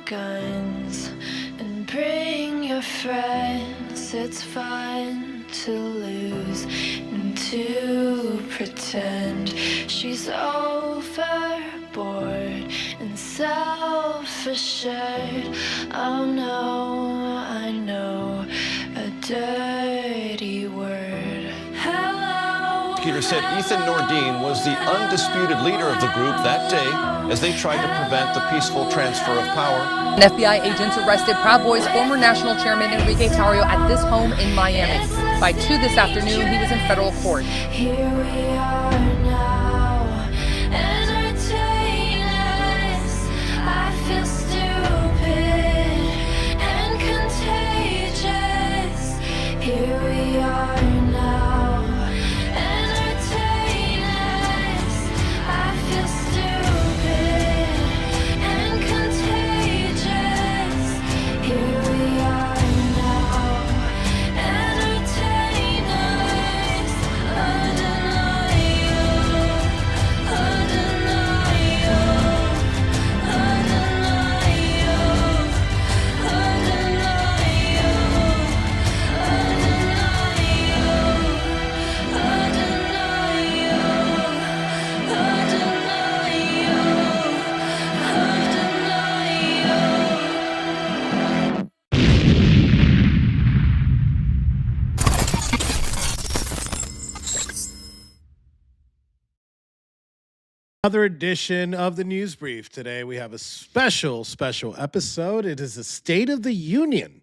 guns and bring your friends. It's fun to lose and to pretend she's overboard and self-assured. Oh no, I know a dirty word. Hello. Peter said Ethan Nordine was the undisputed leader of the group that day as they tried to prevent the peaceful transfer of power. An FBI agent arrested Proud Boys former national chairman Enrique Tarrio at this home in Miami. By 2 this afternoon, he was in federal court. Here we are now, entertain us. I feel stupid and contagious. Here we are now, entertain us. I feel stupid and contagious. Here we are now, entertain us. Another edition of the News Brief. Today we have a special episode. It is a State of the Union.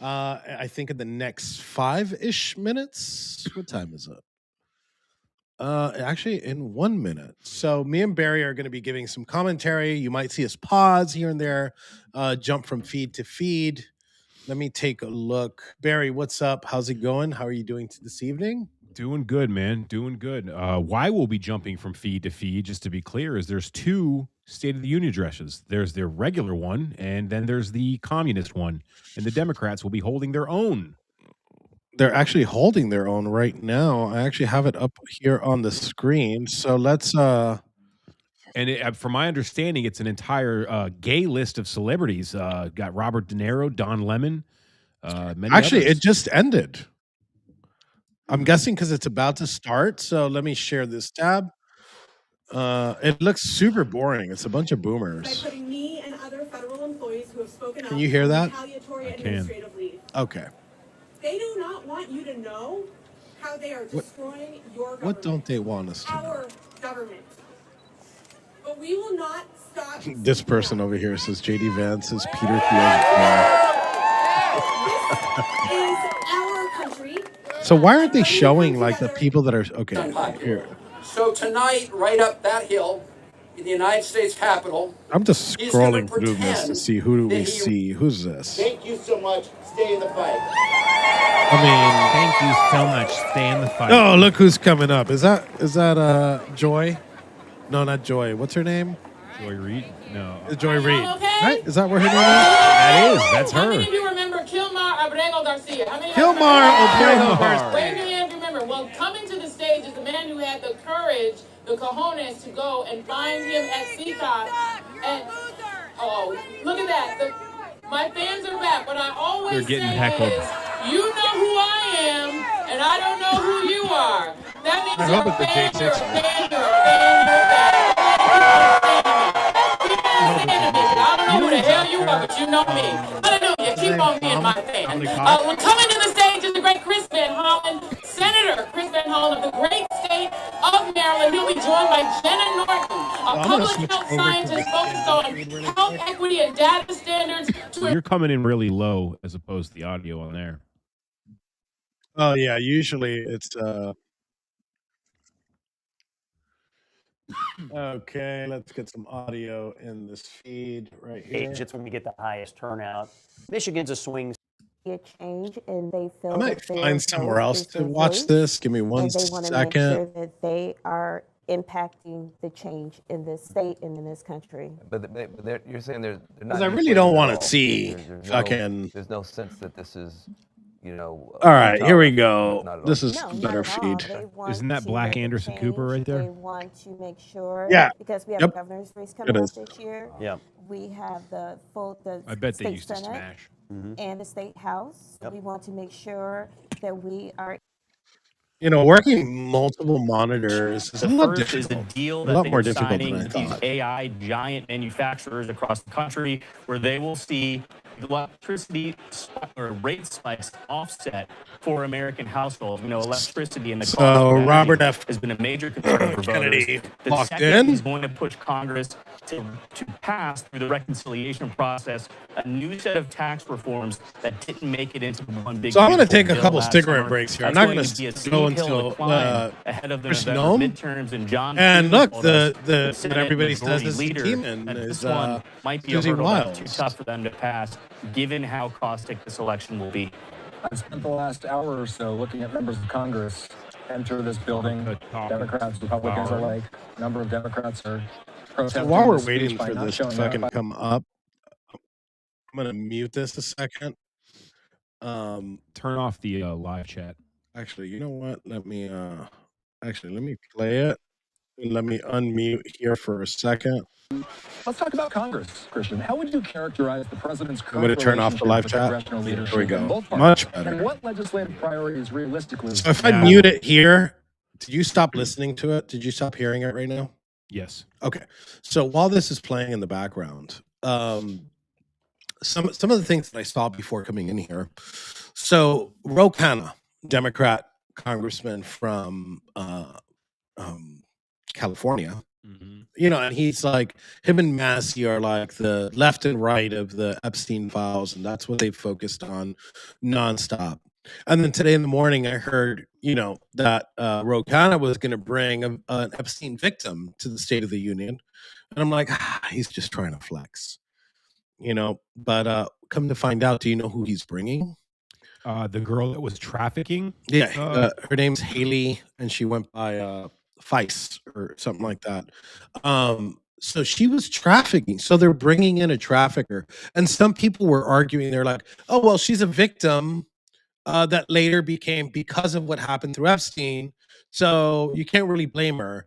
I think in the next 5-ish minutes. What time is it? Actually, in 1 minute. So me and Barry are going to be giving some commentary. You might see us pause here and there, jump from feed to feed. Let me take a look. Barry, what's up? How's it going? How are you doing this evening? Doing good, man. Doing good. Why we'll be jumping from feed to feed, just to be clear, is there's 2 State of the Union addresses. There's their regular one, and then there's the communist one. And the Democrats will be holding their own. They're actually holding their own right now. I actually have it up here on the screen. So let's And from my understanding, it's an entire gay list of celebrities. Got Robert De Niro, Don Lemon. Many actually others. it just ended. I'm guessing because it's about to start. So let me share this tab. It looks super boring. It's a bunch of boomers. By putting me and other federal employees who have spoken Can you hear that? retaliatory I can. administrative leave. Okay. They do not want you to know how they are destroying your government. What don't they want us to know? Our government. But we will not stop. This person over here says JD Vance is Peter Thiel's. This is our country. So why aren't they showing like the people that are okay here? So tonight, right up that hill in the United States Capitol, I'm just he's gonna scrolling through this to pretend see who do that we he- see. Who's this? Thank you so much. Stay in the fight. I Thank you so much. Stay in the fight. mean, oh, look who's coming up. Is that Joy? No, not Joy. What's her name? Joy Reid? No. Joy Reid. Okay. Right? Is that what her name is? That is. That's How many her. of you remember Kilmar Abrego Garcia? How many of you Kilmar remember? Abrego Kilmar. Wave your hand if you remember. Well, coming to the stage is the man who had the courage, the cojones to go and find him at CCOP. And oh, look at that. My fans are back, but I always They're getting say heckled. is, you know who I am, and I don't know who you are. That means I you're hope a it's the fan, J6 you're a one. fan, you're a fan, you're a fan. I don't know who the hell you are, but you know me. Hallelujah. Keep on being my fan. We're coming to the stage is the great Chris Van Hollen, Senator Chris Van Hollen of the great state of Maryland. He'll be joined by Jenna Norton, a public health scientist focused on health equity and data standards to You're coming in really low as opposed to the audio on there. Oh yeah, usually it's okay, let's get some audio in this feed right here. It's when we get the highest turnout. Michigan's a swing. A change, and they feel I might that their find somewhere vote else is to watch diverse, this. Give me one and they want to make sure second. that they are impacting the change in this state and in this country. But you're saying they're not. Because I really don't want to to see fucking. There's no sense that this is, All right, here we go. Not at all. This is No, a not better at all. feed. They want Isn't that to Black make a Anderson Cooper change. right there? They want to make sure, Yeah. because we have Yep. a governor's race It coming up is. this year, Yeah. we have the I bet they state used to Senate smash. and the state house. We want to make sure that we are Working multiple monitors is a The lot first is a difficult. deal A that lot they more are difficult than signing I with these thought. AI giant manufacturers across the country, where they will see electricity or rate spikes offset for American households. Electricity and the cost So of energy Robert F. has been a major concern for voters. Kennedy The locked second is in. going to push Congress to pass through the reconciliation process a new set of tax reforms that didn't make it into one big So I'm going to beautiful take a bill couple last cigarette summer. breaks here. I'm That's not going be a to steep go hill to until climb ahead of the Chris November Noem. midterms, and John And Thune look, told us, what Senate everybody says Majority is the Leader, demon that is this one might be Susie a hurdle that's too Wiles. tough for them to pass, given how caustic this election will be. I've spent the last hour or so looking at members of Congress enter this building, Democrats, Republicans alike. A number of Democrats are protesting. So while we're the speech waiting by for not this to showing fucking up. come up, I'm going to mute this a second. Turn off the live chat. Actually, you know what? Let me play it. And let me unmute here for a second. Let's talk about Congress, Christian. How would you characterize the president's I'm current going to turn off the live relationship with chat. congressional leadership There we in go. both parties? Much better. And what legislative priorities realistically? So if I mute it here, did you stop listening to it? Did you stop hearing it right now? Yes. Okay. So while this is playing in the background, some of the things that I saw before coming in here. So Ro Khanna, Democrat congressman from California, and he's like, him and Massey are like the left and right of the Epstein files, and that's what they focused on nonstop. And then today in the morning, I heard, that Ro Khanna was going to bring an Epstein victim to the State of the Union. And I'm like, he's just trying to flex, but come to find out, do you know who he's bringing? The girl that was trafficking? Yeah, her name's Haley, and she went by Feist or something like that. So she was trafficking. So they're bringing in a trafficker. And some people were arguing, they're like, oh, well, she's a victim that later became because of what happened through Epstein. So you can't really blame her.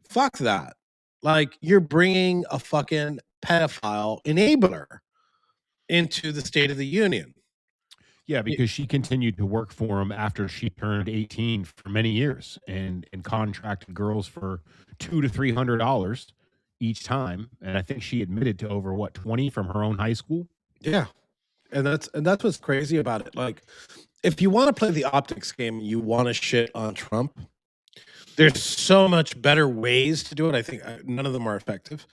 Fuck that. Like, you're bringing a fucking pedophile enabler into the State of the Union. Yeah, because she continued to work for him after she turned 18 for many years and contracted girls for $200 to $300 each time. And I think she admitted to over 20 from her own high school. Yeah. And that's what's crazy about it. Like, if you want to play the optics game, you want to shit on Trump, there's so much better ways to do it. I think none of them are effective,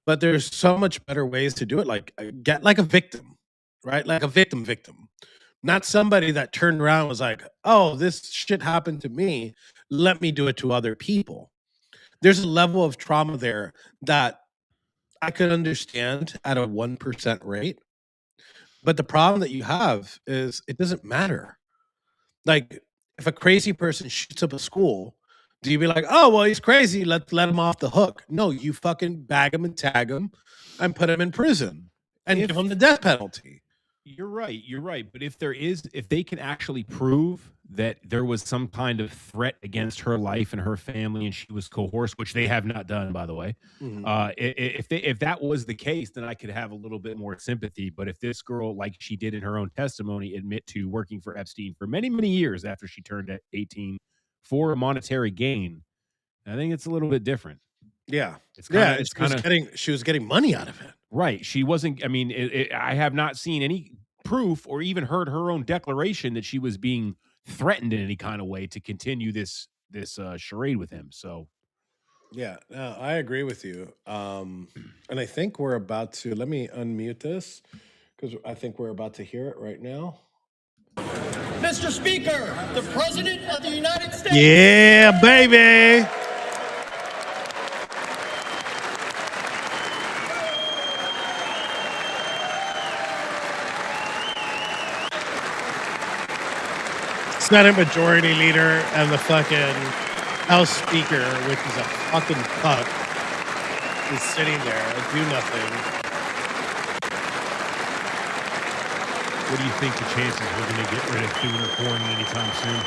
but there's so much better ways to do it. Like, get like a victim, right? Like a victim, not somebody that turned around and was like, oh, this shit happened to me, let me do it to other people. There's a level of trauma there that I could understand at a 1% rate. But the problem that you have is it doesn't matter. Like, if a crazy person shoots up a school, do you be like, oh, well, he's crazy, let him off the hook? No, you fucking bag him and tag him and put him in prison and give him the death penalty. You're right. But if they can actually prove that there was some kind of threat against her life and her family and she was coerced, which they have not done, by the way, if that was the case, then I could have a little bit more sympathy. But if this girl, like she did in her own testimony, admit to working for Epstein for many, many years after she turned 18 for a monetary gain, I think it's a little bit different. Yeah. She was getting money out of it. Right. She wasn't. I mean, I have not seen any proof or even heard her own declaration that she was being threatened in any kind of way to continue this charade with him. So, yeah, no, I agree with you. And I think we're about to, let me unmute this because I think we're about to hear it right now. Mr. Speaker, the President of the United States. Yeah, baby. Senate Majority Leader and the fucking House Speaker, which is a fucking cuck, is sitting there and do nothing. What do you think the chances we're going to get rid of Thune or Cornyn anytime soon?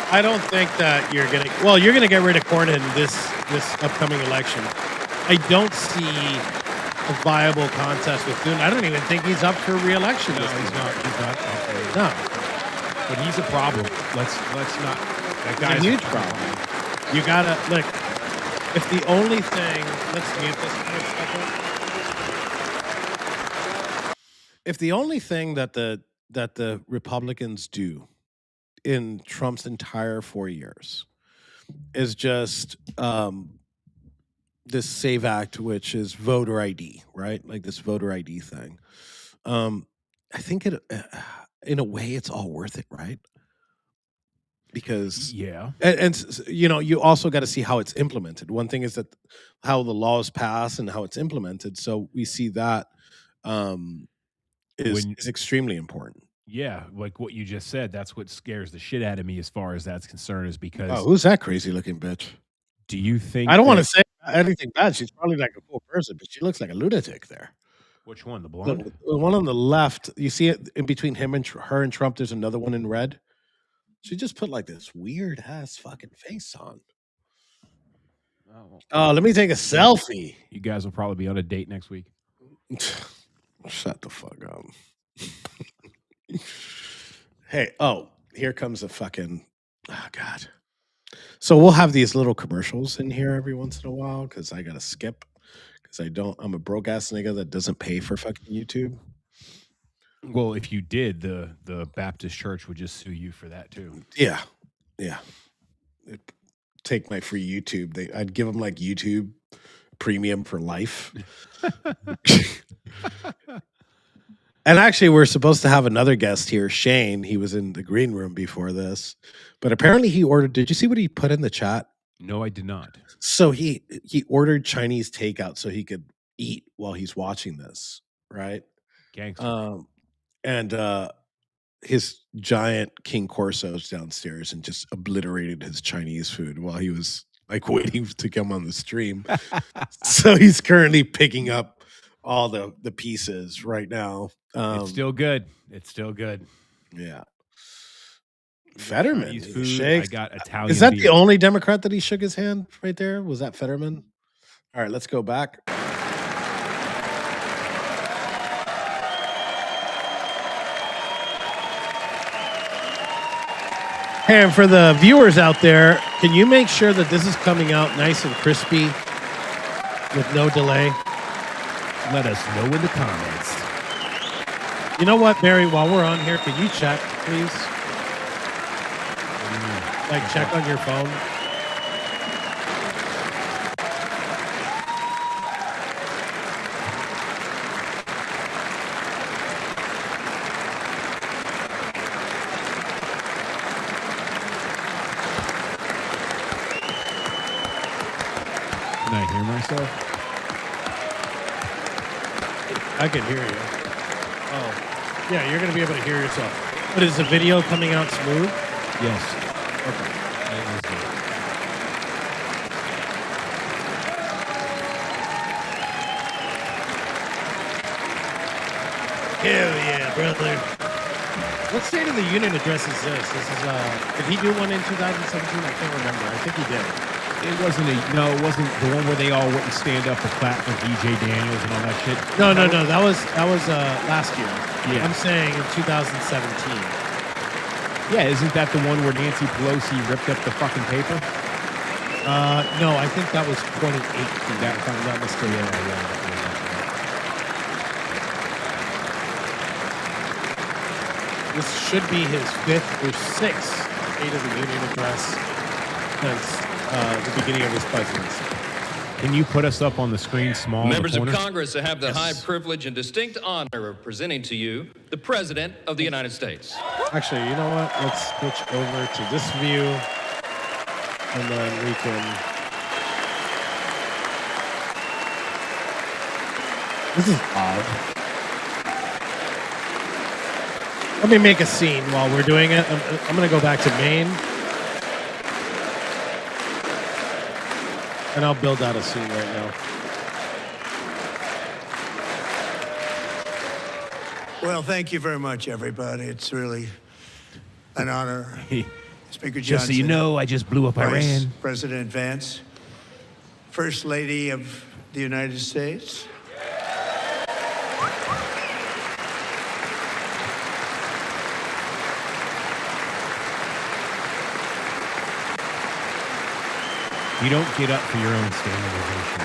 I don't think that you're going to get rid of Cornyn this upcoming election. I don't see a viable contest with Thune. I don't even think he's up for re-election. No, he's not. He's not. No, but he's a problem. Let's not. That guy's a huge problem. You gotta look. If the only thing, let's mute this for a second. If the only thing that the Republicans do in Trump's entire 4 years is just this SAVE Act, which is voter ID, right? Like this voter ID thing. I think it, in a way, it's all worth it, right? Because and you know, you also got to see how it's implemented. One thing is that how the laws pass and how it's implemented. So we see that is extremely important. Yeah, like what you just said. That's what scares the shit out of me as far as that's concerned. Is because who's that crazy looking bitch? Do you think I don't want to say anything bad. She's probably like a cool person, but she looks like a lunatic there. Which one? The blonde? The one on the left. You see it in between him and her and Trump. There's another one in red. She just put like this weird ass fucking face on. Oh, let me take a selfie. You guys will probably be on a date next week. Shut the fuck up. Hey, here comes the fucking, oh God. So we'll have these little commercials in here every once in a while because I got to skip because I'm a broke ass nigga that doesn't pay for fucking YouTube. Well, if you did, the Baptist church would just sue you for that too. Yeah. Take my free YouTube. I'd give them like YouTube premium for life. And actually, we're supposed to have another guest here, Shane. He was in the green room before this, but apparently he ordered. Did you see what he put in the chat? No, I did not. So he ordered Chinese takeout so he could eat while he's watching this, right? Gangster. And his giant King Corso's downstairs and just obliterated his Chinese food while he was like waiting to come on the stream. So he's currently picking up all the pieces right now. It's still good. It's still good. Yeah. Fetterman. Chinese food. Shakes. I got Italian. Is that beer. the only Democrat that he shook his hand right there? Was that Fetterman? All right, let's go back. Hey, and for the viewers out there, can you make sure that this is coming out nice and crispy with no delay? Let us know in the comments. You know what, Barry, while we're on here, can you check, please? Like, check on your phone. Can I hear myself? I can hear you. Oh, yeah, you're going to be able to hear yourself. But is the video coming out smooth? Yes. Okay. Hell yeah, brother. What State of the Union address is this? This is, did he do one in 2017? I can't remember. I think he did. It wasn't it wasn't the one where they all went and stand up to clap for DJ Daniels and all that shit. No. That was last year. Yeah. I'm saying in 2017. Yeah, isn't that the one where Nancy Pelosi ripped up the fucking paper? No, I think that was 2018. That, if I'm not mistaken. Yeah. This should be his 5th or 6th State of the Union address since the beginning of his presidency. Can you put us up on the screen small? Members of Congress have the high privilege and distinct honor of presenting to you the President of the United States. Actually, you know what? Let's switch over to this view, and then we can... This is odd. Let me make a scene while we're doing it. I'm going to go back to Maine. And I'll build out a scene right now. Well, thank you very much, everybody. It's really an honor. Speaker Johnson. Just so you know, I just blew up Vice Iran. President Vance, First Lady of the United States. You don't get up for your own standing ovation.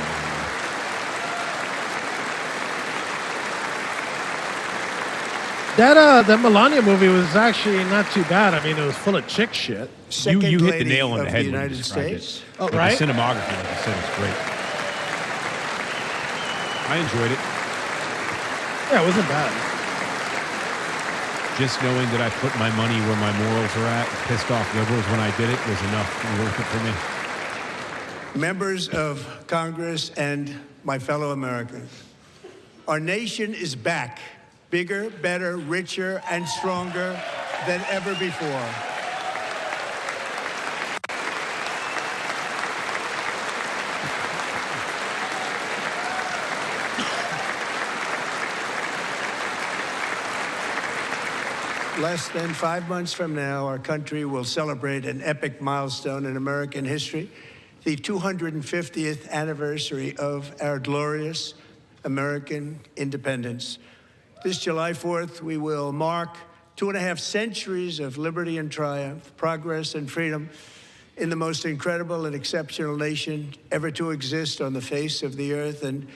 That Melania movie was actually not too bad. I mean, it was full of chick shit. You hit the nail on the head when you described it. Oh, But right? The cinematography, like I said, is great. I enjoyed it. Yeah, it wasn't bad. Just knowing that I put my money where my morals are at, pissed off liberals when I did it, was enough and worth it for me. Members of Congress and my fellow Americans, our nation is back, bigger, better, richer, and stronger than ever before. Less than 5 months from now, our country will celebrate an epic milestone in American history, the 250th anniversary of our glorious American independence. This July 4th, we will mark 2.5 centuries of liberty and triumph, progress and freedom in the most incredible and exceptional nation ever to exist on the face of the earth. And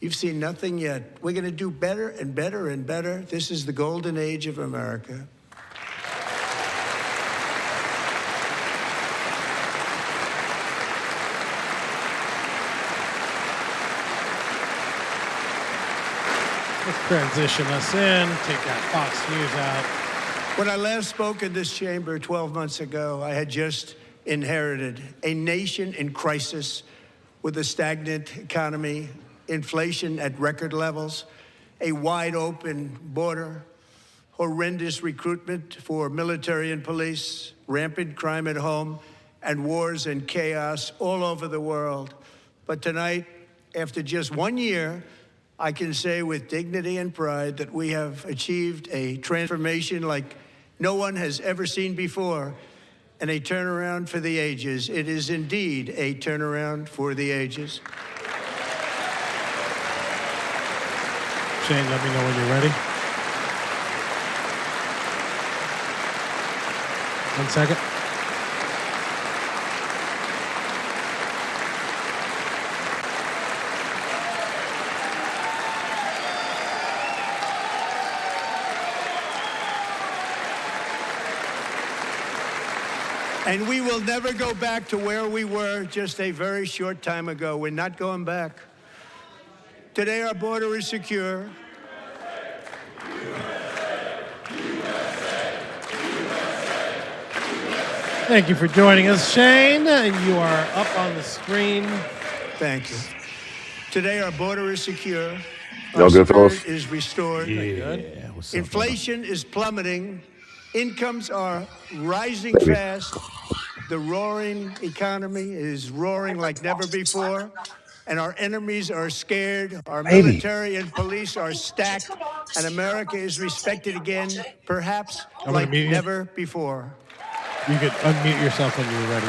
you've seen nothing yet. We're going to do better and better and better. This is the golden age of America. Let's transition us in, take that Fox News out. When I last spoke in this chamber 12 months ago, I had just inherited a nation in crisis with a stagnant economy, inflation at record levels, a wide open border, horrendous recruitment for military and police, rampant crime at home, and wars and chaos all over the world. But tonight, after just 1 year, I can say with dignity and pride that we have achieved a transformation like no one has ever seen before, and a turnaround for the ages. It is indeed a turnaround for the ages. Shane, let me know when you're ready. 1 second. And we will never go back to where we were just a very short time ago. We're not going back. Today, our border is secure. Thank you for joining us, Shane. You are up on the screen. Thank you. Today, our border is secure. Y'all Our good, spirit fellas? is restored. Yeah, what's up, Inflation is plummeting. Incomes are rising fast. The roaring economy is roaring like never before. And our enemies are scared. Our military and police are stacked. And America is respected again, perhaps I'm gonna like mute you. never before. You could unmute yourself when you're ready.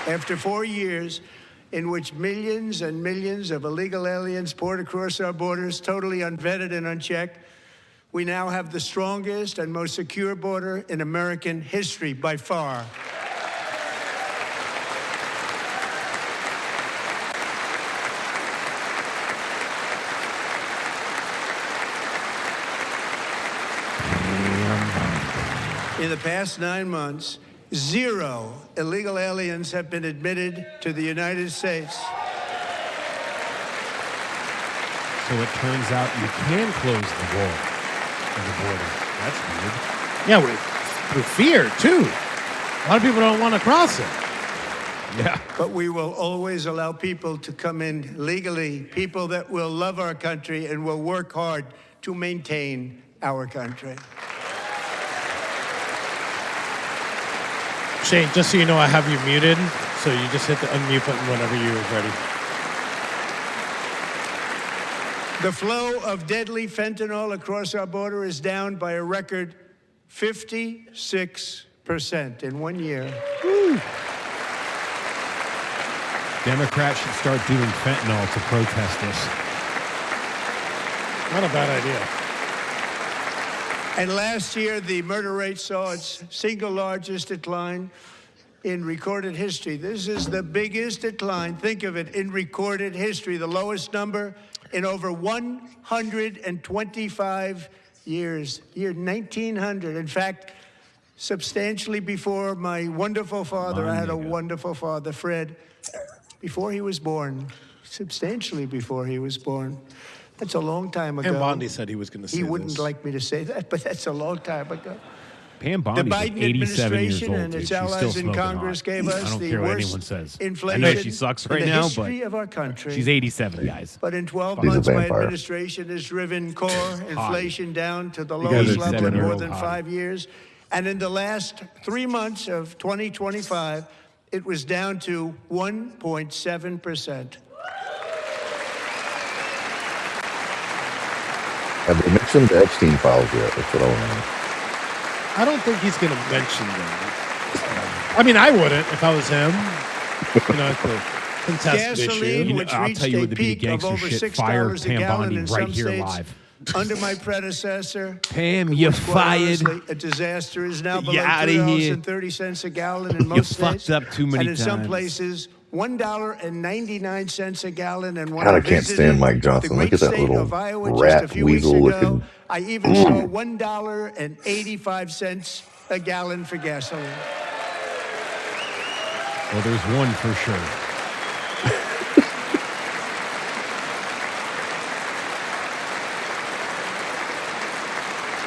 After 4 years in which millions and millions of illegal aliens poured across our borders, totally unvetted and unchecked, we now have the strongest and most secure border in American history by far. In the past 9 months, 0 illegal aliens have been admitted to the United States. So it turns out you can close the wall of the border. That's weird. Yeah, with fear, too. A lot of people don't want to cross it. Yeah. But we will always allow people to come in legally, people that will love our country and will work hard to maintain our country. Shane, just so you know, I have you muted, so you just hit the unmute button whenever you're ready. The flow of deadly fentanyl across our border is down by a record 56% in 1 year. Woo. Democrats should start doing fentanyl to protest this. Not a bad idea. And last year, the murder rate saw its single largest decline in recorded history. This is the biggest decline, think of it, in recorded history, the lowest number in over 125 years, year 1900. In fact, substantially before my wonderful father, I had a wonderful father, Fred, before he was born, substantially before he was born. That's a long time ago. And Bondi said he was going to say He wouldn't this. like me to say that, but that's a long time ago. Pam Bondi's The like Biden 87 years administration old, and dude. its She's still allies in smoking Congress hot. gave I us don't the care what worst anyone says. inflation I know she sucks right in the now, history but of our country. she's 87, guys. But in 12 She's a months, my vampire. administration has driven core inflation down to the You guys lowest are level in more 7-year-old than hottie. 5 years. And in the last 3 months of 2025, it was down to 1.7%. Have they mentioned the Epstein files yet? That's what I want to know. I don't think he's going to mention them. I mean, I wouldn't if I was him. You know, it's a contested issue. Gasoline, which I'll reached tell you a what the big peak of gangster over shit. Fire $6 a Pam gallon Bondi in right some here states. live. Under my predecessor, Pam, you're quite fired. honestly, a disaster is now below You're outta here. $2.30 a gallon in most You states. fucked up too many and in some times. places, $1.99 a gallon. And when God, I I can't visited stand Mike the Johnson. great Look at that state little of Iowa just a rat few weeks weasel ago, looking. I even saw $1.85 a gallon for gasoline. Well, there's one for sure.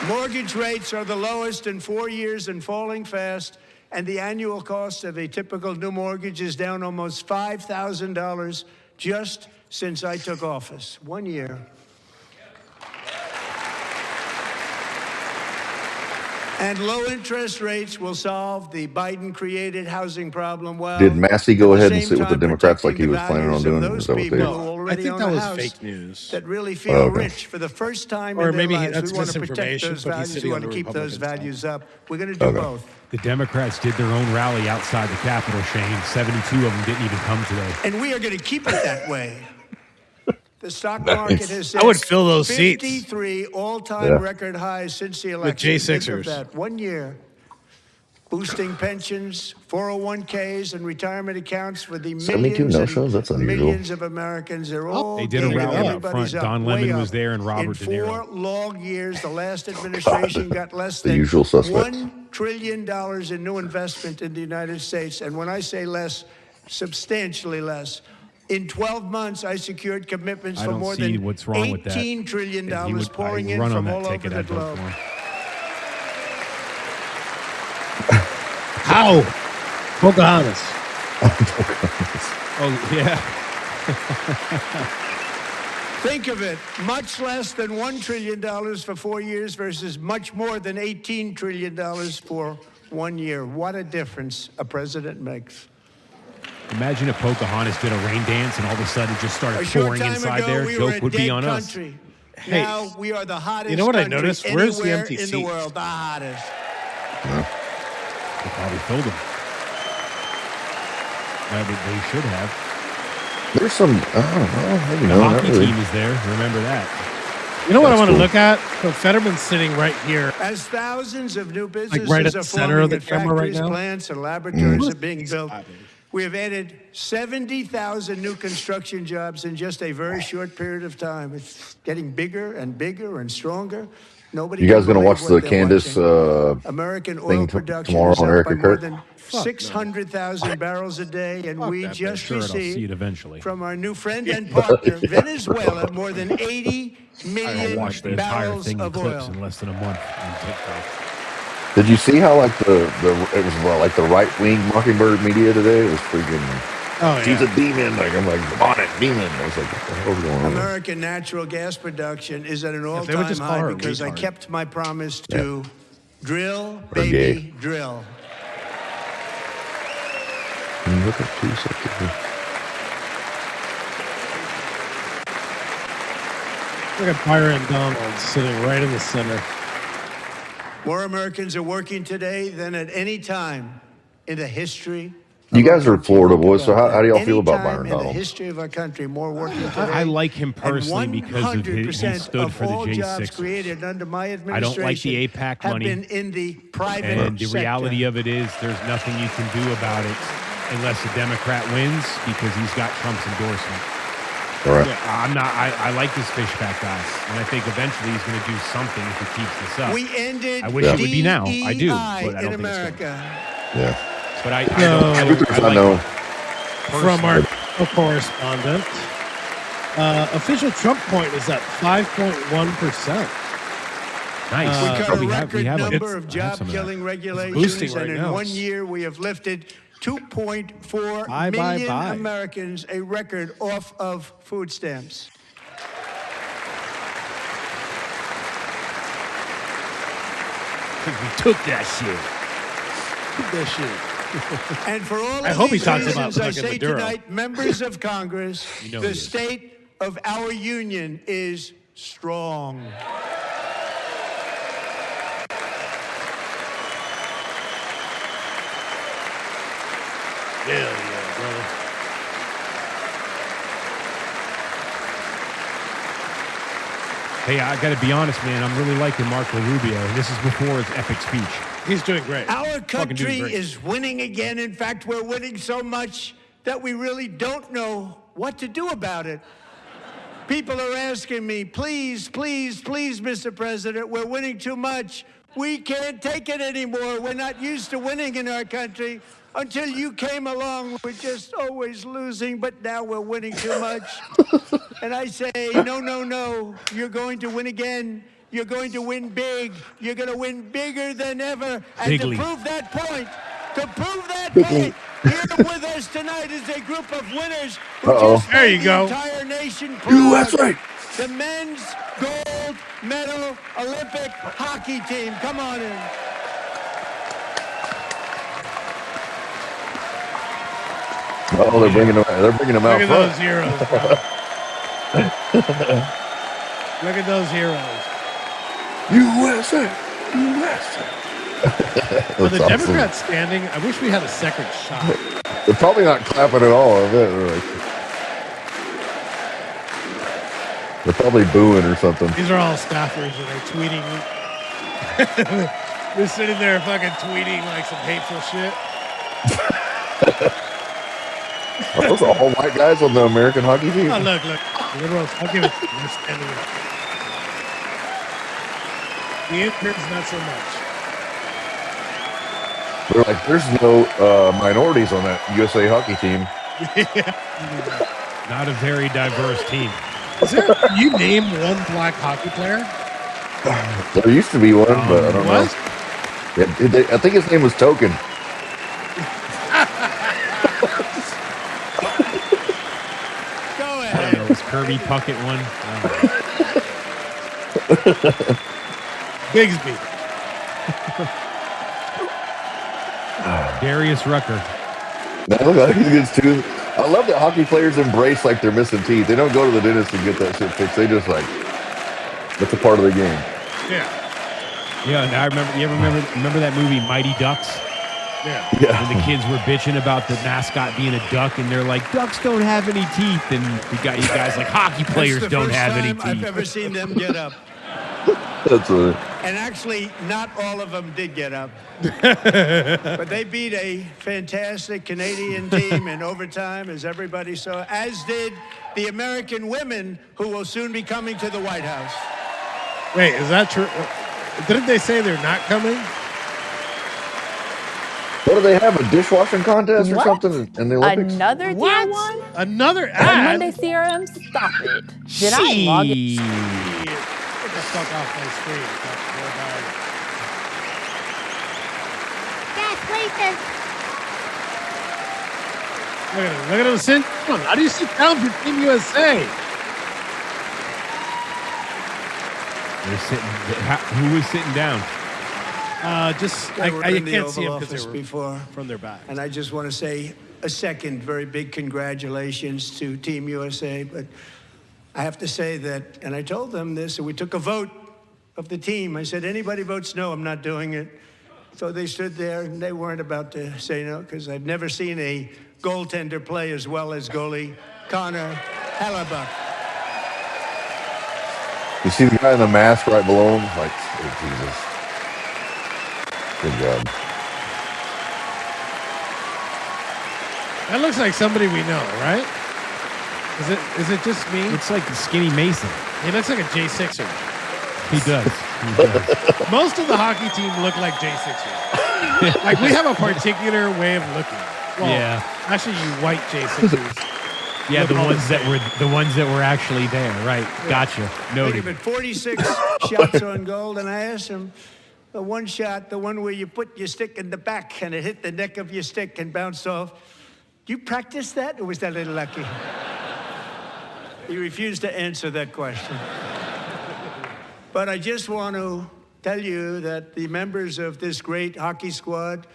Mortgage rates are the lowest in 4 years and falling fast, and the annual cost of a typical new mortgage is down almost $5,000 just since I took office. 1 year. And low interest rates will solve the Biden-created housing problem well. Did Massey go at the ahead and same sit with the time Democrats like he protecting was the planning on values of doing? those Is that what people they? who I already think own that a was house fake news. that really feel Oh, okay. rich for the first time Or in their maybe lives. that's We want to protect misinformation, those but he's values. sitting We on want to the keep those Republican values up. We're going to do Okay. both. The Democrats did their own rally outside the Capitol, Shane. 72 of them didn't even come today. And we are going to keep it that way. The stock market has set I would fill those seats. 53 all-time Yeah. record highs since the With election. Think J6ers. of that. 1 year. Boosting pensions, 401ks, and retirement accounts for the 72 millions no-shows? That's and unusual. millions of Americans. They're all They did a getting rally out everybody's front. up, Don way Lemon up. was there and Robert De In 4 Niro. long years, the last administration got less The than usual suspects. $1 trillion in new investment in the United States. And when I say less, substantially less. In 12 months, I secured commitments I for don't more see than what's wrong with that. $18 trillion If he would pouring in run on from that all over ticket, the I'd vote globe. for him. How? Pocahontas. Oh, yeah. Think of it, much less than $1 trillion for 4 years versus much more than $18 trillion for 1 year. What a difference a president makes. Imagine if Pocahontas did a rain dance and all of a sudden just started A short pouring time inside ago, there. we were Joke a would be dead on us. country. Hey, Now we are the hottest you know what I country noticed? Where's the anywhere empty in the seats? world. The hottest. They probably filled them. They should have. There's some, I don't know, maybe The no, not hockey really. team is there. Remember that. You know what That's I want cool. to look at? So Fetterman's sitting right here. As thousands of new businesses right at are the center forming of the and camera right factories, now? plants, and laboratories are being built, we have added 70,000 new construction jobs in just a very short period of time. It's getting bigger and bigger and stronger. Nobody You can guys gonna believe watch what the they're Candace watching. American oil thing production tomorrow is on up Erica by more Kirk? than 600,000 barrels a day, and we that, just sure, I'll see it received eventually. from our new friend and partner, Venezuela, more than 80 I million watched the entire barrels thing in of clips oil. in less than a month on TikTok. Did you see how like it was like the right wing Mockingbird media today? It was freaking. Oh, She's yeah. a demon. Like I'm like, on it, demon. I was like, what the hell's going on? American natural gas production is at an they would all-time just call high her a because I retard. kept my promise to drill, Or baby, gay. drill. Can you look at 2 seconds? Look at Byron Donald sitting right in the center. More Americans are working today than at any time in the history. You guys are Florida boys, so how do y'all feel about Anytime Byron in the Donald? history of our country, more working today. I like him personally and because of his, he 100% stood of for the all jobs J6. created under my I administration don't like the APAC have money. been in the private And the sector. reality of it is there's nothing you can do about it unless a Democrat wins because he's got Trump's endorsement. Right. I like this Fishback guy, and I think eventually he's going to do something if he keeps this up. We ended I wish it would be now. I do, DEI but I don't in think it's going to. America. Yeah. But I I know. From our correspondent, official Trump point is at 5.1%. Nice. We got a we record have number of job-killing regulations, boosting and right in now. 1 year we have lifted 2.4 million Americans, a record, off of food stamps. We took that shit. Took that shit. And for all I of hope he these talks about reasons, I fucking say Maduro. tonight, members of Congress, You know the he is. state of our union is strong. Hell yeah, brother. Hey, I got to be honest, man. I'm really liking Marco Rubio. This is before his epic speech. He's doing great. Our Fucking country doing great. is winning again. In fact, we're winning so much that we really don't know what to do about it. People are asking me, please, please, please, Mr. President, we're winning too much. We can't take it anymore. We're not used to winning in our country. Until you came along, we're just always losing, but now we're winning too much. And I say, no, no, no. You're going to win again. You're going to win big. You're going to win bigger than ever. And Bigly. to prove that point, here with us tonight is a group of winners who just There made you the go. entire nation proud. USA. The men's gold medal Olympic hockey team. Come on in. Oh, they're bringing them out Look at front. those heroes, bro. Look at those heroes. USA. USA. Are the That's awesome. Democrats standing? I wish we had a second shot. They're probably not clapping at all. I bet. They're probably booing or something. These are all staffers and they're tweeting. They're sitting there fucking tweeting like some hateful shit. Are those all white guys on the American hockey team? Oh, look. Liberals, I'll give it to you. They're standing up. The interns, not so much. They're like, there's no minorities on that USA hockey team. Not a very diverse team. Is there? You name one black hockey player? There used to be one, but I don't know. What? I think his name was Token. Go I ahead. don't know. Was Kirby Puckett one? Bigsby. Darius Rucker. No, he's good too. I love that hockey players embrace like they're missing teeth. They don't go to the dentist and get that shit fixed. They just like, that's a part of the game. Yeah. Yeah, and I remember. You ever remember that movie Mighty Ducks? Yeah. When the kids were bitching about the mascot being a duck, and they're like, "Ducks don't have any teeth," and you guys like hockey players That's the don't first have any time I've teeth. ever seen them get up. That's what. And actually, not all of them did get up. But they beat a fantastic Canadian team in overtime, as everybody saw, as did the American women who will soon be coming to the White House. Wait, is that true? Didn't they say they're not coming? What do they have? A dishwashing contest or something in the Olympics? Another What? tier one? Another On ad? Monday CRM? Stop it. Did I log in? Get the fuck off my screen. Dad, wait this. Look at him sit. Come on, how do you sit down for Team USA? They're sitting. Who was sitting down? Just They were I in the can't see Oval them because Office they were before. from their back. And I just want to say a second very big congratulations to Team USA. But I have to say that, and I told them this, and we took a vote of the team. I said, anybody votes no, I'm not doing it. So they stood there, and they weren't about to say no, because I've never seen a goaltender play as well as goalie Connor Hellebuck. You see the guy in the mask right below him? Like, oh, Jesus. Good job. That looks like somebody we know, right? Is it just me? It's like the Skinny Mason. He looks like a J6er. He does. Most of the hockey team look like J6ers. Like, we have a particular way of looking. Well, Yeah. Actually, you white J6ers. Yeah, look the all ones the that were actually there. Right. Gotcha. Wait a Noted. minute, 46 shots on goal, and I asked him, the one shot, the one where you put your stick in the back and it hit the neck of your stick and bounced off. Do you practice that, or was that a little lucky? He refused to answer that question. But I just want to tell you that the members of this great hockey squad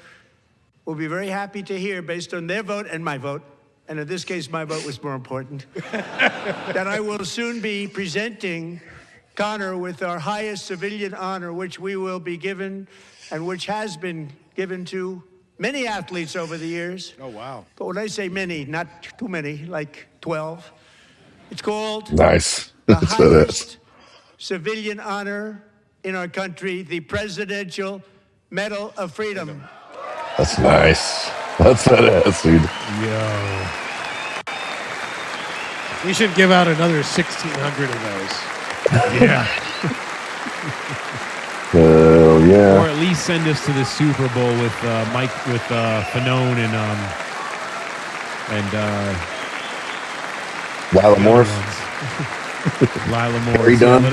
will be very happy to hear, based on their vote and my vote, and in this case, my vote was more important, that I will soon be presenting Connor with our highest civilian honor, which we will be given, and which has been given to many athletes over the years. Oh, wow. But when I say many, not too many, like 12, it's called Nice. the That's badass. highest civilian honor in our country, the Presidential Medal of Freedom. That's nice. That's badass, dude. Yo. We should give out another 1,600 of those. Yeah. Hell Or yeah. at least send us to the Super Bowl with Fanone and Lila Morris. Lila Morris. Are you done?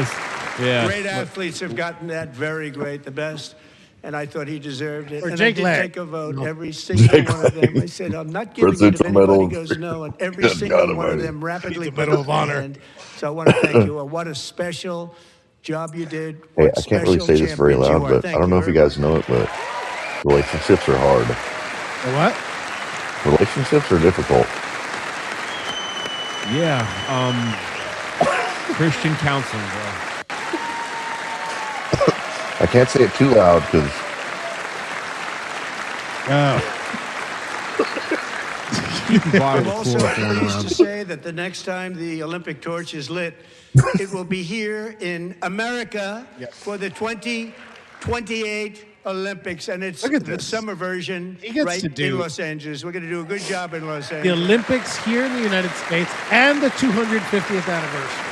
Yeah. Great athletes have gotten that, very great, the best. And I thought he deserved it. Or And Jake I did Lang. take a vote, every single one of them. I said, I'm not giving it if Presidential anybody Medal. goes no. And every Good single God one of almighty. them rapidly Needs a put Medal up of their Honor. hand. So I want to thank you. What a special job you did. Hey, What I can't really special say this very champions you loud, are. but Thank I don't know if you very guys know it, but relationships are hard. The what? Relationships are difficult. Yeah. Christian counseling, bro. I can't say it too loud because I'm also pleased to say that the next time the Olympic torch is lit, it will be here in America for the 2028 Olympics, and it's Look at the this. summer version He gets right to do- in Los Angeles. We're going to do a good job in Los The Angeles. Olympics here in the United States and the 250th anniversary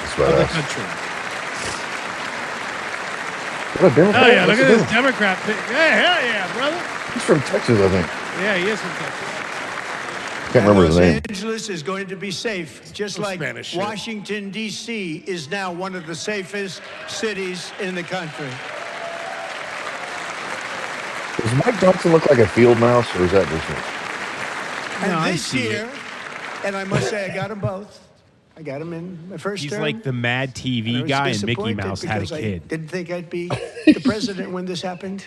that's of the badass. country. What a Democrat. Oh, yeah, look What's at he this doing? Democrat thing. Hey, hell yeah, brother. He's from Texas, I think. Yeah, he is from Texas. Can't remember his Los name. Angeles is going to be safe, just Oh, like Spanish shit. Washington, D.C. is now one of the safest cities in the country. Does Mike Johnson look like a field mouse, or is that just me? And No, I this see year, and I must say I got them both. I got them in my first He's term. like the Mad And I TV was guy, and Mickey disappointed Mouse had a because I kid. didn't think I'd be the president when this happened.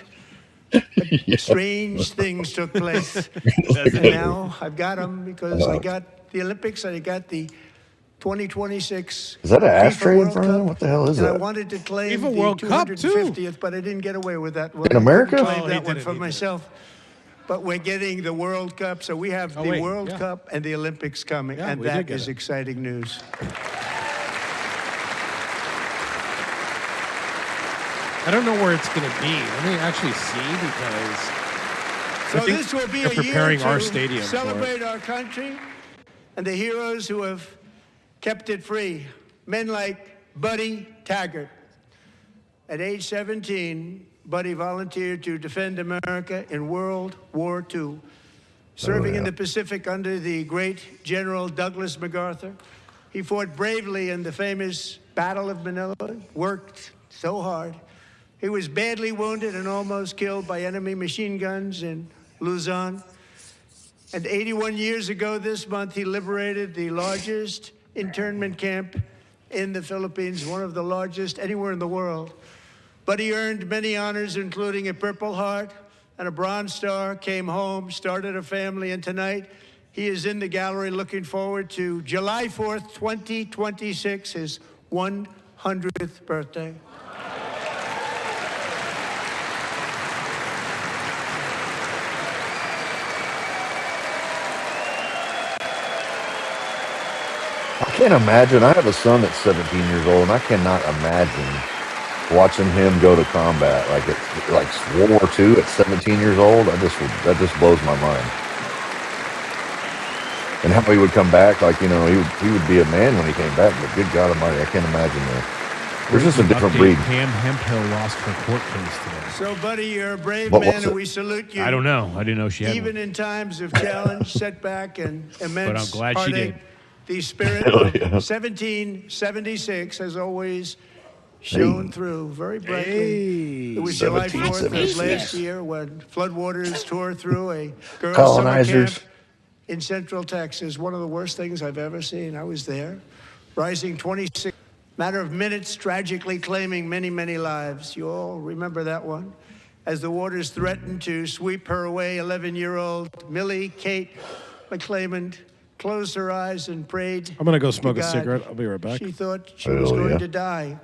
But strange things took place. And now I've got them because I got the Olympics and I got the 2026 Is that an FIFA ashtray in World front of him? Cup. What the hell is And I that? wanted to claim FIFA the World Cup, too. 250th, but I didn't get away with that one. In I America? couldn't claim Oh, he that one didn't, for he didn't. myself. But we're getting the World Cup, so we have Oh, the wait, World yeah. Cup and the Olympics coming, Yeah, and we did that get is it. exciting news. I don't know where it's going to be. Let me actually see because So I think this will be they're a year preparing to our stadium for it. celebrate our country and the heroes who have kept it free. Men like Buddy Taggart. At age 17, Buddy volunteered to defend America in World War II, serving in the Pacific under the great General Douglas MacArthur. He fought bravely in the famous Battle of Manila, worked so hard. He was badly wounded and almost killed by enemy machine guns in Luzon. And 81 years ago this month, he liberated the largest internment camp in the Philippines, one of the largest anywhere in the world. But he earned many honors, including a Purple Heart and a Bronze Star, came home, started a family, and tonight He is in the gallery looking forward to July 4th, 2026, his 100th birthday. I can't imagine. I have a son that's 17 years old, and I cannot imagine watching him go to combat like World War II at 17 years old. That just blows my mind. And how he would come back, like, you know, he would be a man when he came back. But good God Almighty, I can't imagine that. There's just a different breed. Pam Hemphill lost her court case today. So, buddy, you're a brave What man, was and it? we salute you. I don't know. I didn't know she had Even one. in times of challenge, setback, and immense But I'm glad she heartache, did. the spirit Hell of yeah. 1776 has always shone through very brightly. It was July 4th of 1776. last year when floodwaters tore through a girls' summer Colonizers. camp in Central Texas. One of the worst things I've ever seen. I was there. Rising 26, matter of minutes, tragically claiming many, many lives. You all remember that one? As the waters threatened to sweep her away, 11-year-old Millie Kate McClelland closed her eyes and prayed. I'm going to go to smoke a God. cigarette. I'll be right back. She thought she was Hell going yeah. to die.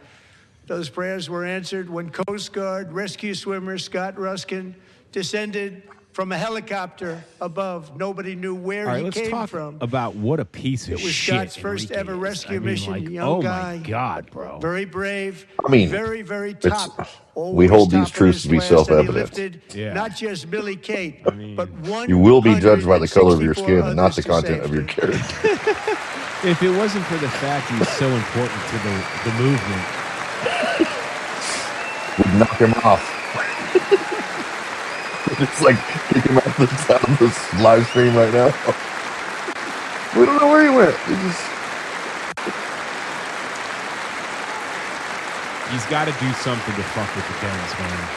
Those prayers were answered when Coast Guard rescue swimmer Scott Ruskin descended from a helicopter above. Nobody knew where All right, he let's came talk from. about what a piece of It was shit Scott's first Enrique ever is. rescue I mean, mission. like, Young oh guy, my God, bro. very brave. I mean, very, very it's- top. we always hold these top of truths his to be class, and he self-evident. lifted Yeah. not just Billy Kate, but one. You will be judged by the color of your skin and not the content of your character. If it wasn't for the fact he's so important to the movement, We'd knock him off. It's like kick him out of this live stream right now. We don't know where he went. he's got to do something to fuck with the Dems, man.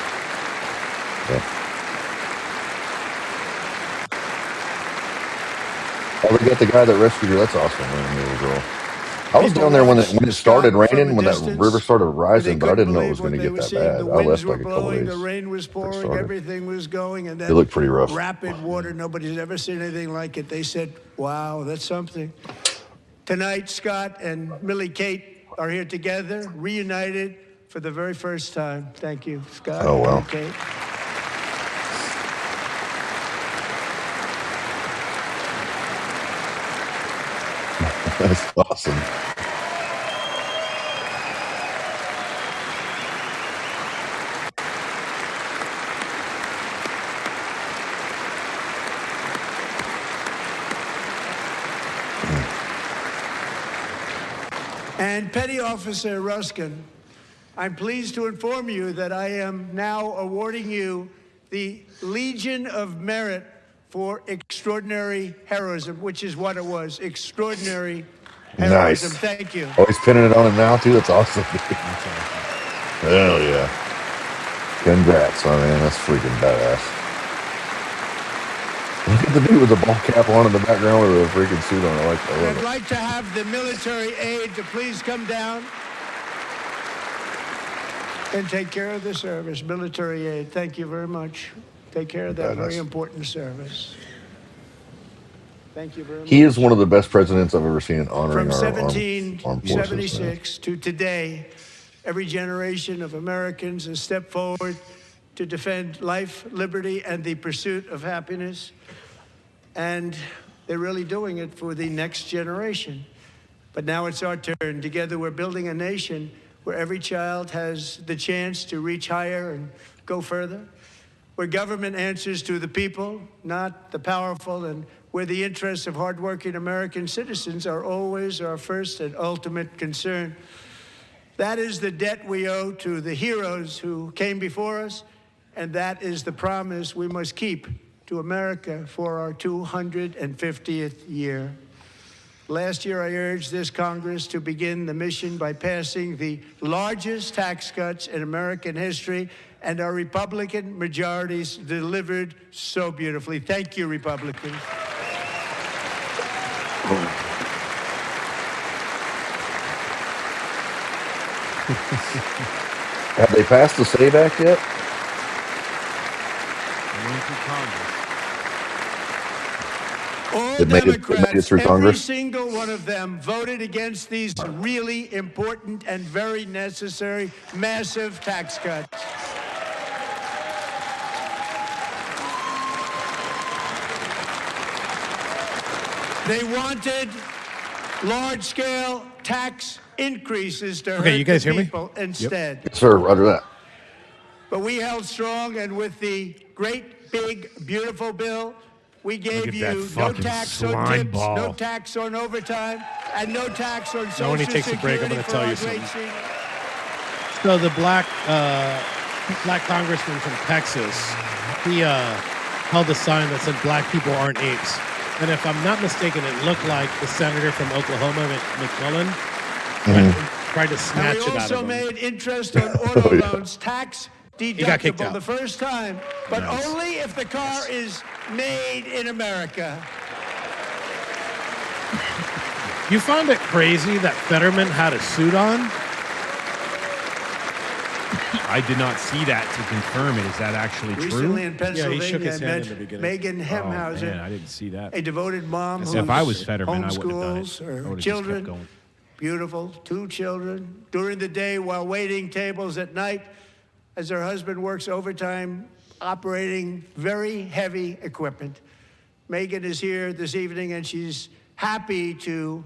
Oh, they got the guy that rescued her. That's awesome, man. The little girl. I was down there when it started raining, when that river started rising, but I didn't know it was going to get that bad. I left like a couple days. The rain was pouring, started. everything was going, and then It looked pretty rough. rapid water. Nobody's ever seen anything like it. They said, wow, that's something. Tonight, Scott and Millie Kate are here together, reunited for the very first time. Thank you, Scott. Oh, wow. and Kate. That's awesome. And Petty Officer Ruskin, I'm pleased to inform you that I am now awarding you the Legion of Merit for extraordinary heroism, which is what it was, extraordinary heroism. Nice. Thank you. Oh, he's pinning it on him now, too? That's awesome. Hell yeah. Congrats, my man. That's freaking badass. Look at the dude with the ball cap on in the background with a freaking suit on. I love I'd it. like to have the military aide to please come down and take care of the service. Military aide, thank you very much. Take care of that very important service. Thank you very much. He is one of the best presidents I've ever seen in honoring From our armed forces. Man. 1776 to today, every generation of Americans has stepped forward to defend life, liberty, and the pursuit of happiness. And they're really doing it for the next generation. But now it's our turn. Together, we're building a nation where every child has the chance to reach higher and go further, where government answers to the people, not the powerful, and where the interests of hardworking American citizens are always our first and ultimate concern. That is the debt we owe to the heroes who came before us, and that is the promise we must keep to America for our 250th year. Last year, I urged this Congress to begin the mission by passing the largest tax cuts in American history, and our Republican majorities delivered so beautifully. Thank you, Republicans. Have they passed the SAVE Act yet? All It made it through Every Congress. single one of them voted against these really important and very necessary massive tax cuts. They wanted large-scale tax increases to Okay, hurt you guys the hear me? people instead. Yes, sir, roger that. But we held strong, and with the great, big, beautiful bill, we gave at you that no fucking tax on slime tips, ball. no tax on overtime, and no tax on Social Now, when he takes a break, I'm Security gonna for tell our you great something. seniors. So the black congressman from Texas, he held a sign that said "Black people aren't apes," and if I'm not mistaken, it looked like the senator from Oklahoma, McClellan, tried to snatch And it we out of also him. made interest on auto loans tax got kicked deductible out. the first time, but Nice. only if the car is made in America. You found it crazy that Fetterman had a suit on? I did not see that to confirm it. Is that actually true? Recently in Yeah, Pennsylvania, he shook his I hand in the met beginning. Megan Oh, Hemhauser, man, I didn't see that. a devoted mom If who I was Fetterman, I wouldn't have done it. homeschools I her would've just kept children. going. Beautiful, 2 children. During the day while waiting tables at night as her husband works overtime operating very heavy equipment. Megan is here this evening and she's happy to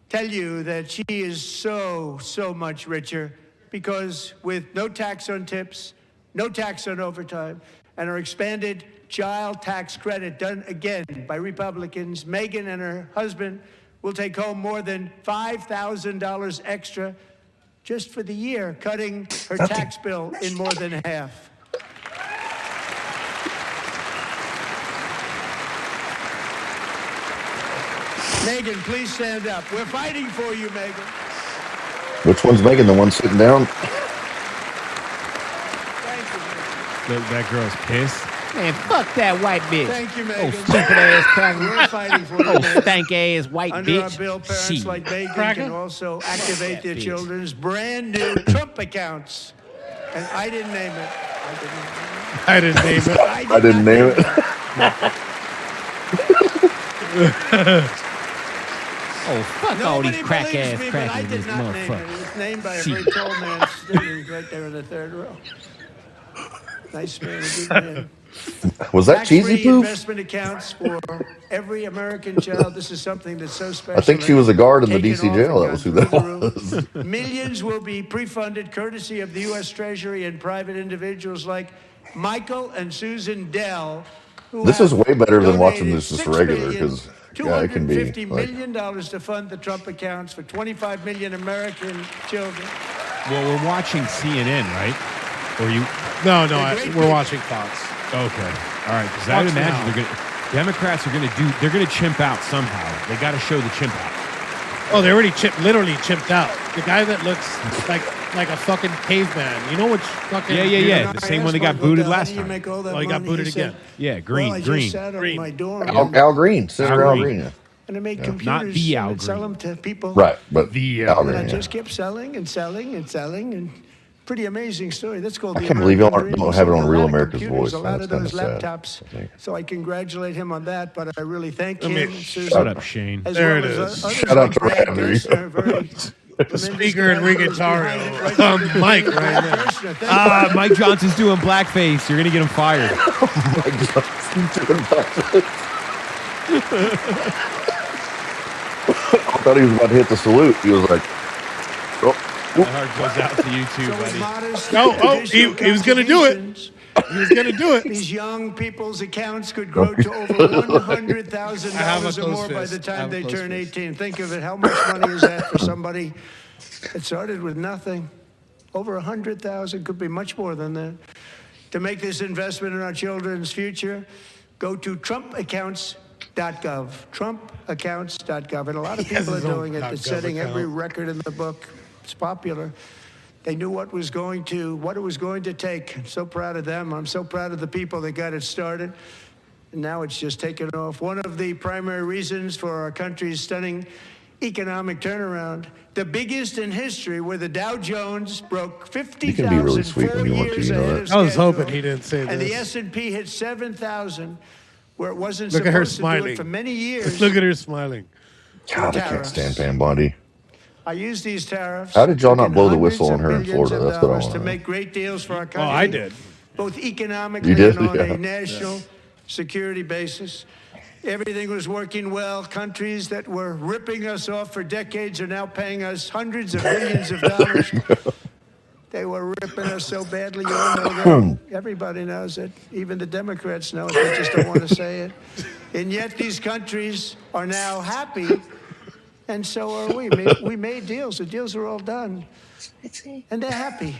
tell you that she is so much richer because with no tax on tips, no tax on overtime, and her expanded child tax credit done again by Republicans, Megan and her husband will take home more than $5,000 extra just for the year, cutting her tax bill in more than half. Megan, please stand up. We're fighting for you, Megan. Which one's Megan? The one sitting down? That girl's pissed. Man, fuck that white bitch. Thank you, Oh, Megan. stupid ass cracker. We're fighting for you, Oh, Megan. stank ass white Under our bitch. bill, parents Shit. like Megan Cracker? can also activate their bitch. children's brand new Trump accounts. And I didn't name it. I didn't name it. I didn't name it. Oh, fuck all these Nobody crack believes ass me, but I crackers, did this not name it. It motherfucker. was named by a Shit. very tall man sitting right there in the third row. Nice man, a good man. Was that cheesy Tax-free poof? investment accounts for every American child. This is something that's so special. I think she was a guard in the Taken DC off jail. and That was who gone that through the was. Millions will be pre-funded courtesy of the U.S. Treasury and private individuals like Michael and Susan Dell. Who This is have way better than watching donated this just $6 regular billion, because yeah, it can be $250 like million to fund the Trump accounts for 25 million American children. Well, we're watching CNN, right? Or you? No, we're watching Fox. Okay. All right. Because I would Fox imagine now. they're going. Democrats are going to do. They're going to chimp out somehow. They got to show the chimp out. Oh, they already literally chimped out. The guy that looks like a fucking caveman. You know which fucking... Yeah. The same one that got booted last time. Oh, he got booted again. Yeah, Green. Well, I Green. just sat on my dorm Al Green, Senator Al Green. Green. Yeah. and I made Not computers the Al and sell Green. them to people. Right, but The Al And Green. I Yeah. just kept selling and selling and selling, and pretty amazing story. That's called I the can't believe y'all American don't Dream. have it He on sold Real a lot of America's computers, Voice. a lot That's of those kinda sad, laptops. I think. So I congratulate him on that, but I really thank Let him. me- Susan, Shut up, Shane. as There well it as is. others Shout out like to Brad Randy. Gerstner, very The speaker and Rigataro. Mike right there. Mike Johnson's doing blackface. You're going to get him fired. I thought he was about to hit the salute. He was like, oh, That heart goes out to you too, buddy. He was going to do it. He was going to do it. These young people's accounts could grow to over $100,000 or more by the time they turn 18. Think of it. How much money is that for somebody that started with nothing? Over 100,000, could be much more than that. To make this investment in our children's future, go to TrumpAccounts.gov. TrumpAccounts.gov. And a lot of people are doing it. It's setting every record in the book. It's popular. They knew what it was going to take. I'm so proud of them. I'm so proud of the people that got it started. And now it's just taken off. One of the primary reasons for our country's stunning economic turnaround, the biggest in history, where the Dow Jones broke 50,000 You can be really sweet when you want to, you know that. I was hoping he didn't say and the this. S&P hit 7,000. where it wasn't Look at her supposed to do it smiling. for many years. Look at her smiling. God, I can't stand Pam Bondi. I use these tariffs. How did y'all took not in blow the hundreds whistle of on her in billions Florida? of That's what I dollars want to to know. make great deals for our Oh, country. I did. Both economically You did? and on Yeah. a national security basis. Everything was working well. Countries that were ripping us off for decades are now paying us hundreds of millions of dollars. They were ripping us so badly, you all know that. Everybody knows it. Even the Democrats know it. They just don't want to say it. And yet these countries are now happy, and so are we. We made deals. The deals are all done. And they're happy.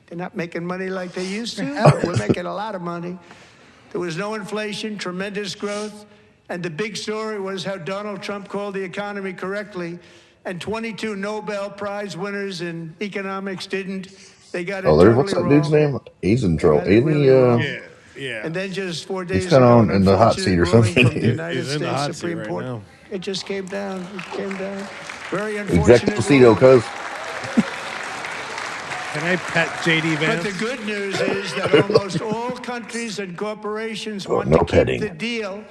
They're not making money like they used to, but we're making a lot of money. There was no inflation, tremendous growth, and the big story was how Donald Trump called the economy correctly, and 22 Nobel Prize winners in economics didn't. They got it Oh, totally what's that wrong. dude's name? He's in trouble. Got it really wrong. Yeah. And then just 4 He's days kind ago, of an in the hot seat or unfortunate ruling something. from the United He's in the hot States seat Supreme right Court. now. It just came down. It came down. Very unfortunate. Executive Cito, ruling. cuz. Can I pet JD But Vance? the good news is that almost all countries and corporations want no to keep petting. the deal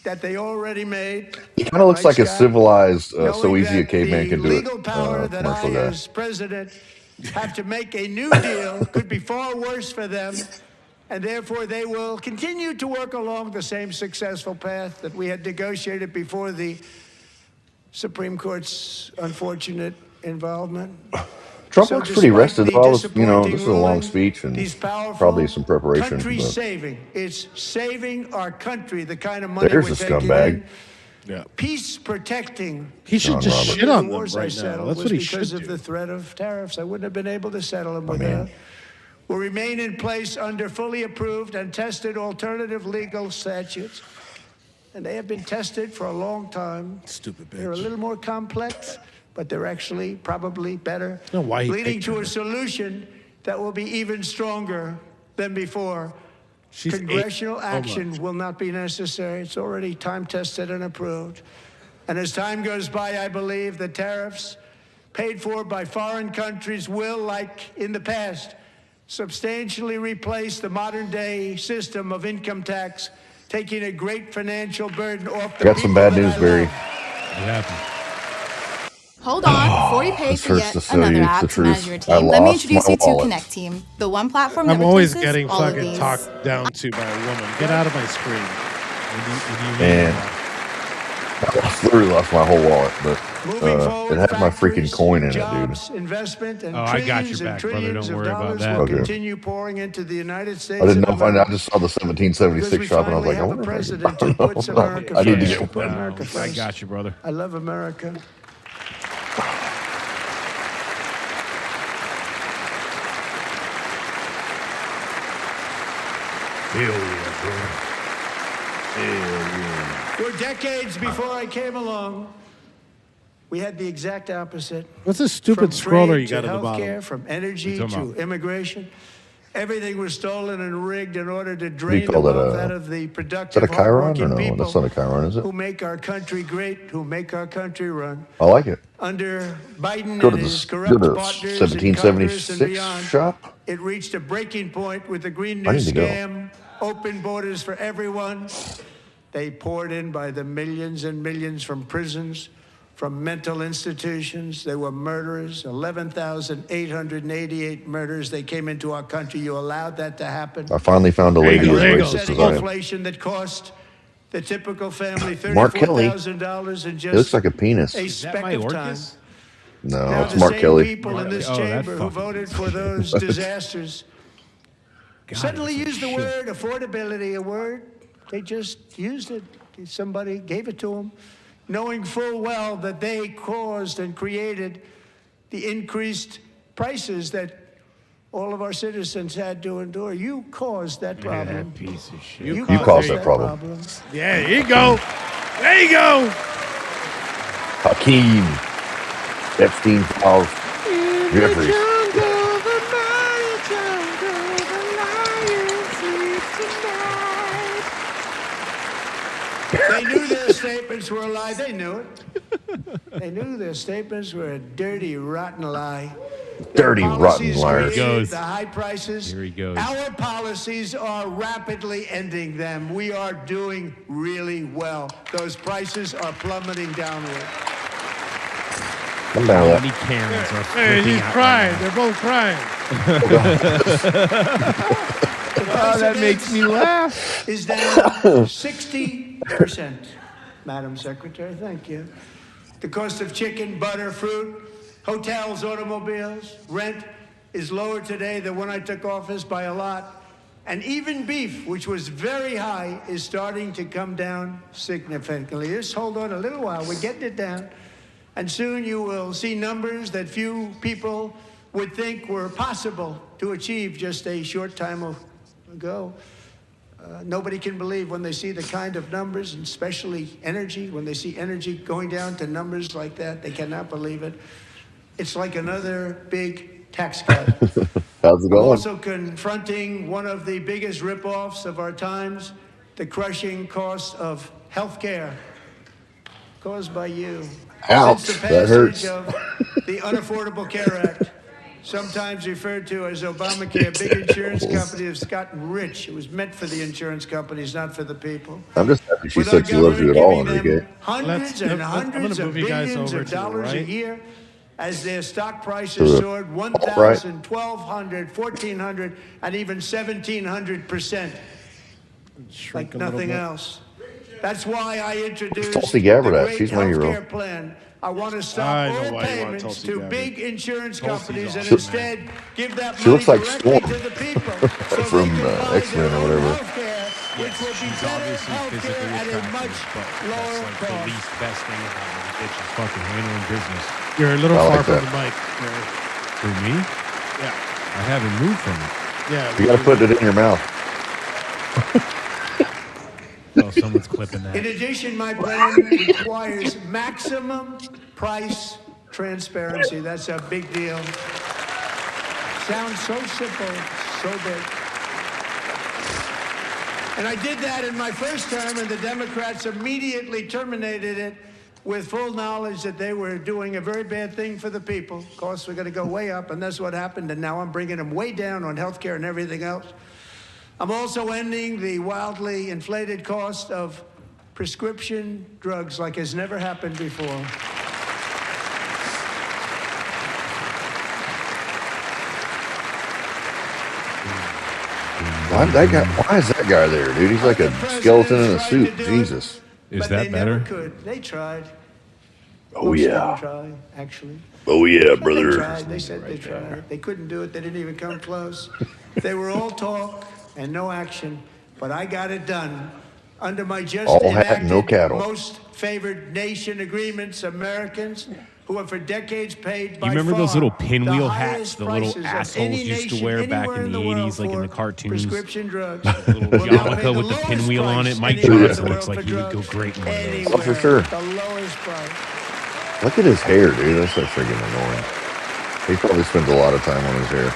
that they already made. He kind of looks like a Scott? civilized, so Knowing easy a that caveman the can do it legal power that commercial I, guy. as president, have to make a new deal could be far worse for them, and therefore they will continue to work along the same successful path that we had negotiated before the Supreme Court's unfortunate involvement. Trump So looks pretty despite rested. the Well, this is a disappointing long ruling, speech and these powerful probably some preparation. country But saving. It's saving our country, the kind of money there's we're a taking scumbag. in. Yeah. Peace protecting. He should John just Roberts. shit on The them wars I right now. settled That's was what he because should of do. the threat of tariffs. I wouldn't have been able to settle them I mean, without. Will remain in place under fully approved and tested alternative legal statutes. And they have been tested for a long time. Stupid They're a bitch. little more complex, but they're actually probably better, No, why he leading picked to her. a solution that will be even stronger than before. She's Congressional action much. will not be necessary. It's already time tested and approved. And as time goes by, I believe the tariffs paid for by foreign countries will, like in the past, substantially replace the modern day system of income tax, taking a great financial burden off the got some people bad that news, I Barry. love. Hold on, before you pay This for hurts yet to tell another you it's app the to manage truth. your I team, let me lost introduce my you to wallet. Connect Team, the one platform I'm that always replaces getting all of fucking these. talked down to by a woman. Get out of my screen. And I literally lost my whole wallet, but Moving forward, it had my freaking factories, coin in it, dude. jobs, investment, and Oh, I got trillions your and back, brother. trillions Don't of worry about dollars that. will Okay. continue pouring into the United States. I didn't know of if I America. just saw the Because 1776 we shop and I was finally like, I have a wonder if I president can who puts America I need to first. get Put one. America I first. got you, brother. I love America. Hell yeah, bro. Hell yeah. For decades before I came along, we had the exact opposite. What's this stupid From scroller trade you got to at the bottom? healthcare, from energy What are you talking to about? immigration. Everything was stolen and rigged in order to What do drain you the call that? wealth out of the Is that productive, a Chiron or hardworking no? people That's not a Chiron, is it? who make our country great, who make our country run. I like it. Under Biden Go to and his the corrupt partners in Congress and 1776 beyond, shop. it reached a breaking point with the Green I New need to go. Scam, open borders for everyone. They poured in by the millions and millions from prisons, from mental institutions. They were murderers, 11,888 murders. They came into our country. You allowed that to happen. I finally found a lady as There you go. racist as Setting I am. inflation that cost the typical family Mark Kelly. $34,000 in It just looks like a penis. a Is that speck my of time. Orcus? No, Now it's the Mark same Kelly. people in this Oh, that chamber who fucking voted for those disasters suddenly used the word affordability, a word they just used it. Somebody gave it to them, knowing full well that they caused and created the increased prices that all of our citizens had to endure. You caused that problem. Piece of shit. You caused that problem. Yeah, there you go. There you go. Hakeem. Epstein files. Jeffries. They knew their statements were a lie. They knew it. They knew their statements were a dirty, rotten lie. Dirty, rotten Policies liars. created the high prices. Here he goes. Our policies are rapidly ending them. We are doing really well. Those prices are plummeting downward. I'm down with Many Karens are Hey, flipping he's out crying. right They're both crying. Oh, that makes me laugh. Is down 60%. Madam Secretary, thank you. The cost of chicken, butter, fruit, hotels, automobiles, rent is lower today than when I took office by a lot. And even beef, which was very high, is starting to come down significantly. Just hold on a little while. We're getting it down. And soon you will see numbers that few people would think were possible to achieve just a short time ago. Nobody can believe when they see the kind of numbers, and especially energy, when they see energy going down to numbers like that, they cannot believe it. It's like another big tax cut. How's it I'm going? also confronting one of the biggest ripoffs of our times, the crushing cost of health care caused by you. Ouch, Since the that hurts. passage of the Unaffordable Care Act, sometimes referred to as Obamacare, big insurance companies have gotten rich. It was meant for the insurance companies, not for the people. I'm just happy she With said our she loves you at all, government giving Enrique. them hundreds I'm and gonna hundreds of move you guys billions over of to the dollars a right. year as their stock To prices the soared right. 1,000, 1,200, 1,400, and even 1,700%, Shrink like a little nothing bit. else. That's why I introduced Tulsi the Gabbard at? great She's my hero. healthcare plan. I want to stop I know all why you want payments Tulsi to Gabbard. big insurance Tulsi's companies and awesome, instead give that She money looks like directly Storm to the people so from they can buy X-Men their or own whatever. healthcare, which Yes, will be she's better obviously healthcare physically at a attractive, much but that's lower like the cost. least best thing about her. The bitch is fucking handling business. You're a little I far like from that. the mic. Gary. For me, Yeah. I haven't moved from it. Yeah. You got to put it in your mouth. Oh, someone's clipping that. In addition, my plan requires maximum price transparency. That's a big deal. Sounds so simple, so big. And I did that in my first term, and the Democrats immediately terminated it with full knowledge that they were doing a very bad thing for the people. Costs were going to go way up, and that's what happened. And now I'm bringing them way down on health care and everything else. I'm also ending the wildly inflated cost of prescription drugs like has never happened before. Why is that guy there, dude? He's like a skeleton in a suit. Jesus. Is But that they better? never could. They tried. Oh, Most of them yeah. tried, actually. Oh, yeah, They brother. tried. They said they tried. They couldn't do it. They didn't even come close. They were all talk and no action. But I got it done. Under my just All hat, enacted no cattle. most favored nation agreements, Americans who have for decades paid by You remember those far little pinwheel the hats highest the little prices of assholes any used to nation wear back anywhere in the world 80s, like in for the cartoons? prescription drugs. Little will now pay yarmulke the with the lowest pinwheel on price it. Mike anywhere in Johnson the looks world like for he would go drugs. great in one of those. Anywhere, Oh, for sure. the lowest price. Look at his hair, dude. That's so friggin' annoying. He probably spends a lot of time on his hair.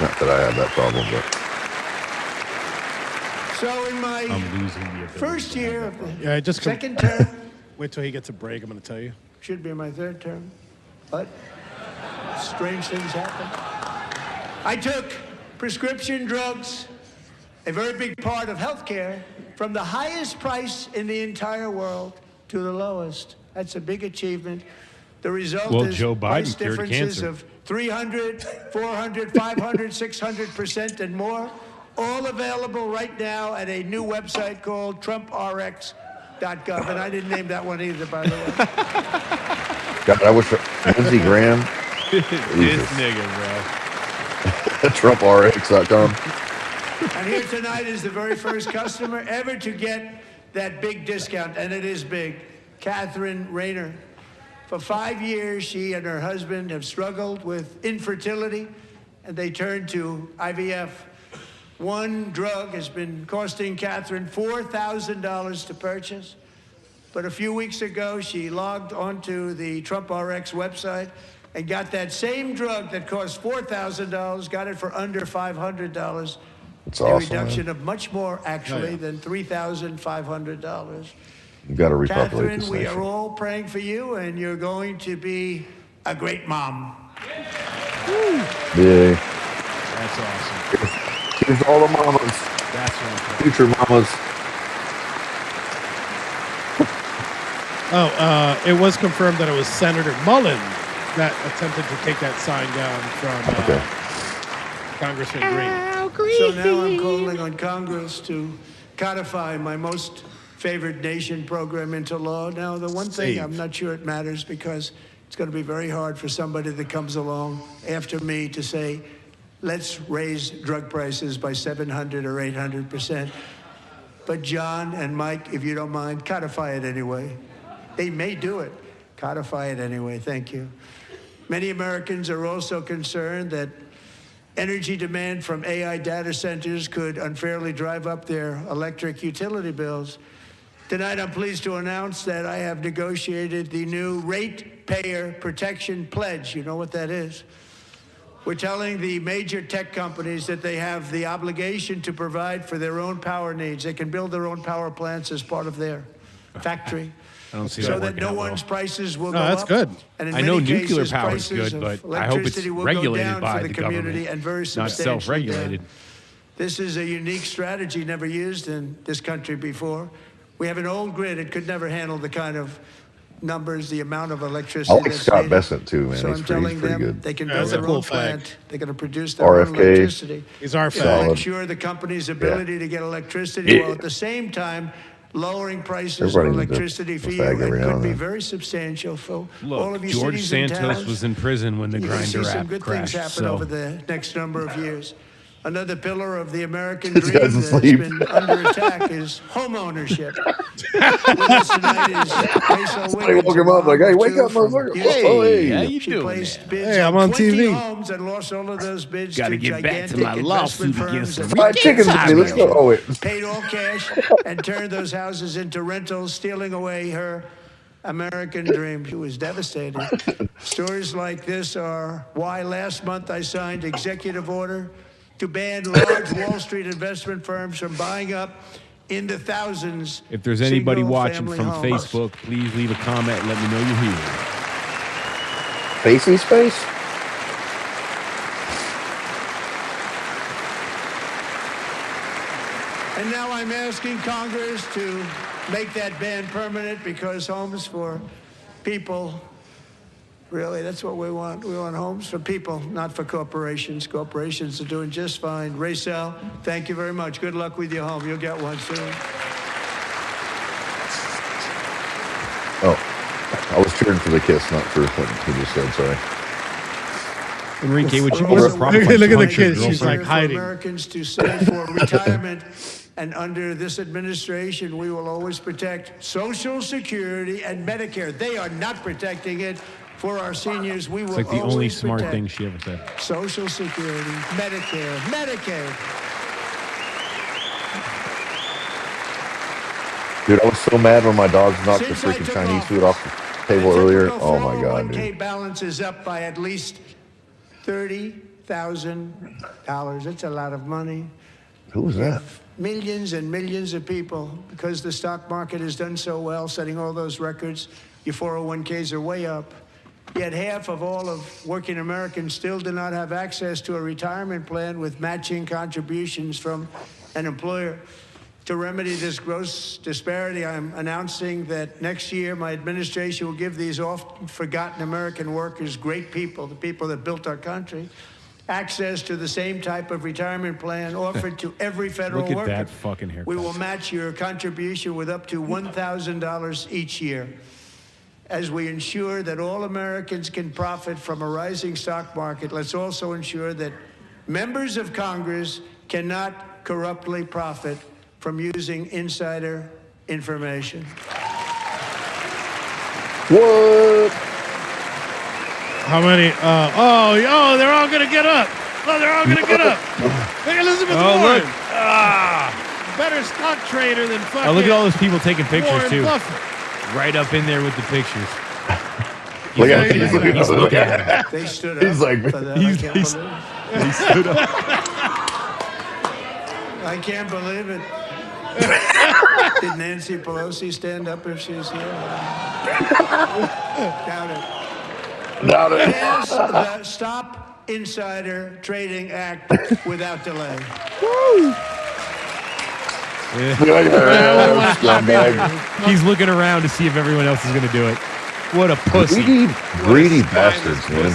Not that I have that problem, but So in my I'm losing the ability. first year of the Yeah, I just second term, wait till he gets a break. I'm going to tell you. should be my third term, but strange things happen. I took prescription drugs, a very big part of healthcare, from the highest price in the entire world to the lowest. That's a big achievement. The result Well, is Joe price Biden cured differences cancer. of 300, 400, 500, 600% and more, all available right now at a new website called TrumpRx.gov. And I didn't name that one either, by the way. God, I wish Lindsey Graham. This nigga, bro. TrumpRx.com. And here tonight is the very first customer ever to get that big discount, and it is big. Catherine Rayner. For 5 years, she and her husband have struggled with infertility, and they turned to IVF. One drug has been costing Catherine $4,000 to purchase. But a few weeks ago, she logged onto the Trump RX website and got that same drug that cost $4,000, got it for under $500. It's a awesome, reduction man. of much more, actually, Oh, yeah. than $3,500. You've got to repopulate Catherine, this we nation. are all praying for you, and you're going to be a great mom. Yeah. That's awesome. Here's all the mamas. That's what I'm talking Future mamas. Oh, it was confirmed that it was Senator Mullen that attempted to take that sign down from Congressman Green. So now I'm calling on Congress to codify my most favored nation program into law. Now, the one thing I'm not sure it matters because it's going to be very hard for somebody that comes along after me to say, let's raise drug prices by 700 or 800%. But John and Mike, if you don't mind, codify it anyway. They may do it. Codify it anyway. Thank you. Many Americans are also concerned that energy demand from AI data centers could unfairly drive up their electric utility bills. Tonight, I'm pleased to announce that I have negotiated the new Ratepayer Protection Pledge. You know what that is? We're telling the major tech companies that they have the obligation to provide for their own power needs. They can build their own power plants as part of their factory. I don't see so that that working no out well. one's prices will go that's up. good. And in I know many nuclear cases, power is prices good, of but I hope it's electricity will go regulated down by for the community government, and very not substantially self-regulated. down. This is a unique strategy never used in this country before. We have an old grid. It could never handle the kind of numbers, the amount of electricity I like that's Scott needed. Bessent too, man. So He's I'm pretty telling them good. they can Yeah, build that's a their cool own fact. plant. They're going to produce their own RFK. electricity. He's our It's fact. going to Solid. ensure the company's ability to get electricity while at the same time lowering prices of Everybody needs a electricity for you. fag every It now could and be then. very substantial for all Look, of you George cities and Santos towns. was in prison when the You're going to see Grindr some app good things crashed. happen over So the next number of years. Another pillar of the American This dream guy's that has asleep. been under attack is home ownership. With us tonight is Rachel Somebody Wiggins, woke a him up like, mom hey, of wake two up, from motherfucker. Houston. Oh, hey, how hey. you She doing placed there? bids Hey, I'm on on 20 TV. homes and lost all of those bids Gotta to get back to gigantic my lawsuit investment against firms. the Fried chicken to me. Let's go. Oh, wait. Paid all cash and turned those houses into rentals, stealing away her American dream. She was devastated. Stories like this are why last month I signed executive order to ban large Wall Street investment firms from buying up in the thousands. if there's anybody watching single-family from homes. Facebook, please leave a comment and let me know you're here. Facey space? And now I'm asking Congress to make that ban permanent because homes for people, really, that's what we want. We want homes for people, not for corporations. Corporations are doing just fine. Racel, thank you very much. Good luck with your home. You'll get one soon. Oh, I was cheering for the kiss, not for what he just said. Sorry. Enrique, would you Also, give a prop Look at the punch your kid. She's girlfriend? like hiding. For Americans to save for retirement. And under this administration, we will always protect Social Security and Medicare. They are not protecting it for our seniors. We will It's like the only always smart protect thing she ever said. Social Security, Medicare, Medicaid. Dude, I was so mad when my dogs knocked the Since I freaking took Chinese office, food off the table earlier. Oh my God, 401k dude. balance is up by at least $30,000. That's a lot of money. Who was that? Millions and millions of people, because the stock market has done so well, setting all those records, your 401ks are way up. Yet half of all of working Americans still do not have access to a retirement plan with matching contributions from an employer. To remedy this gross disparity, I'm announcing that next year my administration will give these often forgotten American workers, great people, the people that built our country, access to the same type of retirement plan offered to every federal Look at worker. that fucking haircut. We will match your contribution with up to $1,000 each year as we ensure that all Americans can profit from a rising stock market. Let's also ensure that members of Congress cannot corruptly profit from using insider information. What? How many? They're all gonna get up. Oh, they're all gonna get up. Look at Elizabeth Warren. Look. Better stock trader than fucking. Oh, look at all those people taking pictures Warren too. Buffett. Right up in there with the pictures. Look at him. He's looking at him. They stood up. He's like, for that. He's- I can't he's- believe it. He stood up. I can't believe it. Did Nancy Pelosi stand up if she was here? Doubt it. Doubt it. Pass the Stop Insider Trading Act without delay. He's looking around to see if everyone else is going to do it. What a pussy. Greedy bastards, man.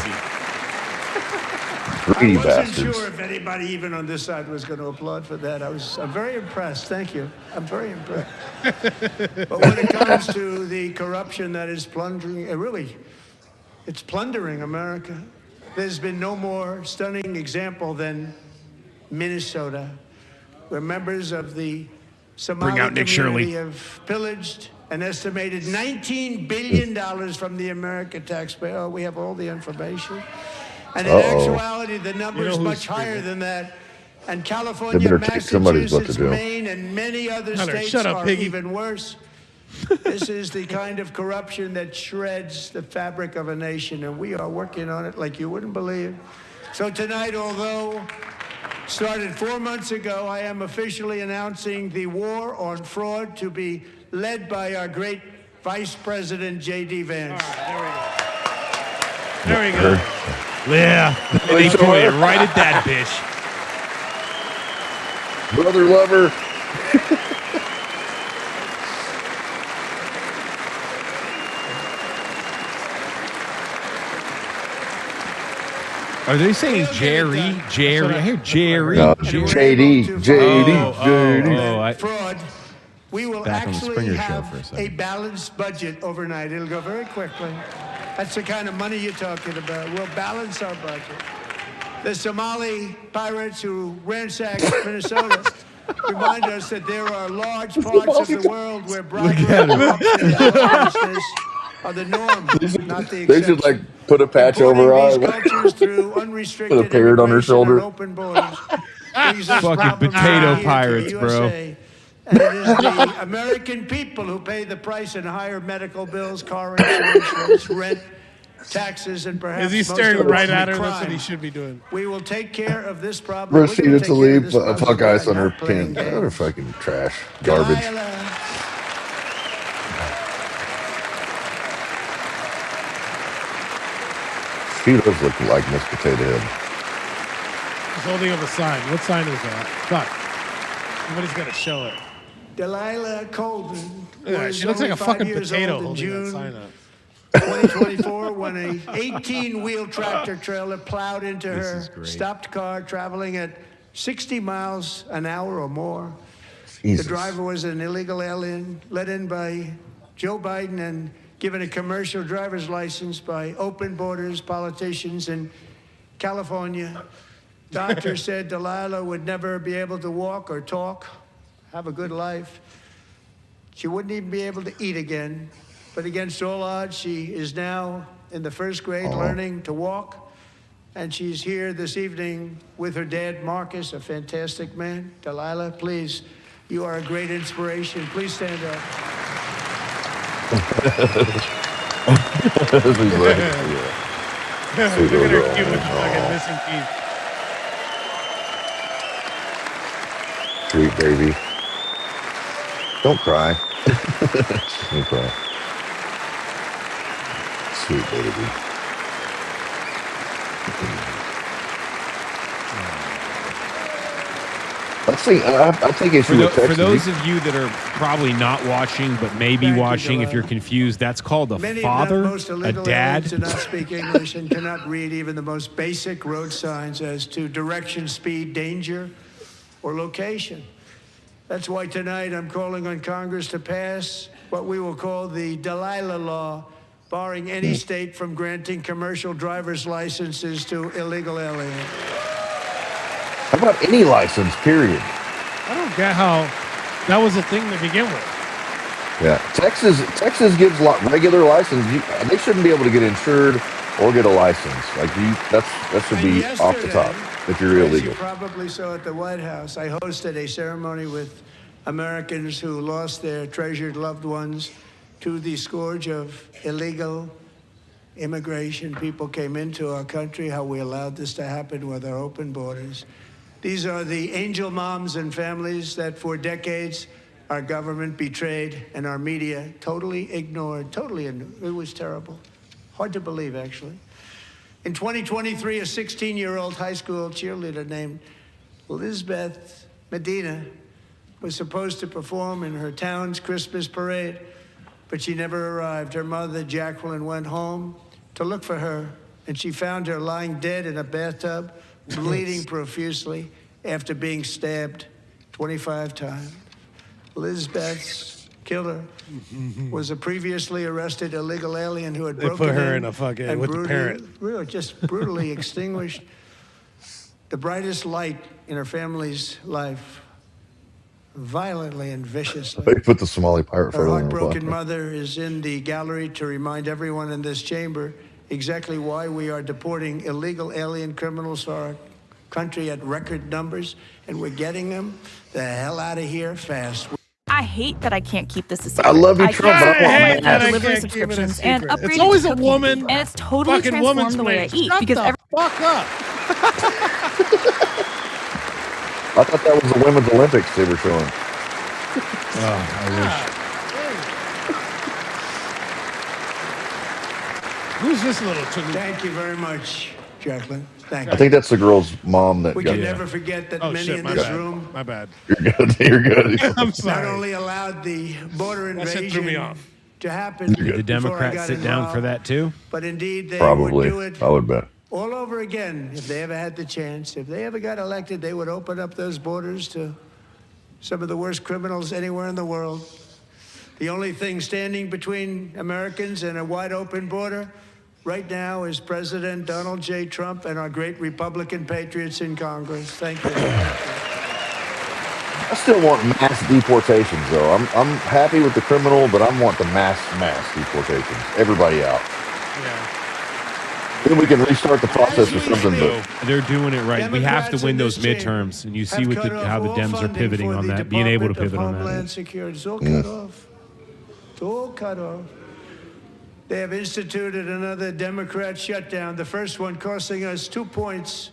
Greedy I wasn't bastards. sure if anybody even on this side was going to applaud for that. I'm very impressed. Thank you. I'm very impressed. But when it comes to the corruption that is plundering, it's plundering America. There's been no more stunning example than Minnesota, where members of the Somali community have pillaged an estimated $19 billion from the American taxpayer. Oh, we have all the information. And in actuality, the number is much higher than that. And California, Massachusetts, Maine, and many other states are even worse. This is the kind of corruption that shreds the fabric of a nation, and we are working on it like you wouldn't believe. So tonight, although started 4 months ago, I am officially announcing the war on fraud to be led by our great Vice President J.D. Vance. There we go. Yeah, they pointed right at that bitch. Brother lover. Are they saying Jerry? Jerry? I hear Jerry. No, JD. Fraud. We will Back on the actually Springer show have for a a second. balanced budget overnight. It'll go very quickly. That's the kind of money you're talking about. We'll balance our budget. The Somali pirates who ransacked Minnesota remind us that there are large parts of the world where bribery and lawlessness are the norm, not the exception. They should like put a patch over her eye. Put a parrot on her shoulder. Open borders. Fucking potato pirates, bro. And it is the American people who pay the price in higher medical bills, car insurance, rent, taxes, and perhaps Is he most staring right importantly, at her? crime. That's what he should be doing. We will take care of this problem. Proceeded to leave a puck ice on her pin. What a fucking trash. Garbage. She does look like Miss Potato Head. He's holding up a sign. What sign is that? Fuck. Somebody's got to show it. Delilah Colvin Yeah, was she looks like only a 5 fucking years potato old in holding that June sign up. 2024 when a 18-wheel tractor trailer plowed into her stopped car traveling at 60 miles an hour or more. Jesus. The driver was an illegal alien let in by Joe Biden and given a commercial driver's license by open borders politicians in California. Doctors said Delilah would never be able to walk or talk, have a good life. She wouldn't even be able to eat again. But against all odds, she is now in the first grade learning to walk. And she's here this evening with her dad, Marcus, a fantastic man. Delilah, please, you are a great inspiration. Please stand up. Look at her cute with the fucking missing teeth. Sweet baby. Don't cry. Don't cry. Sweet baby. I think if For, you for those of you that are probably not watching, but maybe watching, if you're confused, that's called a Many father, of them, most a illegal dad. aliens do not speak English and cannot read even the most basic road signs as to direction, speed, danger, or location. That's why tonight I'm calling on Congress to pass what we will call the Delilah Law, barring any state from granting commercial driver's licenses to illegal aliens. How about any license, period? I don't get how that was a thing to begin with. Yeah, Texas gives regular license. They shouldn't be able to get insured or get a license. Like that should be off the top if you're As illegal. you probably saw at the White House, I hosted a ceremony with Americans who lost their treasured loved ones to the scourge of illegal immigration. People came into our country, how we allowed this to happen with our open borders. These are the angel moms and families that for decades our government betrayed and our media totally ignored. It was terrible. Hard to believe, actually. In 2023, a 16-year-old high school cheerleader named Elizabeth Medina was supposed to perform in her town's Christmas parade, but she never arrived. Her mother, Jacqueline, went home to look for her, and she found her lying dead in a bathtub, bleeding profusely after being stabbed 25 times. Elizabeth's killer was a previously arrested illegal alien who had They broken put her in a fucking and with the parent. just brutally extinguished the brightest light in her family's life, violently and viciously. They put the Somali pirate Her photo in her heartbroken pocket. mother is in the gallery to remind everyone in this chamber exactly why we are deporting illegal alien criminals to our country at record numbers, and we're getting them the hell out of here fast. I hate that I can't keep this a secret. I love you, Trump, but I want my can't ass. delivery can't keep it a subscriptions and secret. upgraded It's always a cooking, woman. and it's totally Fucking transformed the way I woman's eat Shut because the fuck up. I thought that was the Women's Olympics they were showing. Who's this little Toulouse? Thank you very much, Jacqueline. Thank I you. think that's the girl's mom that We got can never forget that Oh many shit, in my this bad. room My bad. You're good. You're good. I'm not sorry. only allowed the border That shit threw me invasion off. to happen Did the before I Democrats got sit down involved, for that too? but indeed they Probably. would do it I would bet. all over again if they ever had the chance. If they ever got elected, they would open up those borders to some of the worst criminals anywhere in the world. The only thing standing between Americans and a wide open border right now is President Donald J. Trump and our great Republican patriots in Congress. Thank you. I still want mass deportations, though. I'm happy with the criminal, but I want the mass deportations. Everybody out. Then we can restart the process or something. But They're doing it right. We have to Democrats win in those this chamber midterms, and you see have what cut off how the all Dems are funding pivoting for on the that, being able to Department pivot of on that. Homeland Security. It's all cut off. It's all cut off. They have instituted another Democrat shutdown, the first one costing us 2 points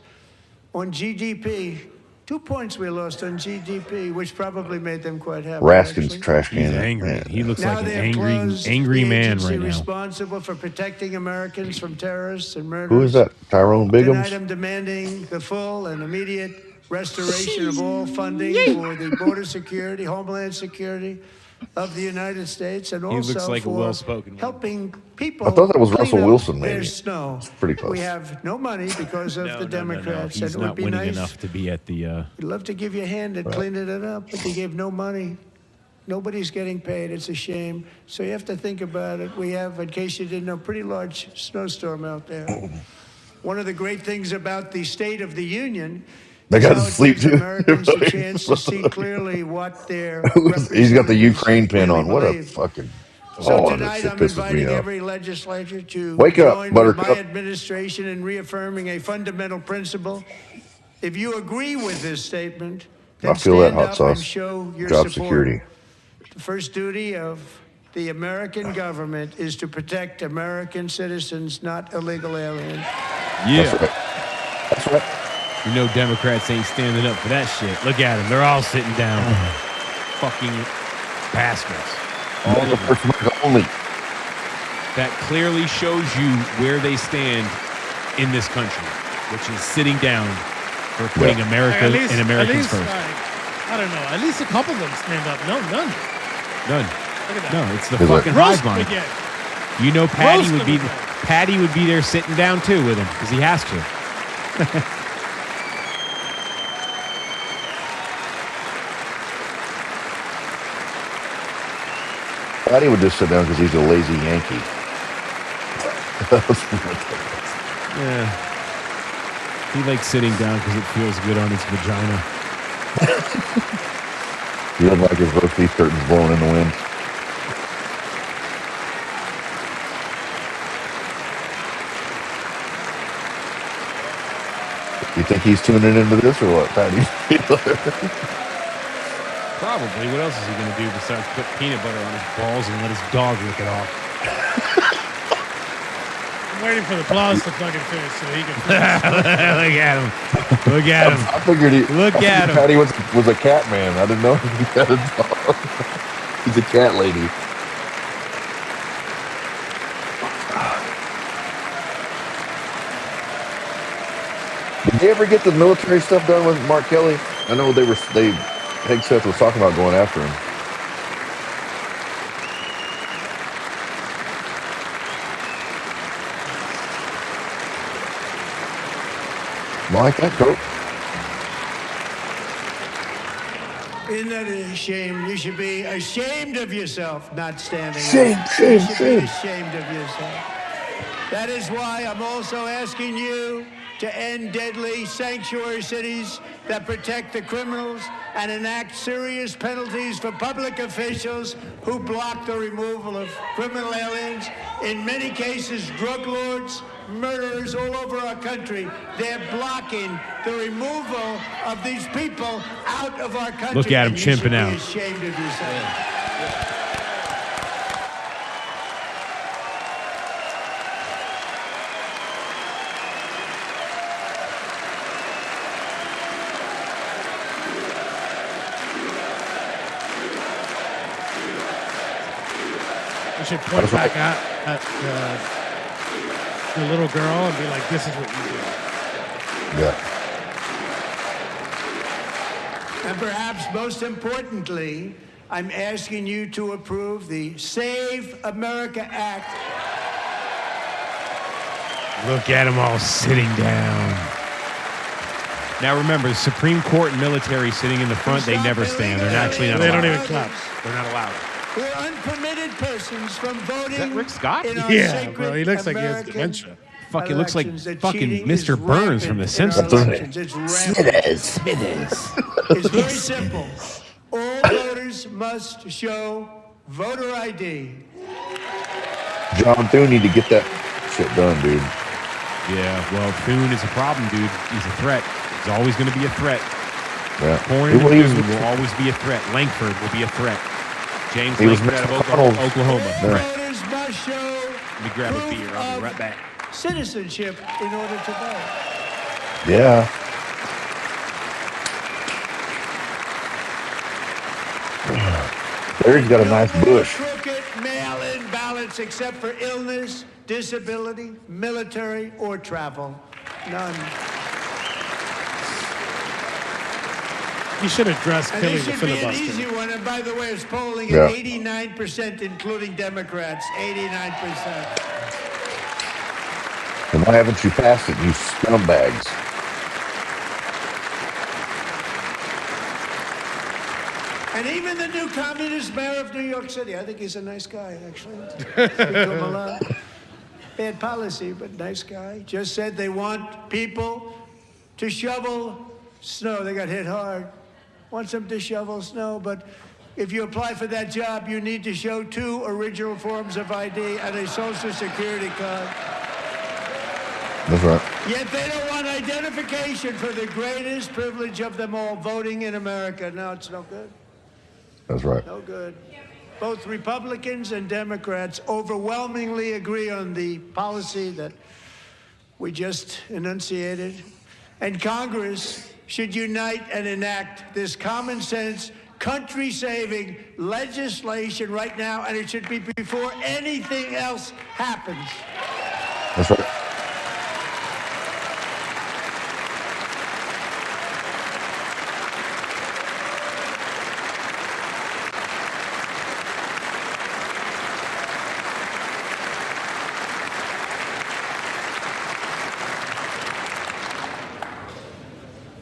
on GDP. 2 points we lost on GDP, which probably made them quite happy. Raskin's actually. trash can. He's angry. Man. He looks Now like an they have closed angry the man agency right now. responsible for protecting Americans from terrorists and murderers. Who is that? Tyrone An Biggums? item demanding the full and immediate restoration of all funding for the border security, homeland security of the United States, and He also looks like a for well-spoken man. helping people. I thought that was clean Russell up Wilson, their maybe. snow. Pretty close. We have no money because of the Democrats, He's and it would not be winning nice. enough to be at the. We'd love to give you a hand at cleaning it up, but they gave no money. Nobody's getting paid. It's a shame. So you have to think about it. We have, in case you didn't know, a pretty large snowstorm out there. One of the great things about the State of the Union They is got how to it sleep gives too. Americans a chance to see clearly what their He's got the representatives Ukraine pin really on. What a believe. fucking. So Oh, tonight that I'm shit pisses me inviting off. every legislature to Wake up, join with my Buttercup. administration in reaffirming a fundamental principle. If you agree with this statement, then I feel that stand hot up sauce. and show your Job support. security. The first duty of the American government is to protect American citizens, not illegal aliens. Yeah. That's right. That's right. You know Democrats ain't standing up for that shit. Look at them. They're all sitting down. Fucking bastards. All of them. First America only. That clearly shows you where they stand in this country, which is sitting down for putting America and Americans first. I don't know. At least a couple of them stand up. No, none. None. Look at that. No, it's the Is it? fucking Roast hive mind. again. You know Patty Roast would be them again. Patty would be there sitting down too with him because he has to. Patty would just sit down because he's a lazy Yankee. Yeah. He likes sitting down because it feels good on his vagina. He doesn't like his roast beef curtains blowing in the wind. You think he's tuning into this or what, Patty? Probably. What else is he going to do besides put peanut butter on his balls and let his dog lick it off? I'm waiting for the applause to fucking finish so he can. Look at him. Look at him. I figured he. Look I at figured him. Patty was a cat man. I didn't know he had a dog. He's a cat lady. you ever get the military stuff done with Mark Kelly? I know Hegseth was talking about going after him. Like that, Coach. Isn't that a shame? You should be ashamed of yourself not standing Shame, up. shame, You should shame. be ashamed of yourself. That is why I'm also asking you to end deadly sanctuary cities that protect the criminals and enact serious penalties for public officials who block the removal of criminal aliens. In many cases, drug lords, murderers all over our country, they're blocking the removal of these people out of our country. Look at him and you should chimping be out. ashamed of yourself. You should point back at the little girl and be like, "This is what you do." Yeah. And perhaps most importantly, I'm asking you to approve the Save America Act. Look at them all sitting down. Now remember, the Supreme Court and military sitting in the front, they never stand. They're actually not allowed. They don't even clap. They're not allowed. Who are unpermitted persons from voting. Is that Rick Scott? in our Yeah, sacred bro. He looks like he has American dementia. Fucking looks like elections. That fucking cheating Mr. is Burns from The rampant in our Simpsons. elections. It's rampant. Smithers. It's very simple. All voters must show voter ID. John Thune need to get that shit done, dude. Yeah, well, Thune is a problem, dude. He's a threat. He's always going to be a threat. Yeah. Cornyn He was- and Thune will always be a threat. Langford will be a threat. James He was Langford out of Mitch McConnell's- Oklahoma. Yeah. Threat. Voters must show Let me grab a beer. I'll be right back. citizenship in order to vote. Yeah. Larry's got a nice bush. Crooked mail-in ballots except for illness, disability, military, or travel. None. You should address And killing this the should be an easy filibuster. one. And by the way, it's polling Yeah. at 89%, including Democrats. 89%. And why haven't you passed it, you scumbags? And even the new communist mayor of New York City, I think he's a nice guy, actually. Speak to him a lot. Bad policy, but nice guy. Just said they want people to shovel snow. They got hit hard. Wants them to shovel snow, but if you apply for that job, you need to show 2 original forms of ID and a social security card. That's right. Yet they don't want identification for the greatest privilege of them all, voting in America. No, it's no good. That's right. No good. Both Republicans and Democrats overwhelmingly agree on the policy that we just enunciated. And Congress should unite and enact this common sense, country-saving legislation right now, and it should be before anything else happens. That's right.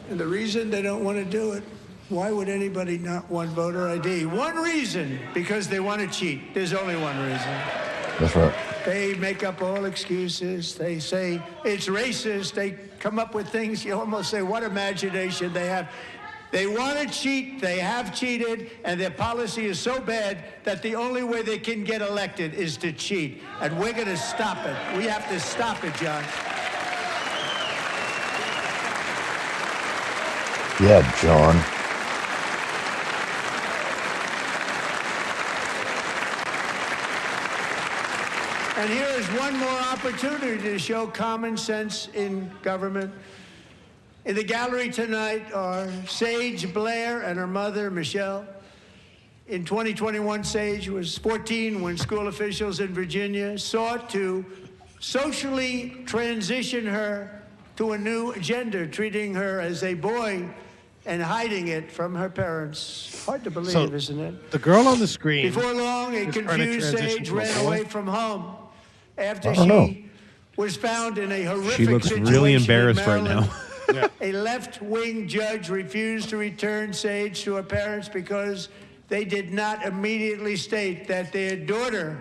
And the reason they don't want to do it, why would anybody not want voter ID? One reason, because they want to cheat. There's only one reason. That's right. They make up all excuses. They say it's racist. They come up with things you almost say, what imagination they have. They want to cheat. They have cheated. And their policy is so bad that the only way they can get elected is to cheat. And we're going to stop it. We have to stop it, John. Yeah, John. And here is one more opportunity to show common sense in government. In the gallery tonight are Sage Blair and her mother, Michelle. In 2021, Sage was 14 when school officials in Virginia sought to socially transition her to a new gender, treating her as a boy and hiding it from her parents. Hard to believe, So, isn't it? The girl on the screen. Before long, a is trying to confused transition Sage to a ran boy. away from home after I don't know. she was found in a horrific She looks situation really in embarrassed right Maryland. now. A left-wing judge refused to return Sage to her parents because they did not immediately state that their daughter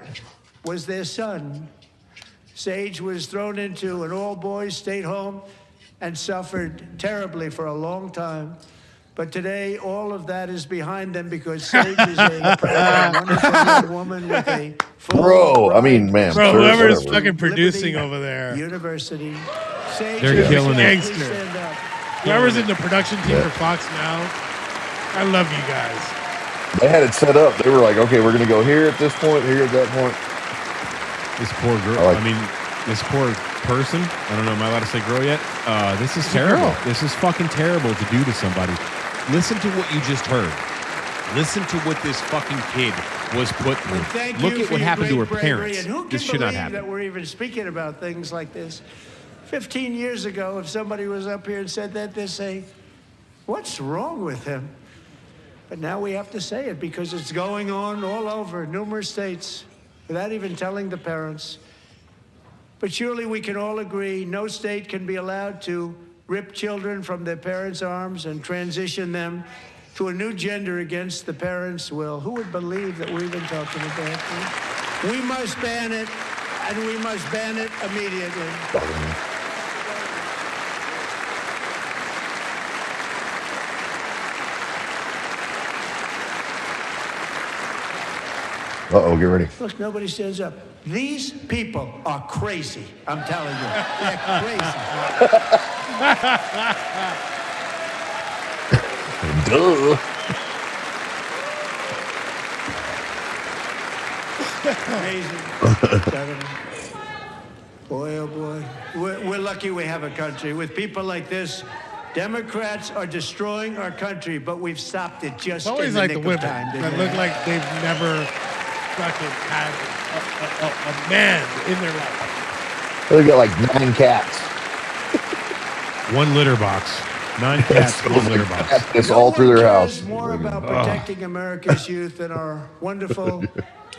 was their son. Sage was thrown into an all-boys state home and suffered terribly for a long time. But today, all of that is behind them because Sage is a proud, wonderful young woman with a full Bro, I ride mean, ma'am, Bro, sir, whoever is whatever. fucking producing Liberty over there. University. Sage They're is killing it. please Gangster. stand up. Whoever's in the production team for Fox Now, I love you guys. They had it set up. They were like, okay, we're gonna go here at this point, here at that point. This poor girl. I mean, this poor person. I don't know. Am I allowed to say girl yet? This is terrible. This is fucking terrible to do to somebody. Listen to what you just heard. Listen to what this fucking kid was put through. Thank Look you at for what your happened to her great bravery. parents. And who can This should not believe happen. that we're even speaking about things like this? 15 years ago, if somebody was up here and said that, they'd say, what's wrong with him? But now we have to say it because it's going on all over numerous states without even telling the parents. But surely we can all agree no state can be allowed to rip children from their parents' arms and transition them to a new gender against the parents' will. Who would believe that we're even talking about this? We must ban it, and we must ban it immediately. Uh-oh, get ready. Look, nobody stands up. These people are crazy. I'm telling you. They're crazy. Duh. Amazing. Boy, oh boy. We're lucky we have a country. With people like this, Democrats are destroying our country, but we've stopped it just It's always in the like nick the women of time. that look like they've never fucking had a man in their life. They got like 9 cats. One litter box. 9 cats, one litter box. It's all through their house. More about protecting America's youth than our wonderful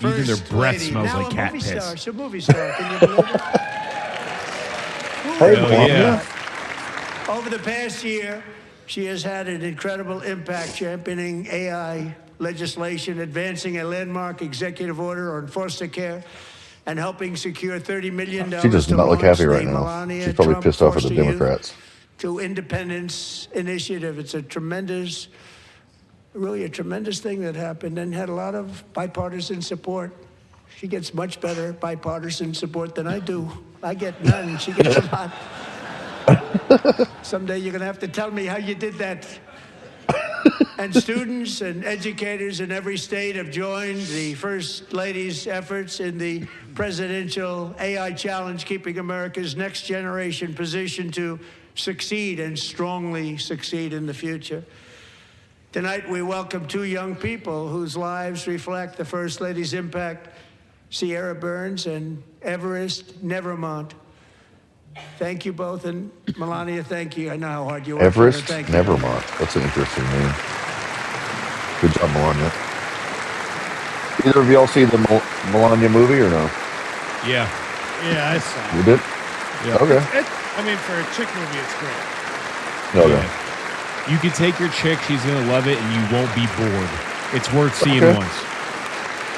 Even their first breath lady. smells Now like a cat movie piss. star. She's a movie star. Can you believe it? Hey, Hell Melania. yeah. Over the past year, she has had an incredible impact championing AI legislation, advancing a landmark executive order on foster care, and helping secure $30 million She does to not look launch happy right the now. Melania She's probably Trump pissed off at the Foster Youth Democrats. to Independence initiative. It's a tremendous, really a tremendous thing that happened and had a lot of bipartisan support. She gets much better bipartisan support than I do. I get none. She gets a lot. Someday you're going to have to tell me how you did that. And students and educators in every state have joined the First Lady's efforts in the presidential AI challenge, keeping America's next generation positioned to succeed and strongly succeed in the future. Tonight, we welcome 2 young people whose lives reflect the First Lady's impact, Sierra Burns and Everest Nevermont. Thank you both, and Melania, thank you. I know how hard you work. Everest Thank you. Nevermont. That's an interesting name. Good job, Melania. Either of y'all see the Melania movie or no? Yeah. Yeah, I saw You it. did? Yeah. Okay. I mean, for a chick movie, it's great. Okay. Yeah. You can take your chick, she's going to love it, and you won't be bored. It's worth seeing Okay. once.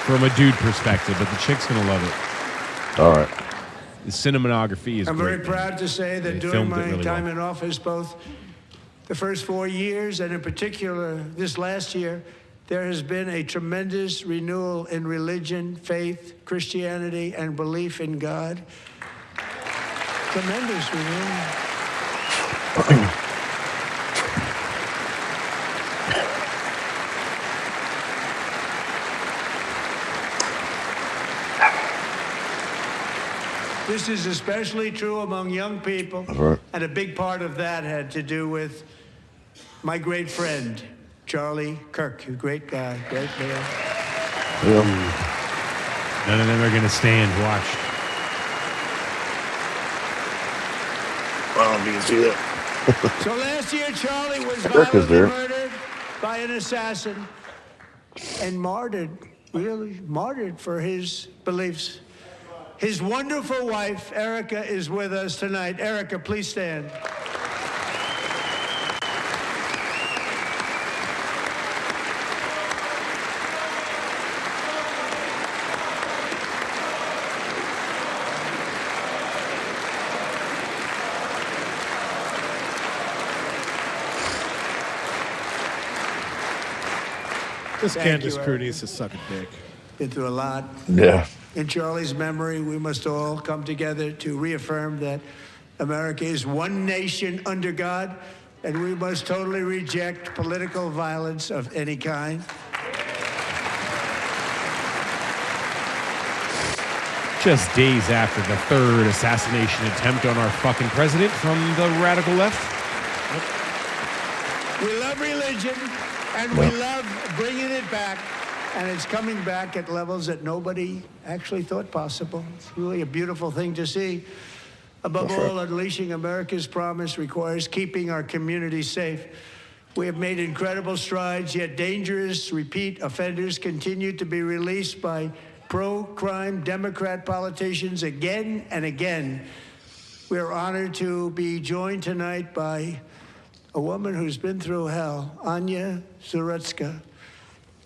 From a dude perspective, but the chick's going to love it. All right. The cinematography is I'm great. very proud to say that They during filmed it my really time well. in office, both the first 4 years and in particular this last year, there has been a tremendous renewal in religion, faith, Christianity, and belief in God. Tremendous renewal. This is especially true among young people. Right. And a big part of that had to do with my great friend, Charlie Kirk, a great guy, great man. None of them are going to stand. Watch. don't know if you can see that. So last year, Charlie was Erica's violently there. murdered by an assassin and martyred, really martyred for his beliefs. His wonderful wife, Erica, is with us tonight. Erica, please stand. This Thank Candace you, crew Erica. needs to suck a dick. Been through a lot. Yeah. In Charlie's memory, we must all come together to reaffirm that America is one nation under God, and we must totally reject political violence of any kind. Just days after the third assassination attempt on our fucking president from the radical left. We love religion, and we love bringing it back, and it's coming back at levels that nobody actually thought possible. It's really a beautiful thing to see. Above all, unleashing America's promise requires keeping our communities safe. We have made incredible strides, yet dangerous repeat offenders continue to be released by pro-crime Democrat politicians again and again. We are honored to be joined tonight by a woman who's been through hell, Anya Zarutska.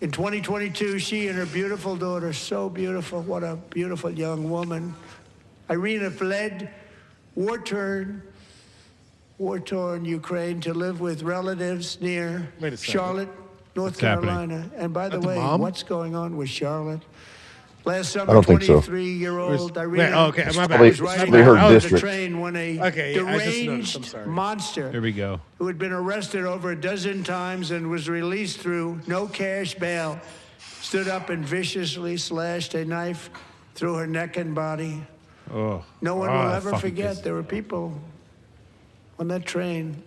In 2022, she and her beautiful daughter, so beautiful, what a beautiful young woman, Irina, fled war-torn Ukraine to live with relatives near Charlotte, North Carolina. And by the way, what's going on with Charlotte? Last summer, I don't think so. 23-year-old Irina my bad. was riding Probably her out of the district. train when a I just noticed. I'm deranged sorry. monster Here we go. who had been arrested over a dozen times and was released through no cash bail, stood up and viciously slashed a knife through her neck and body. Oh, No one will that ever fucking forget. pissed- There were people on that train.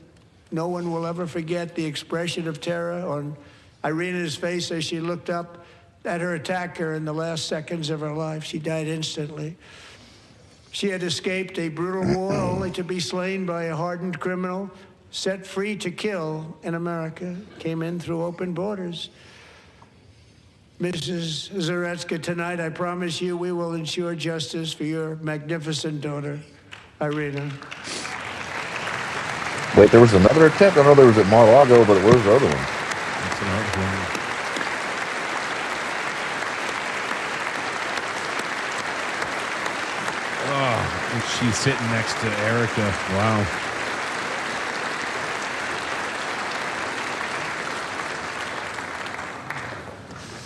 No one will ever forget the expression of terror on Irina's face as she looked up at her attacker in the last seconds of her life. She died instantly. She had escaped a brutal war only to be slain by a hardened criminal, set free to kill in America, came in through open borders. Mrs. Zarutska, tonight I promise you we will ensure justice for your magnificent daughter, Irina. Wait, there was another attempt? I know there was at Mar-a-Lago, but where's the other one? That's what I was wondering. Oh, and she's sitting next to Erica. Wow.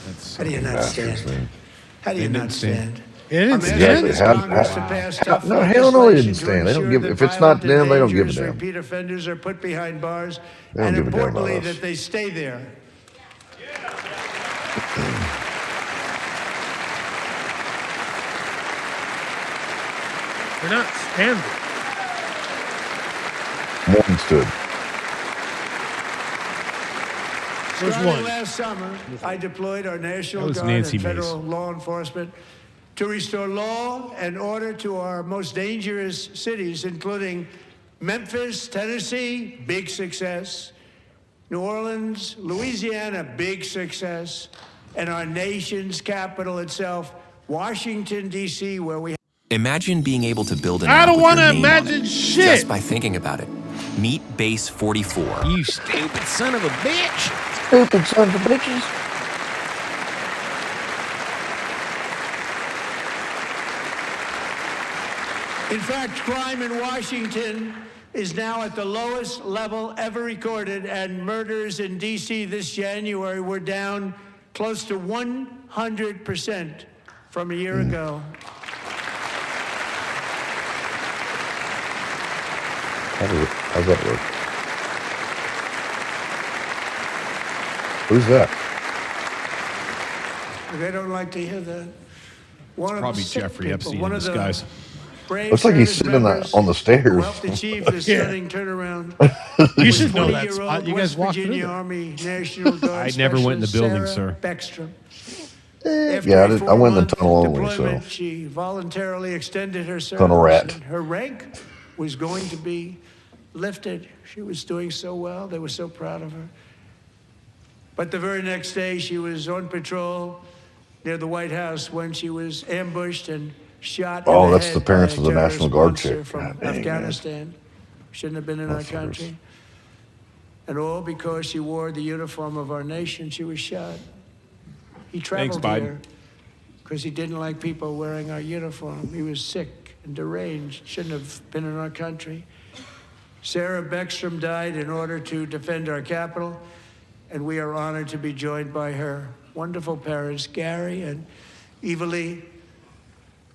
That's How do you not Bastards, stand? man. How do you They not didn't stand. stand? It didn't I'm stand. asking this How- Congress how- to pass how- tough no, hell no, they didn't legislation to stand. They don't ensure give- that if it's not violent them, they don't give a and damn. dangerous repeat offenders are put behind bars, They don't and give a damn about importantly, us. that they stay there. They're not standing. One stood. There's Starting one. last summer, I deployed our That National was Guard Nancy and Mace. federal law enforcement to restore law and order to our most dangerous cities, including Memphis, Tennessee, big success, New Orleans, Louisiana, big success, and our nation's capital itself, Washington, D.C., where we Imagine being able to build an I app don't with want to your name on imagine it shit. just by thinking about it. Meet Base 44. You stupid son of a bitch. Stupid sons of bitches. In fact, crime in Washington is now at the lowest level ever recorded, and murders in D.C. this January were down close to 100% from a year ago. How's that work? Who's that? They don't like to hear that. One of Probably the sick Jeffrey people, Epstein one in of the disguise. brave Looks like he's service sitting on members the who stairs. helped achieve this Yeah. stunning turnaround. You should know that 20-year-old spot. You guys West walked through Virginia there. Army National Guard I never went in the Specialist building, Sarah sir. Beckstrom. Yeah, After a I went in the 4-month tunnel only, deployment, so. She voluntarily extended her service. Tunnel rat. And her rank was going to be lifted. She was doing so well. They were so proud of her. But the very next day, she was on patrol near the White House when she was ambushed and shot in Oh, the that's head the parents by of a the National terrorist Guard monster chick. from God dang, Afghanistan. Shouldn't have been in our country. And all because she wore the uniform of our nation. She was shot. He traveled Biden. here because he didn't like people wearing our uniform. He was sick and deranged. Shouldn't have been in our country. Sarah Beckstrom died in order to defend our capital, and we are honored to be joined by her wonderful parents, Gary and Eva Lee.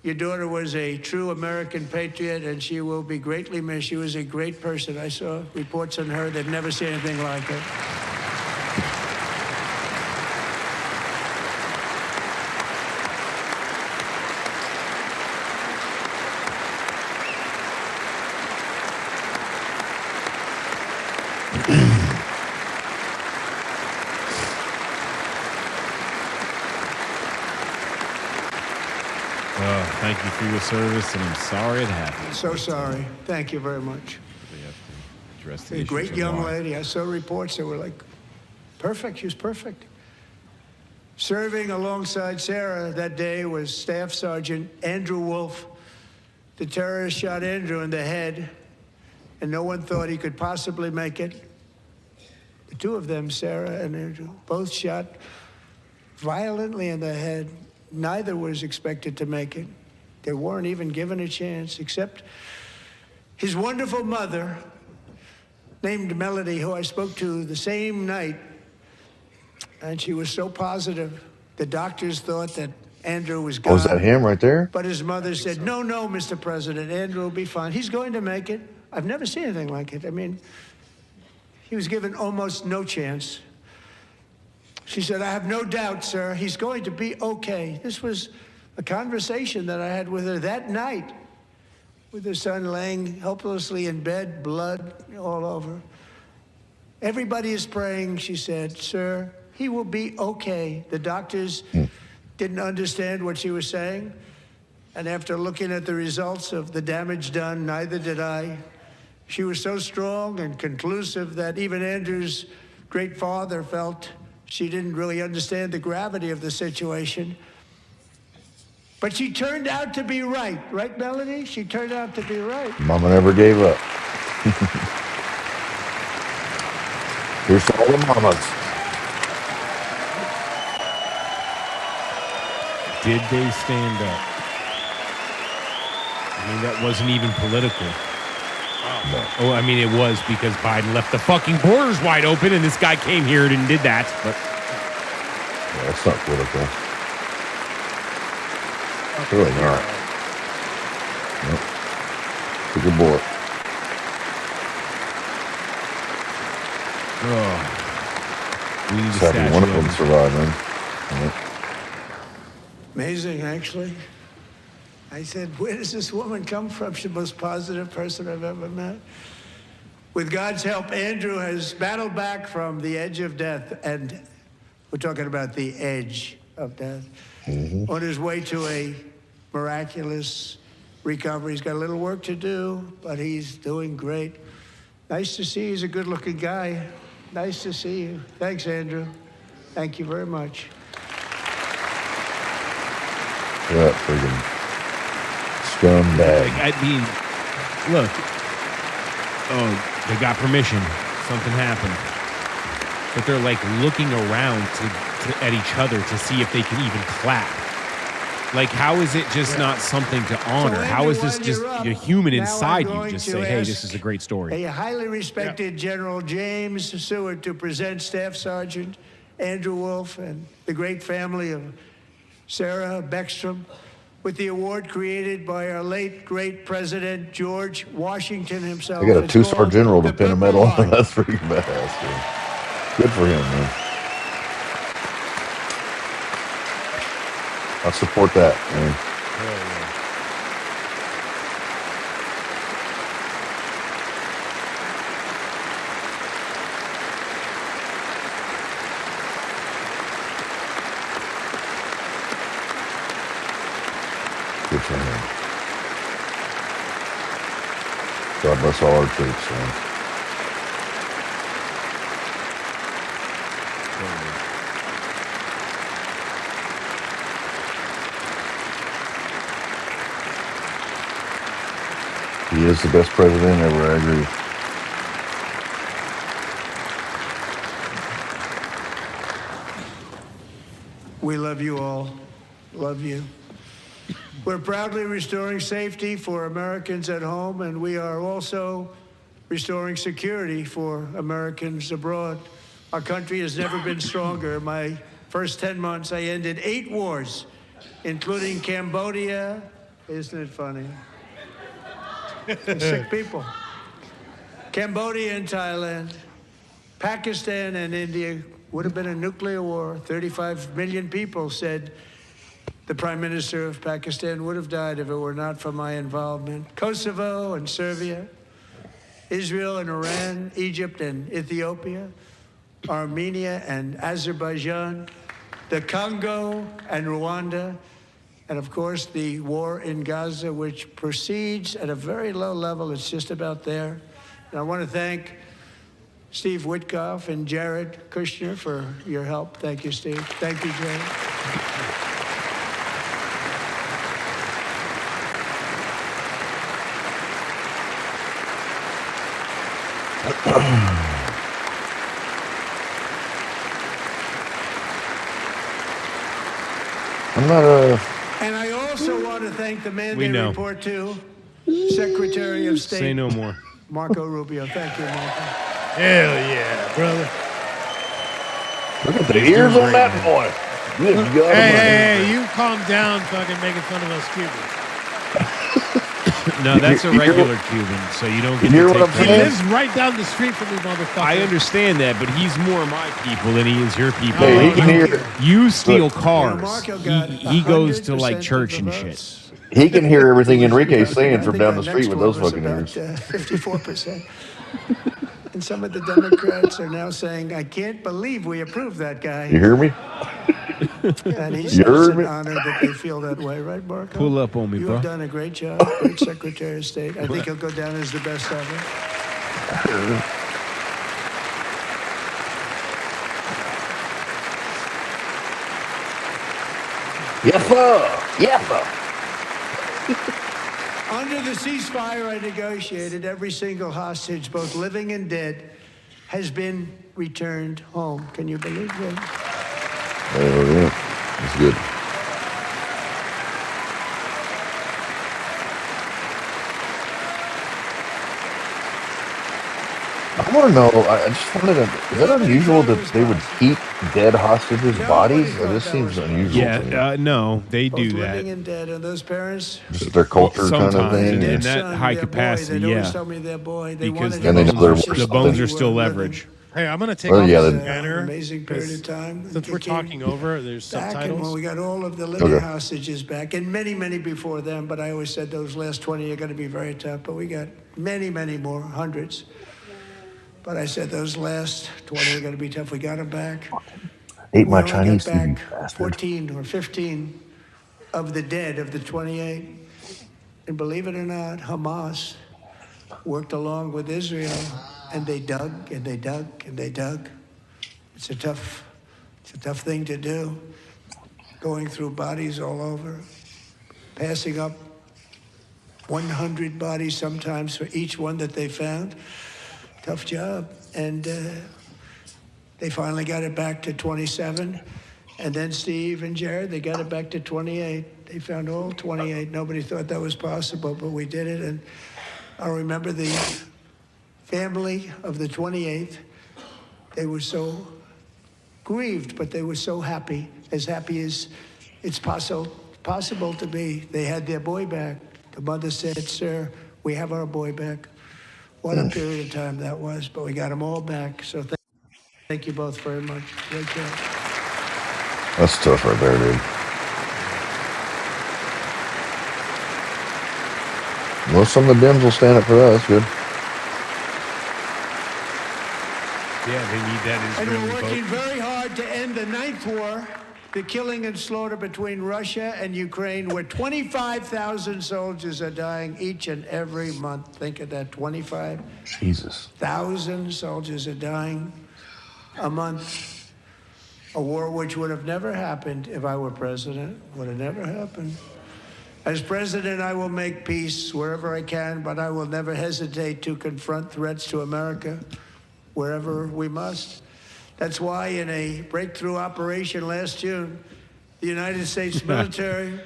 Your daughter was a true American patriot, and she will be greatly missed. She was a great person. I saw reports on her. They've never seen anything like it. Thank you for your service, and I'm sorry it happened. So sorry. Thank you very much. They have to address the A issues great of young why. lady. I saw reports that were like, perfect. She was perfect. Serving alongside Sarah that day was Staff Sergeant Andrew Wolf. The terrorist shot Andrew in the head, and no one thought he could possibly make it. The two of them, Sarah and Andrew, both shot violently in the head. Neither was expected to make it. They weren't even given a chance, except his wonderful mother, named Melody, who I spoke to the same night, and she was so positive. The doctors thought that Andrew was gone. Oh, is that him right there? But his mother said, no, Mr. President, Andrew will be fine. He's going to make it. I've never seen anything like it. I mean, he was given almost no chance. She said, I have no doubt, sir, he's going to be okay. This was a conversation that I had with her that night, with her son laying helplessly in bed, blood all over. Everybody is praying, she said, sir, he will be okay. The doctors didn't understand what she was saying. And after looking at the results of the damage done, neither did I. She was so strong and conclusive that even Andrew's great father felt she didn't really understand the gravity of the situation. But she turned out to be right. Right, Melanie? She turned out to be right. Mama never gave up. Here's to all the mamas. Did they stand up? I mean, that wasn't even political. No. Oh, I mean, it was because Biden left the fucking borders wide open, and this guy came here and did that. But Yeah, that's not political. It's really not. Nope. It's a good bullet. we need a Just happy one of statue them of survived, man. Yep. Amazing, actually. I said, where does this woman come from? She's the most positive person I've ever met. With God's help, Andrew has battled back from the edge of death, and we're talking about the edge of death, on his way to a miraculous recovery. He's got a little work to do, but he's doing great. Nice to see you. He's a good-looking guy. Nice to see you. Thanks, Andrew. Thank you very much. That freaking scumbag. I mean, look. Oh, they got permission. Something happened. But they're like looking around at each other to see if they can even clap. Like, how is it just not something to honor? How is this just the human inside you just say, hey, this is a great story? A highly respected General James Seward to present Staff Sergeant Andrew Wolf and the great family of Sarah Beckstrom with the award created by our late, great President George Washington himself. I got a It's two-star called general to the pin a Purple medal. Line. That's freaking badass, dude. Good for him, man. I support that, man. Good for him. God bless all our troops, man. He is the best president ever. I agree. We love you all. Love you. We're proudly restoring safety for Americans at home, and we are also restoring security for Americans abroad. Our country has never been stronger. My first 10 months, I ended 8 wars, including Cambodia. Isn't it funny? Sick people. Cambodia and Thailand, Pakistan and India. Would have been a nuclear war. 35 million people said the Prime Minister of Pakistan would have died if it were not for my involvement. Kosovo and Serbia, Israel and Iran, Egypt and Ethiopia, Armenia and Azerbaijan, the Congo and Rwanda, and of course the war in Gaza, which proceeds at a very low level. It's just about there. And I want to thank Steve Witkoff and Jared Kushner for your help. Thank you, Steve. Thank you, Jared. I'm not a... And I also want to thank the man We they know. report to, Secretary of State Say no more. Marco Rubio. Thank you, Marco. Hell yeah, brother. Look at the ears on that boy. Good God. Hey, you calm down, fucking making fun of us Cubans. No, that's a regular Cuban, so you don't get You hear to what take I'm He credit. lives right down the street from me, motherfucker. I understand that, but he's more my people than he is your people. Hey, he can hear. You steal cars. Marco got He goes to 100% like of church the and votes. shit. He can hear everything Enrique's I saying from think down our the street next with one those was fucking about, ears. 54%. And some of the Democrats are now saying, I can't believe we approved that guy. You hear me? And he You says it's heard an me? honor that they feel that way, right, Marco? Pull up on me, You bro. have done a great job, great Secretary of State. I think he'll go down as the best ever. Yeppa. Under the ceasefire I negotiated, every single hostage, both living and dead, has been returned home. Can you believe that? Oh, yeah. That's good. I want to know, I just wanted to, is that unusual that they would keep dead hostages' bodies? This seems unusual to me. Yeah, no, they do Both that. living and dead, and those parents, Just their culture kind of sometimes, thing. in or- that high their capacity, boy, they'd always yeah. tell me their boy. They Because wanted the And they him know to they're watch worse his the bones boy are still living. leverage. Hey, I'm gonna take Well, off yeah, this the- banner. Amazing period of 'cause time. Since we're talking over, there's Back and when subtitles. we got all of the living Okay. hostages back, and many, many before them, but I always said those last 20 are going to be very tough, but we got many, many more, hundreds. But I said those last 20 are going to be tough. We got them back. Ate my We only Chinese got food, back bastard. 14 or 15 of the dead of the 28. And believe it or not, Hamas worked along with Israel, and they dug and they dug and they dug. It's a tough thing to do, going through bodies all over, passing up 100 bodies sometimes for each one that they found. Tough job. And they finally got it back to 27. And then Steve and Jared, they got it back to 28. They found all 28. Nobody thought that was possible, but we did it. And I remember the family of the 28th. They were so grieved, but they were so happy as it's possible to be. They had their boy back. The mother said, "Sir, we have our boy back." What a period of time that was, but we got them all back. So thank you both very much. Great job. That's tough right there, dude. Well, some of the Dems will stand up for that. That's good. Yeah, they need that And we're Israeli working vote. very hard to end the 9th war, the killing and slaughter between Russia and Ukraine, where 25,000 soldiers are dying each and every month. Think of that, 25,000 Jesus. soldiers are dying a month. A war which would have never happened if I were president, would have never happened. As president, I will make peace wherever I can, but I will never hesitate to confront threats to America wherever we must. That's why in a breakthrough operation last June, the United States military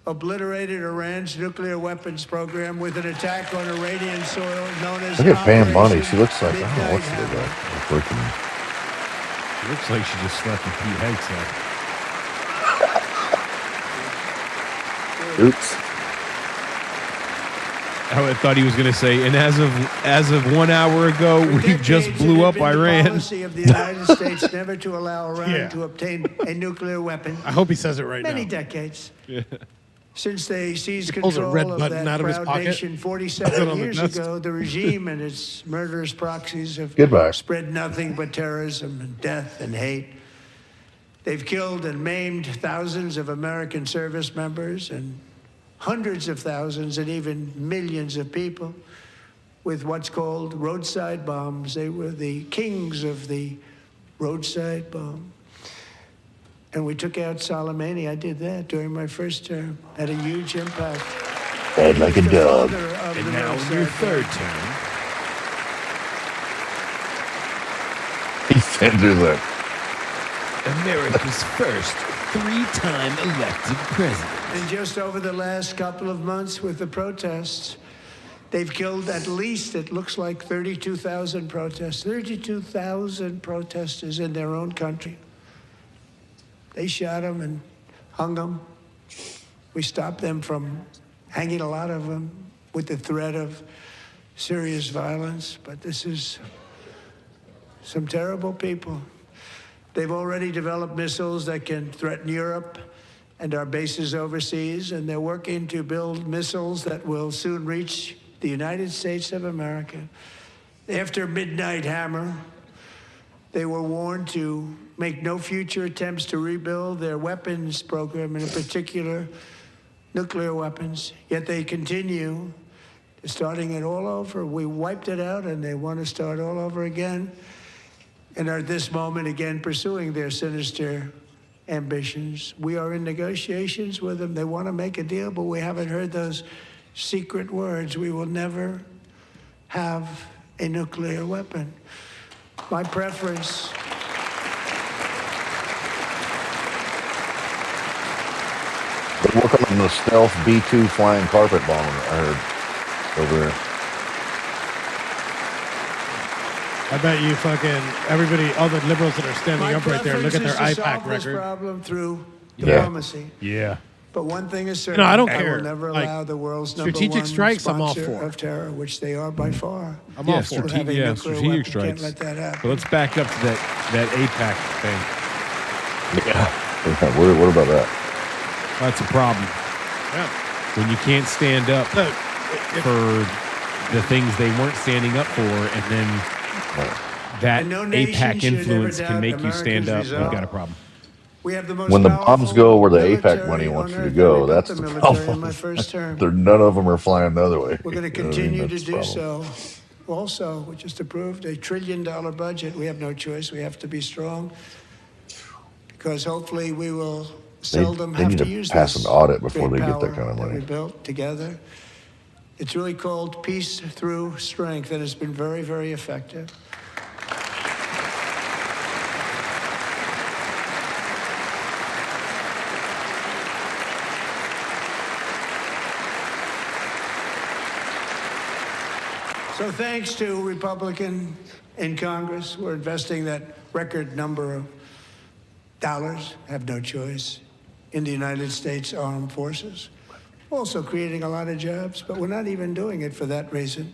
obliterated Iran's nuclear weapons program with an attack on Iranian soil known as Look at Pam Bunny. Operation She looks like, Midnight oh, what's she look Hammer. like? Freaking. Looks like she just slept with Pete Hegseth. Oops. I thought he was going to say, and as of 1 hour ago, we just blew up Iran. The policy of the United States never to allow Iran to obtain a nuclear weapon. I hope he says it right Many now. decades. Yeah. Since they seized He pulls a control red of button that out of his proud pocket. nation Put it 47 on the years desk. ago, the regime and its murderous proxies have Goodbye. spread nothing but terrorism and death and hate. They've killed and maimed thousands of American service members and hundreds of thousands and even millions of people with what's called roadside bombs. They were the kings of the roadside bomb. And we took out Soleimani. I did that during my first term. Had a huge impact. Head like a dog. And now in your third term. He sends her the. America's first 3-time elected president. And just over the last couple of months with the protests, they've killed at least, it looks like 32,000 protests, 32,000 protesters in their own country. They shot them and hung them. We stopped them from hanging a lot of them with the threat of serious violence. But this is some terrible people. They've already developed missiles that can threaten Europe and our bases overseas, and they're working to build missiles that will soon reach the United States of America. After Midnight Hammer, they were warned to make no future attempts to rebuild their weapons program, and in particular, nuclear weapons. Yet they continue, starting it all over. We wiped it out, and they want to start all over again, and are at this moment again pursuing their sinister ambitions. We are in negotiations with them. They want to make a deal, but we haven't heard those secret words. We will never have a nuclear weapon. My preference. They're working on the stealth B-2 flying carpet bomber, I heard, over there. I bet you fucking everybody, all the liberals that are standing My up right there, look at their preference is to IPAC solve this record. problem through Yeah. diplomacy. Yeah. But one thing is certain, No, I don't I care. will never Like, allow the world's number strategic one strikes, I'm all sponsor for. of terror, which they are by far. I'm all for it. Have a nuclear strategic weapon. strikes. Can't let that happen. But let's back up to that APAC thing. Yeah. What about that? That's a problem. Yeah. When you can't stand up Look, for the things they weren't standing up for, and then that And no nation APAC should influence ever can doubt make you stand up. America's We've resolve. got a problem. We have the most When the bombs powerful go where the APAC military money wants on you to earth. go, We built that's the the military in problem. my first term. None of them are flying the other way. We're going to You know what I mean? continue to That's the do problem. so. Also, we just approved a $1 trillion budget. We have no choice. We have to be strong because hopefully we will seldom they have need to to use pass this an audit before great they get that power kind of that we money. built together. It's really called peace through strength, and it's been very, very effective. So thanks to Republican in Congress, we're investing that record number of dollars, have no choice, in the United States Armed Forces. Also creating a lot of jobs, but we're not even doing it for that reason.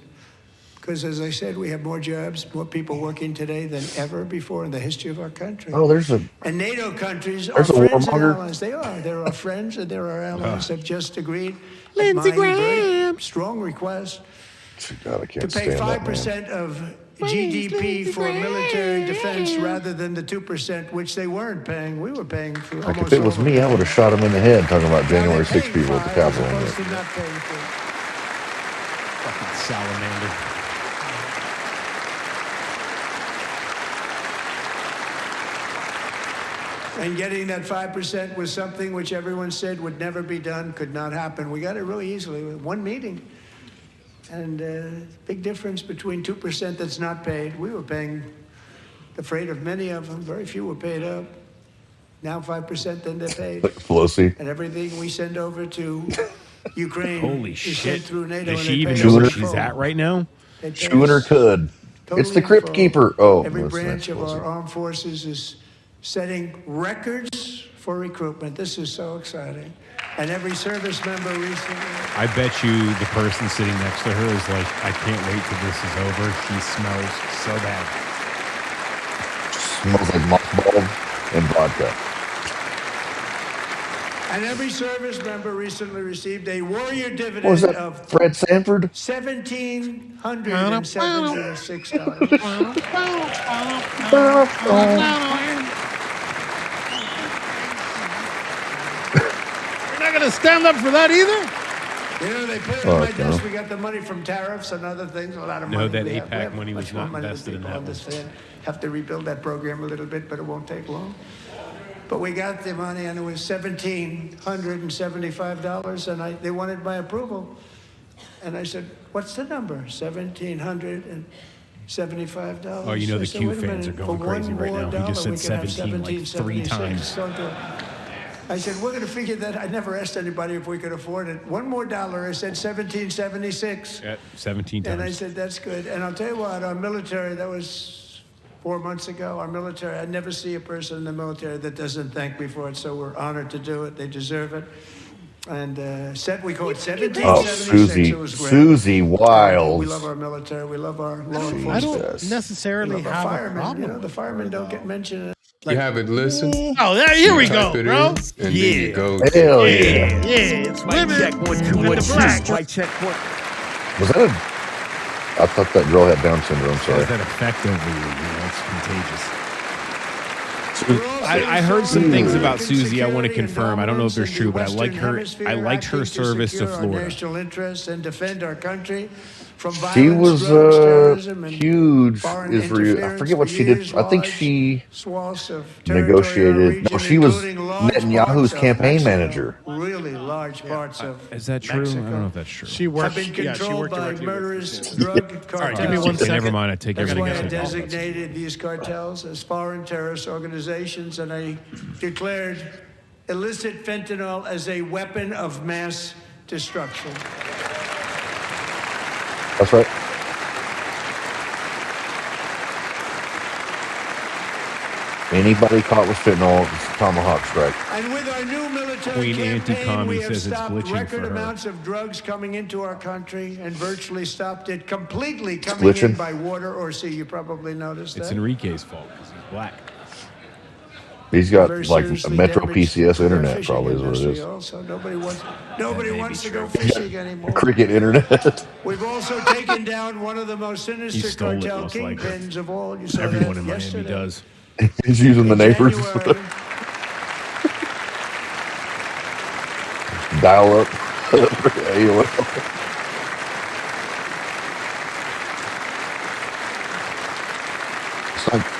Because as I said, we have more jobs, more people working today than ever before in the history of our country. Oh, there's a And NATO countries are There's a friends and warmonger. allies. They are. There are friends and there are allies that just agreed. at Lindsey my very Graham. strong request God, I to can't pay stand that man. 5% of GDP for military defense rather than the 2%, which they weren't paying. We were paying for Like almost if it was all me, of I would have shot him in the head talking about January 6 people at the as Capitol. opposed to not paying for it. Fucking salamander. And getting that 5% was something which everyone said would never be done, could not happen. We got it really easily with one meeting. And big difference between 2% that's not paid. We were paying the freight of many of them. Very few were paid up. Now 5%, then they're paid. Pelosi. And everything we send over to Ukraine Holy is shit. sent through NATO. Does and she they even pay know us where in she's full. at right now? They pay Schooner us could. It's the totally Crypt full. Keeper. Oh, Every that's branch of Pelosi. our armed forces is setting records for recruitment. This is so exciting. And every service member recently. I bet you the person sitting next to her is like, I can't wait till this is over. She smells so bad. Smells like mothballs and vodka. And every service member recently received a warrior dividend What was that? of Fred Sanford? $1,776. You're not going to stand up for that either? You know, they put it on my desk. We got the money from tariffs and other things. A lot of money. No, that We APAC have money was much more not money than invested in people that one. understand. Have to rebuild that program a little bit, but it won't take long. But we got the money, and it was $1,775, and they wanted my approval. And I said, "What's the number?" $1,775. Oh, you know the I said, Q "Wait a fans minute, are going for crazy one right more now. He dollar, just said we can have 17 like 3 times. So I said, "We're going to figure that." I never asked anybody if we could afford it. One more dollar. I said $1,776. Yeah, 17 times. And I said, "That's good." And I'll tell you what, our military, that was 4 months ago, our military, I never see a person in the military that doesn't thank me for it, so we're honored to do it. They deserve it. And we call it 1776. Oh, Susie. It was great. Susie Wiles. We love our military. We love our law enforcement. I don't necessarily We love our have a firemen. problem. You know, the firemen don't get mentioned. You haven't listened? Oh, here we go, Type it bro. in, and then you go. Hell yeah. Yeah, it's women check, 1, 2, with 1, the 2. black. Mic check, 1. Was that I thought that girl had Down syndrome. Sorry. Has that effect over you? It's contagious. I heard some things about Susie I want to confirm. I don't know if they're true, but I like her. I liked her service to Florida. National interests and defend our country from violence, She was drugs, terrorism, and huge foreign Israel. I interference forget what for she did. years, I think large she swaths of territory in our negotiated. No, region, she was including large Netanyahu's parts of campaign Mexico. manager. Really large parts of Is that true? Mexico I don't know if that's true. She worked. have been Yeah, she controlled worked by directly with murderous this. drug All right, cartels. give me 1 second. Never mind. I take That's everything why I I said. designated these cartels as foreign terrorist organizations, and I declared illicit fentanyl as a weapon of mass destruction. That's right. Anybody caught with fentanyl, it's a tomahawk strike. And with our new military Queen campaign, Anti-Commie we have says it's stopped glitching record for her. amounts of drugs coming into our country and virtually stopped it completely coming glitching. in by water or sea. You probably noticed It's that. Enrique's fault because he's black. He's got Very like a seriously Metro damaged PCS their internet, fishing probably is what it industry is. Also, nobody wants to go fishing anymore. Cricket internet. We've also taken down one of the most He sinister stole it, cartel most likely. kingpins of all. You saw Everyone that in Miami yesterday. does. He's using the neighbors. January, Dial up. AOL.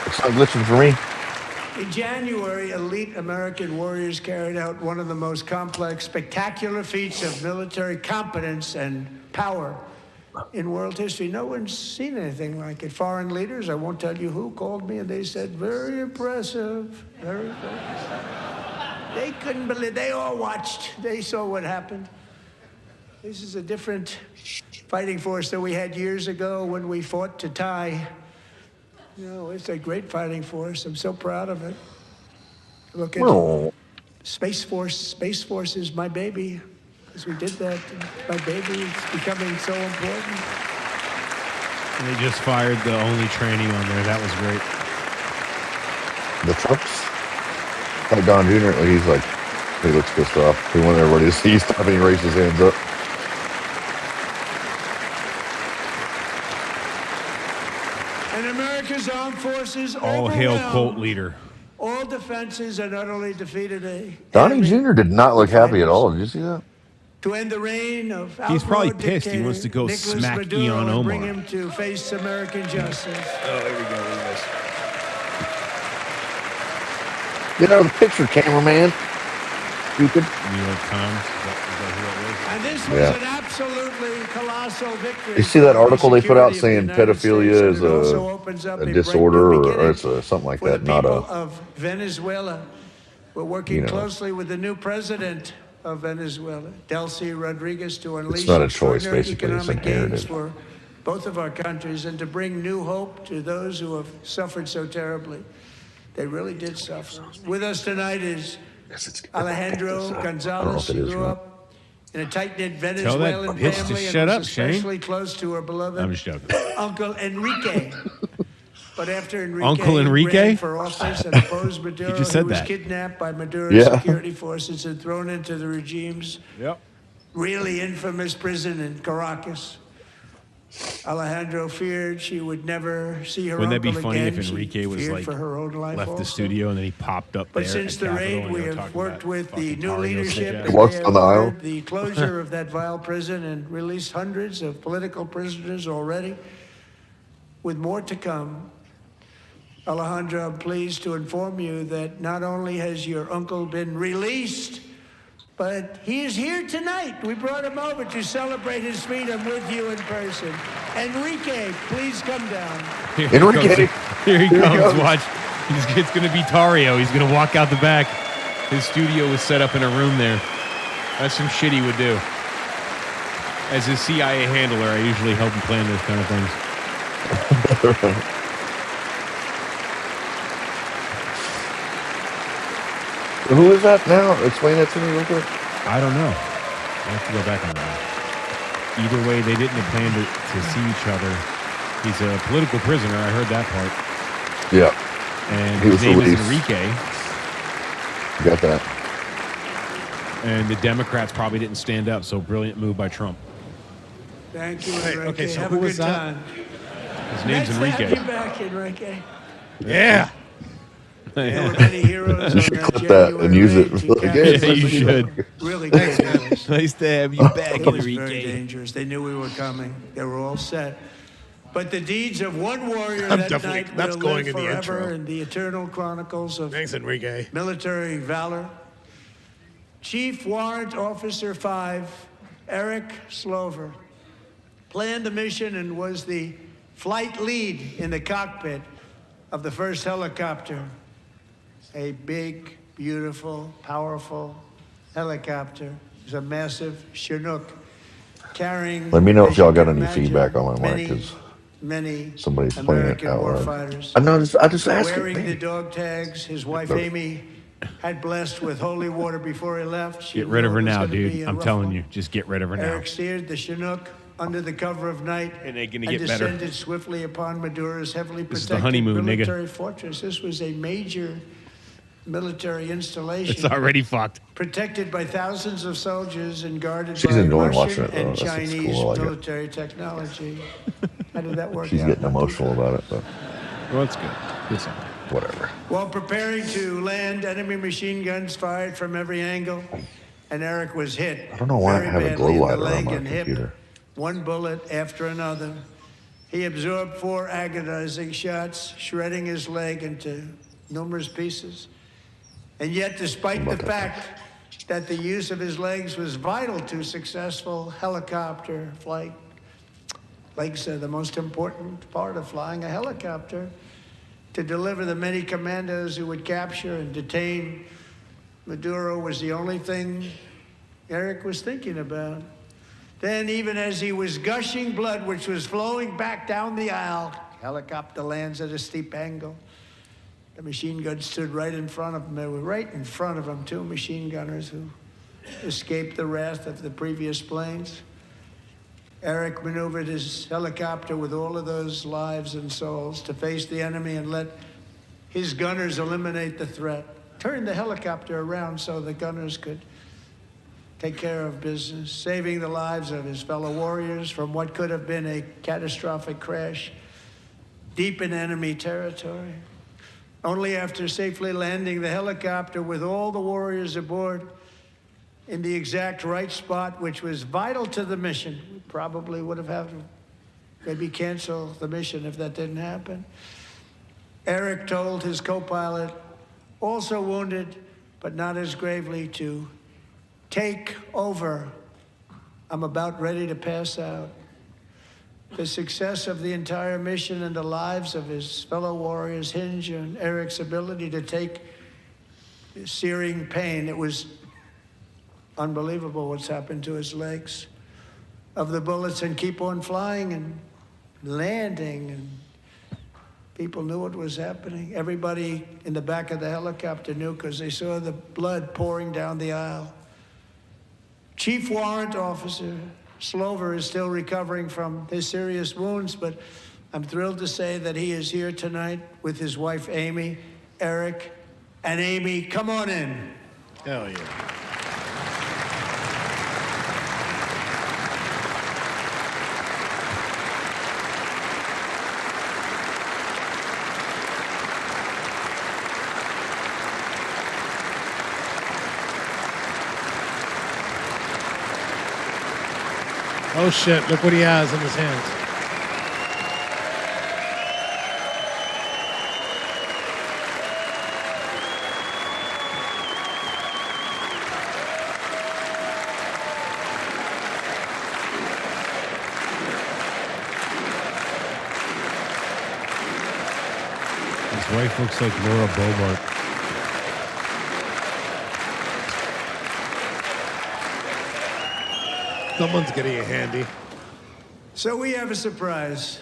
It's not glitching for me. In January, elite American warriors carried out one of the most complex, spectacular feats of military competence and power in world history. No one's seen anything like it. Foreign leaders, I won't tell you who, called me and they said, very impressive, very impressive. They couldn't believe, they all watched. They saw what happened. This is a different fighting force than we had years ago when we fought to tie. You know, it's a great fighting force. I'm so proud of it. Look at Space Force. Space Force is my baby. Because we did that. My baby is becoming so important. And they just fired the only training on there. That was great. The trucks. Like Don Jr., he's like, he looks pissed off. He wanted everybody to see. He's stopping, he raised his hands up. And America's armed forces All hail overwhelmed cult leader. all defenses and utterly defeated Donnie Jr. did not look happy at all. Did you see that? to end the reign of He's probably outlawed pissed. He wants to go Nicolas smack Maduro Ian and bring Omar. him to face American justice. Oh, there we go. Look at this. Get out of the picture, cameraman. Stupid. New York Times. Is that who it was? And this was Yeah. an absolutely colossal victory. You see that for the article they put out security saying of the United States, pedophilia and is it also opens up a a disorder, bright new or beginning it's something like for the that, not people a. of Venezuela. We're working You know. closely with the new president of Venezuela, Delcy Rodriguez, to unleash not a choice, extraordinary basically. It's economic gains inherited. for both of our countries and to bring new hope to those who have suffered so terribly. They really did suffer. With us tonight is Alejandro Gonzalez. He grew up in a tight-knit Venezuelan bitch to family and shut was up, Shane. especially close to her beloved I'm just joking. Uncle Enrique. But after Enrique, Uncle Enrique? ran for office and opposed Maduro, just said he was that. kidnapped by Maduro's Yeah. security forces and thrown into the regime's really infamous prison in Caracas. Alejandro feared she would never see her Wouldn't that be uncle funny again. if Enrique She was feared like for her own life left the also. studio and then he popped up But there since at the Capitol raid, and we they were have talking worked about with the fucking new Tario leadership, snitch and Walks they on have the aisle. ordered the closure of that vile prison and released hundreds of political prisoners already, with more to come. Alejandro, I'm pleased to inform you that not only has your uncle been released, but he is here tonight. We brought him over to celebrate his freedom with you in person. Enrique, please come down. Here he Enrique. comes. Here he Here he comes. goes. Watch. It's going to be Tario. He's going to walk out the back. His studio was set up in a room there. That's some shit he would do. As his CIA handler, I usually help him plan those kind of things. Who is that now? Explain that to me real quick. I don't know. I have to go back on that. Either way, they didn't plan to see each other. He's a political prisoner. I heard that part. Yeah. And He his was name is released. Enrique. Got that. And the Democrats probably didn't stand up. So brilliant move by Trump. Thank you, Hey, Enrique. okay, so have who a good was that? time. His name's Nice to have Enrique. you back, Enrique. Yeah. There were many heroes You on should that clip that and use it. January to Like, capture Yeah, you some should. Really good heroes. Nice to have you back, It was very Enrique. dangerous. They knew we were coming. They were all set. But the deeds of one warrior I'm that definitely- night that's will going live in the forever intro. in the eternal chronicles of Thanks, Enrique. military valor. Chief Warrant Officer 5, Eric Slover, planned the mission and was the flight lead in the cockpit of the first helicopter. A big, beautiful, powerful helicopter. It was a massive Chinook carrying. Let me know if as you y'all got can any imagine, feedback on my mic, many, 'cause many somebody's playing it American out loud. warfighters. I just asked Wearing it. the dog tags, his wife Amy had blessed with holy water before he left. She Get rid of knew her it was now, gonna dude. be a I'm rough telling one. you. Just get rid of her now. Eric steered the Chinook under the cover of night And they're gonna and get better. descended swiftly upon Maduro's heavily This is the protected honeymoon, nigga. military fortress. This was a major military installation. It's already fucked. Protected by thousands of soldiers and guarded She's by enjoying Russian watching it, though. and That's what's Chinese cool. I like it. military technology. How did that work She's out? getting emotional about it, but Well, that's good. Good sign. whatever. While preparing to land, enemy machine guns fired from every angle, and Eric was hit. I don't know why I very have a badly glow in the lighter on leg my and hip. computer. One bullet after another. He absorbed 4 agonizing shots, shredding his leg into numerous pieces. And yet, despite the fact that the use of his legs was vital to successful helicopter flight, legs are the most important part of flying a helicopter. To deliver the many commandos who would capture and detain Maduro was the only thing Eric was thinking about. Then, even as he was gushing blood, which was flowing back down the aisle, helicopter lands at a steep angle. The machine gun stood right in front of him. They were right in front of him, 2 machine gunners who escaped the wrath of the previous planes. Eric maneuvered his helicopter with all of those lives and souls to face the enemy and let his gunners eliminate the threat. Turned the helicopter around so the gunners could take care of business, saving the lives of his fellow warriors from what could have been a catastrophic crash deep in enemy territory. Only after safely landing the helicopter with all the warriors aboard in the exact right spot, which was vital to the mission. We probably would have had to maybe cancel the mission if that didn't happen. Eric told his co-pilot, also wounded, but not as gravely, to take over. I'm about ready to pass out. The success of the entire mission and the lives of his fellow warriors hinge on Eric's ability to take searing pain. It was unbelievable what's happened to his legs of the bullets and keep on flying and landing, and people knew what was happening. Everybody in the back of the helicopter knew because they saw the blood pouring down the aisle. Chief Warrant Officer Slover is still recovering from his serious wounds, but I'm thrilled to say that he is here tonight with his wife Amy, Eric, and Amy. Come on in. Hell yeah. Oh shit, look what he has in his hands. His wife looks like Laura Bobart. Someone's getting a handy. So we have a surprise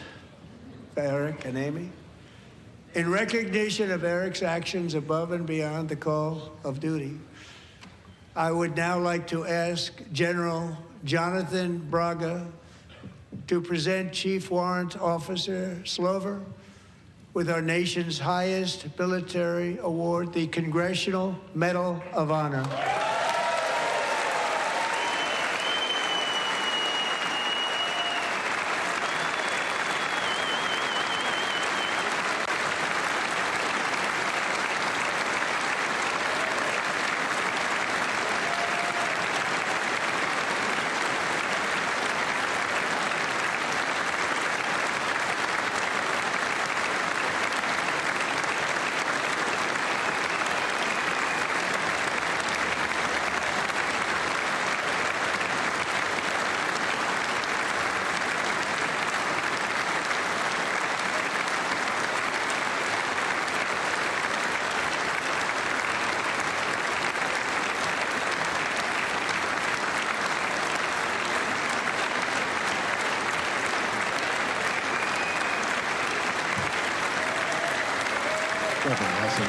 for Eric and Amy. In recognition of Eric's actions above and beyond the call of duty, I would now like to ask General Jonathan Braga to present Chief Warrant Officer Slover with our nation's highest military award, the Congressional Medal of Honor. Fucking awesome.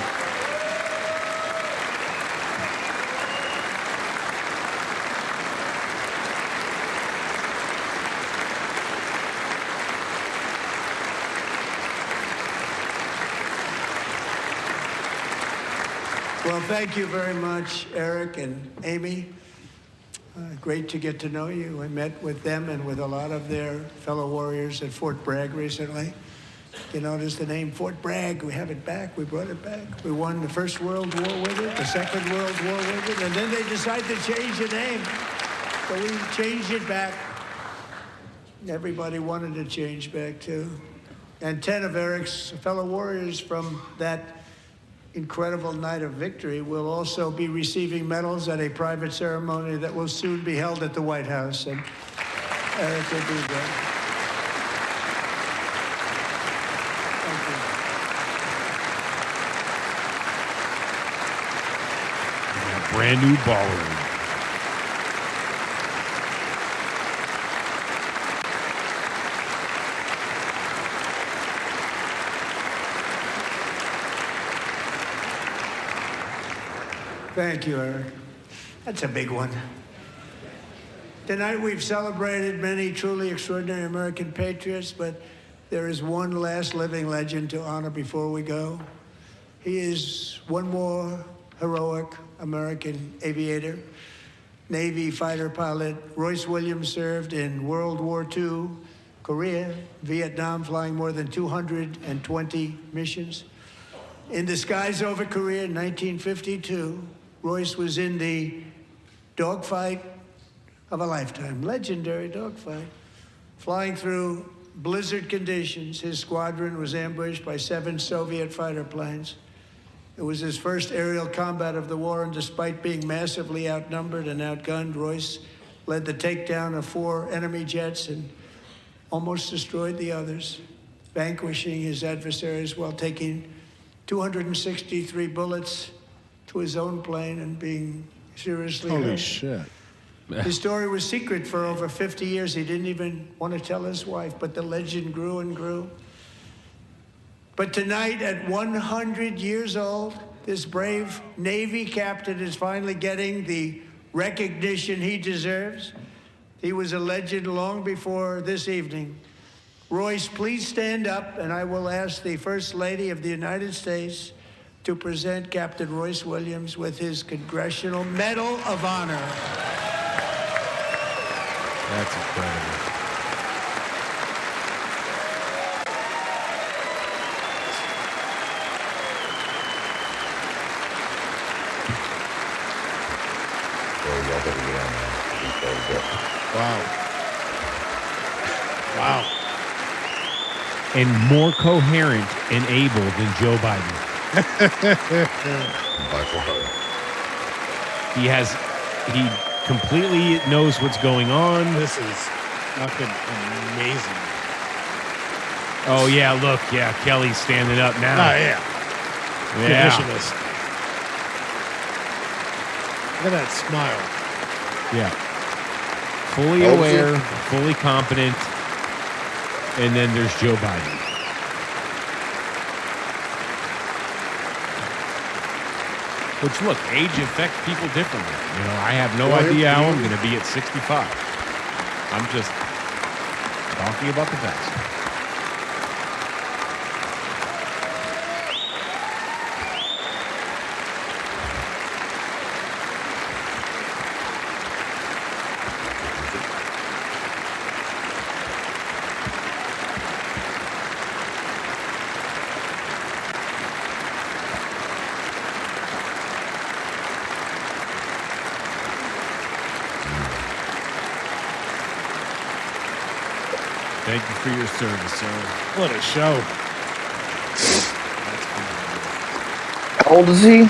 Well, thank you very much, Eric and Amy. Great to get to know you. I met with them and with a lot of their fellow warriors at Fort Bragg recently. You notice the name Fort Bragg, we have it back, we brought it back. We won the First World War with it, the Second World War with it, and then they decided to change the name. So we changed it back. Everybody wanted to change back too. And 10 of Eric's fellow warriors from that incredible night of victory will also be receiving medals at a private ceremony that will soon be held at the White House. And Eric will be there. Brand new ballroom. Thank you, Eric. That's a big one. Tonight we've celebrated many truly extraordinary American patriots, but there is one last living legend to honor before we go. He is one more heroic American aviator, Navy fighter pilot. Royce Williams served in World War II, Korea, Vietnam, flying more than 220 missions. In the skies over Korea in 1952, Royce was in the dogfight of a lifetime, legendary dogfight. Flying through blizzard conditions, his squadron was ambushed by 7 Soviet fighter planes. It was his first aerial combat of the war, and despite being massively outnumbered and outgunned, Royce led the takedown of 4 enemy jets and almost destroyed the others, vanquishing his adversaries while taking 263 bullets to his own plane and being seriously hurt. Holy shit. His story was secret for over 50 years. He didn't even want to tell his wife, but the legend grew and grew. But tonight, at 100 years old, this brave Navy captain is finally getting the recognition he deserves. He was a legend long before this evening. Royce, please stand up, and I will ask the First Lady of the United States to present Captain Royce Williams with his Congressional Medal of Honor. That's incredible. Wow. Wow. And more coherent and able than Joe Biden. By far. He completely knows what's going on. This is fucking amazing. Oh, yeah, look. Yeah, Kelly's standing up now. Oh, yeah. Yeah. Conditionist. Look at that smile. Yeah. Fully aware, fully competent, and then there's Joe Biden. Which, look, age affects people differently. You know, I have no idea how I'm going to be at 65. I'm just talking about the facts. Thank you for your service, sir. What a show. How old is he? 100.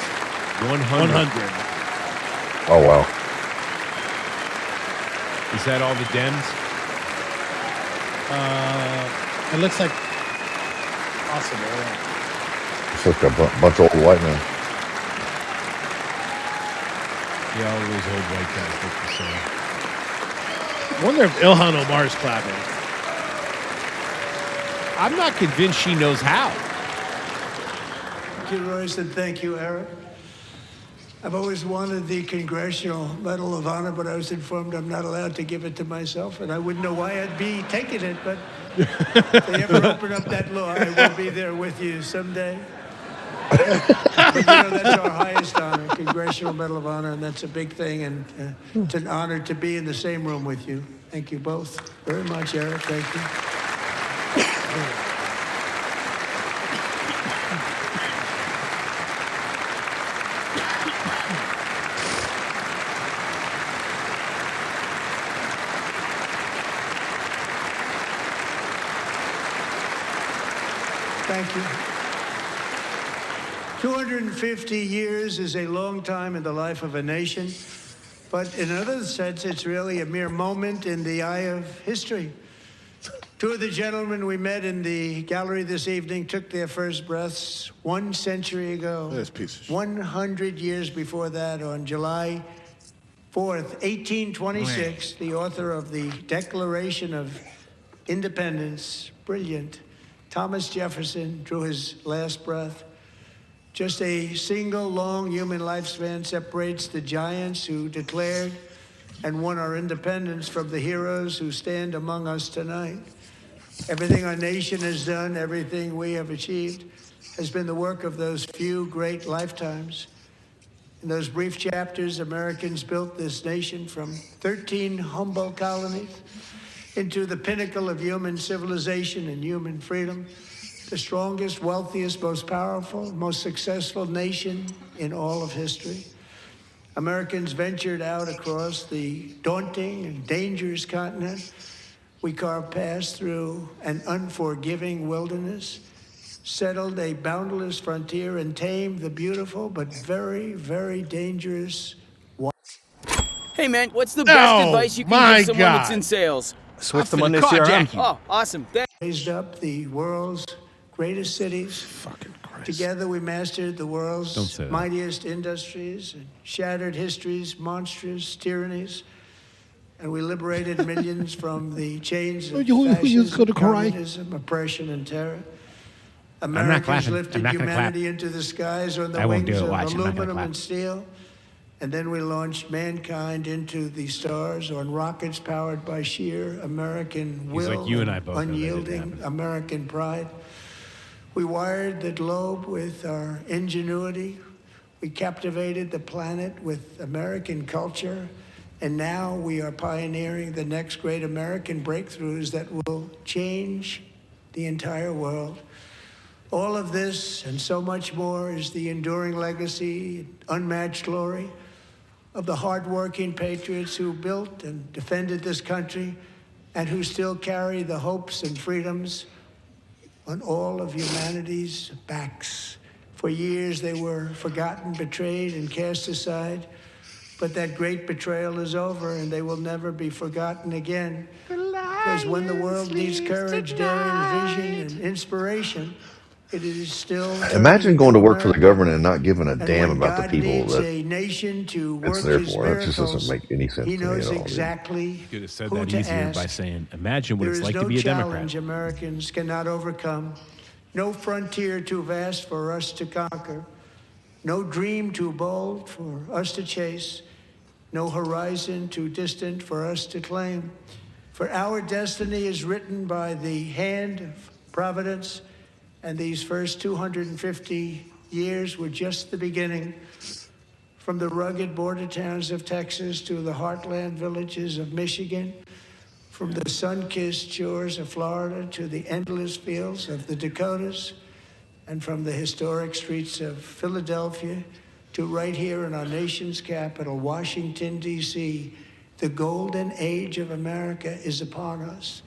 Oh, wow. Is that all the Dems? It looks like possible. Yeah. It's like a bunch of old white men. Yeah, all those old white guys look the same. I wonder if Ilhan Omar's clapping. I'm not convinced she knows how. Thank you, Royce, and thank you, Eric. I've always wanted the Congressional Medal of Honor, but I was informed I'm not allowed to give it to myself, and I wouldn't know why I'd be taking it, but if they ever open up that law, I will be there with you someday. But, you know, that's our highest honor, Congressional Medal of Honor, and that's a big thing, and it's an honor to be in the same room with you. Thank you both very much, Eric. Thank you. Thank you. 250 years is a long time in the life of a nation, but in another sense, it's really a mere moment in the eye of history. Two of the gentlemen we met in the gallery this evening took their first breaths 1 century ago. This piece of shit. 100 years before that, on July 4th, 1826, the author of the Declaration of Independence, brilliant, Thomas Jefferson, drew his last breath. Just a single long human lifespan separates the giants who declared and won our independence from the heroes who stand among us tonight. Everything our nation has done, everything we have achieved, has been the work of those few great lifetimes. In those brief chapters, Americans built this nation from 13 humble colonies into the pinnacle of human civilization and human freedom, the strongest, wealthiest, most powerful, most successful nation in all of history. Americans ventured out across the daunting and dangerous continent. We carved paths through an unforgiving wilderness. settled a boundless frontier, and tamed the beautiful but very, very dangerous. Hey man, what's the best advice you can give someone that's in sales? Switch to Monday CRM. Oh, awesome. Raised up the world's greatest cities. Together we mastered the Don't world's say that. mightiest industries and shattered history's monstrous tyrannies. And we liberated millions from the chains of fascism, communism, oppression, and terror. not Americans clapping. lifted I'm not gonna humanity clap. into the skies on the I won't wings do it. of Watch, I'm not gonna aluminum clap. and steel. And then we launched mankind into the stars on rockets powered by sheer American He's will, like you and I both know that didn't unyielding happen. American pride. We wired the globe with our ingenuity. We captivated the planet with American culture. And now we are pioneering the next great American breakthroughs that will change the entire world. All of this and so much more is the enduring legacy, unmatched glory of the hardworking patriots who built and defended this country and who still carry the hopes and freedoms on all of humanity's backs. For years they were forgotten, betrayed, and cast aside. But that great betrayal is over, and they will never be forgotten again. Because when the world needs courage, daring, vision, and inspiration, it is still. Imagine going to work for the America. government and not giving a damn When about the God people needs that a nation to it's work there his for. That just miracles, doesn't make any sense he to me knows at all. dude. exactly You could have said who that to easier ask. by saying, imagine what There it's is like no to be a challenge Democrat. Americans cannot overcome, no frontier too vast for us to conquer, no dream too bold for us to chase, no horizon too distant for us to claim. For our destiny is written by the hand of providence, and these first 250 years were just the beginning. From the rugged border towns of Texas to the heartland villages of Michigan, from the sun-kissed shores of Florida to the endless fields of the Dakotas, and from the historic streets of Philadelphia to right here in our nation's capital, Washington, D.C., the golden age of America is upon us.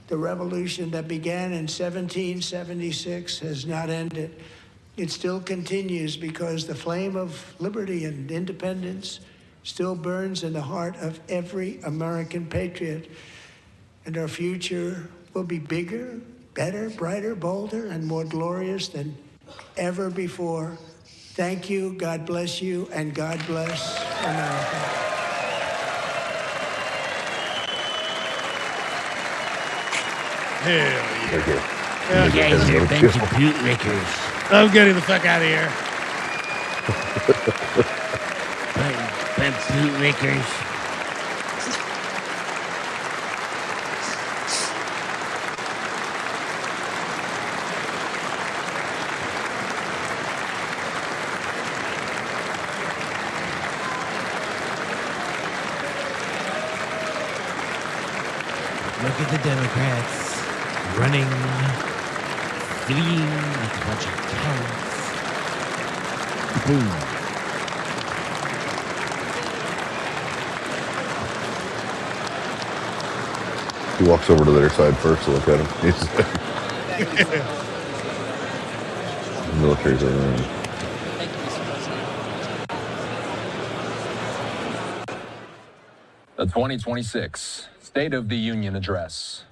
The revolution that began in 1776 has not ended. It still continues because the flame of liberty and independence still burns in the heart of every American patriot. And our future will be bigger, better, brighter, bolder, and more glorious than ever before. Thank you, God bless you, and God bless America. Hell yeah. Thank you. Hell Yeah, yeah. yeah, Thank you, bootlickers. I'm getting the fuck out of here. Bootlickers. Look at the Democrats running, fleeing like a bunch of cowards. Boom. He walks over to their side first to look at him. The military's around. The 2026 State of the Union Address.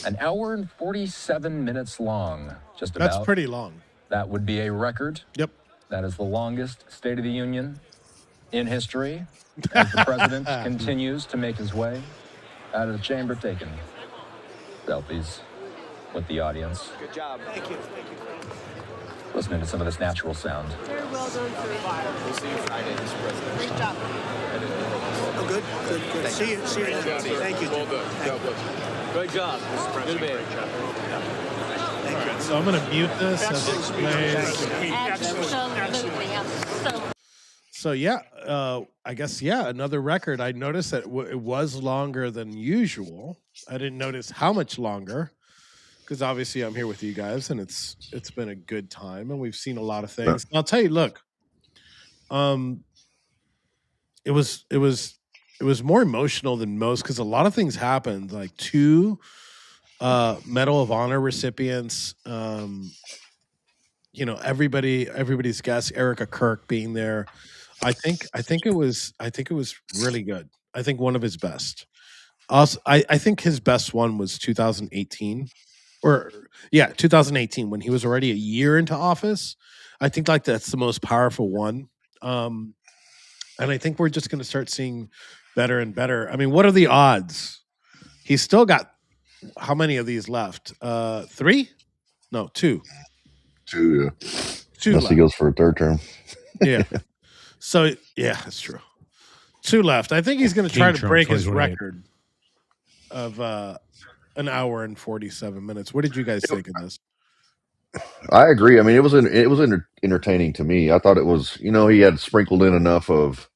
An hour and 47 minutes long, just about. That's pretty long. That would be a record. Yep. That is the longest State of the Union in history as the president continues to make his way out of the chamber taking selfies with the audience. Good job. Thank you. Thank you. Listening to some of this natural sound. Very well done, sir. We'll see you Friday, Mr. President. Great job. Oh, good, good, good. See you, see you. Thank you. Well done. God bless you. Good job, Mr. President. Great job. All right, so I'm going to mute this as it plays. So yeah, I guess, yeah, another record. I noticed that it was longer than usual. I didn't notice how much longer because obviously I'm here with you guys and it's been a good time and we've seen a lot of things. And I'll tell you, look, it was more emotional than most because a lot of things happened like 2 Medal of Honor recipients. Everybody's guest, Erica Kirk being there. I think it was really good. I think one of his best. Also, I think his best one was 2018, or yeah, 2018 when he was already a year into office. I think like that's the most powerful one. Um, and I think we're just going to start seeing better and better. I mean, what are the odds? He's still got how many of these left? Three? No, two. 2, Two unless he left. goes for a third term. Yeah. So yeah, that's true. Two left. I think he's going to try King to Trump, break his 2028. record of an hour and 47 minutes. What did you guys think of this? I agree. I mean, it was entertaining to me. I thought it was, he had sprinkled in enough of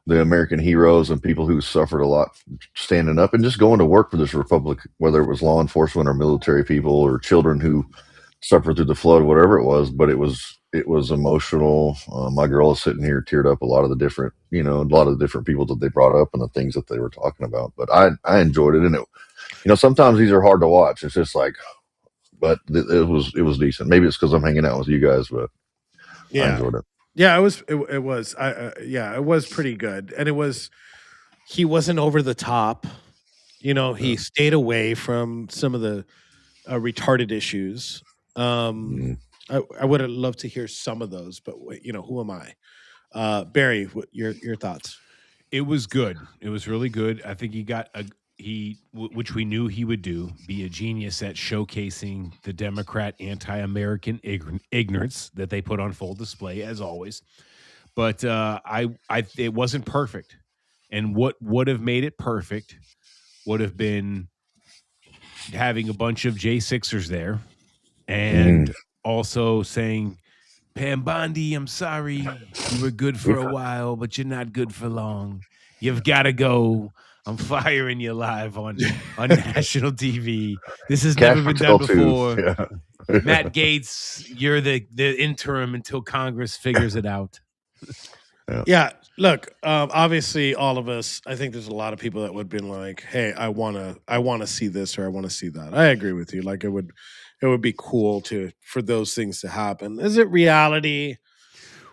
the American heroes and people who suffered a lot standing up and just going to work for this republic, whether it was law enforcement or military people or children who suffered through the flood, whatever it was. But it was emotional. My girl is sitting here teared up a lot of the different, a lot of the different people that they brought up and the things that they were talking about. But I enjoyed it, and sometimes these are hard to watch. It's just like, but it was decent. Maybe it's because I'm hanging out with you guys, but I Yeah. enjoyed it. Yeah, it was. It was pretty good, and he wasn't over the top. He stayed away from some of the retarded issues. I would have loved to hear some of those, but who am I? Barry, your thoughts? It was good. It was really good. I think he got which we knew he would do, be a genius at showcasing the Democrat anti-American ignorance that they put on full display as always. But it wasn't perfect, and what would have made it perfect would have been having a bunch of J6ers there, and also saying, Pam Bondi, I'm sorry. You were good for a while, but you're not good for long. You've got to go. I'm firing you live on national TV. This has Cash never been done Patel too. before. Yeah. Matt Gaetz, you're the interim until Congress figures it out. Yeah, look, obviously all of us, I think there's a lot of people that would have been like, hey, I wanna see this or I want to see that. I agree with you. Like it would be cool for those things to happen. Is it reality?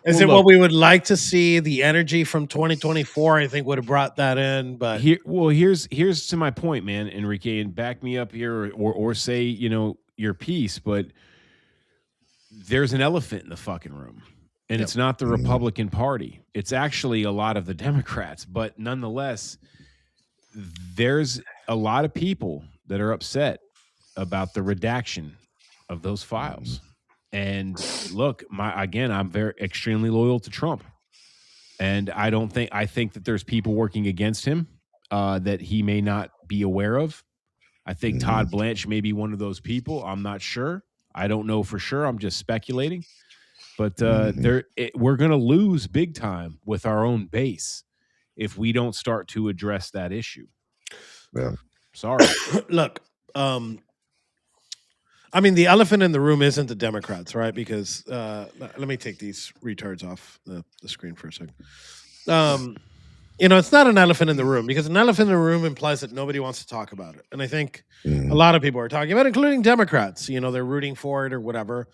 Is it what we would like to see? The energy from 2024, I think, would have brought that in. But here's to my point, man, Enrique, and back me up here, or say your piece. But there's an elephant in the fucking room, and it's not the Republican Party. It's actually a lot of the Democrats. But nonetheless, there's a lot of people that are upset about the redaction of those files. And look, I'm very extremely loyal to Trump. And I think that there's people working against him that he may not be aware of. I think Todd Blanche may be one of those people. I'm not sure. I don't know for sure. I'm just speculating. But we're going to lose big time with our own base if we don't start to address that issue. Yeah. Sorry. Look, I mean, the elephant in the room isn't the Democrats, right? Because let me take these retards off the screen for a second. It's not an elephant in the room because an elephant in the room implies that nobody wants to talk about it. And I think a lot of people are talking about it, including Democrats. They're rooting for it or whatever.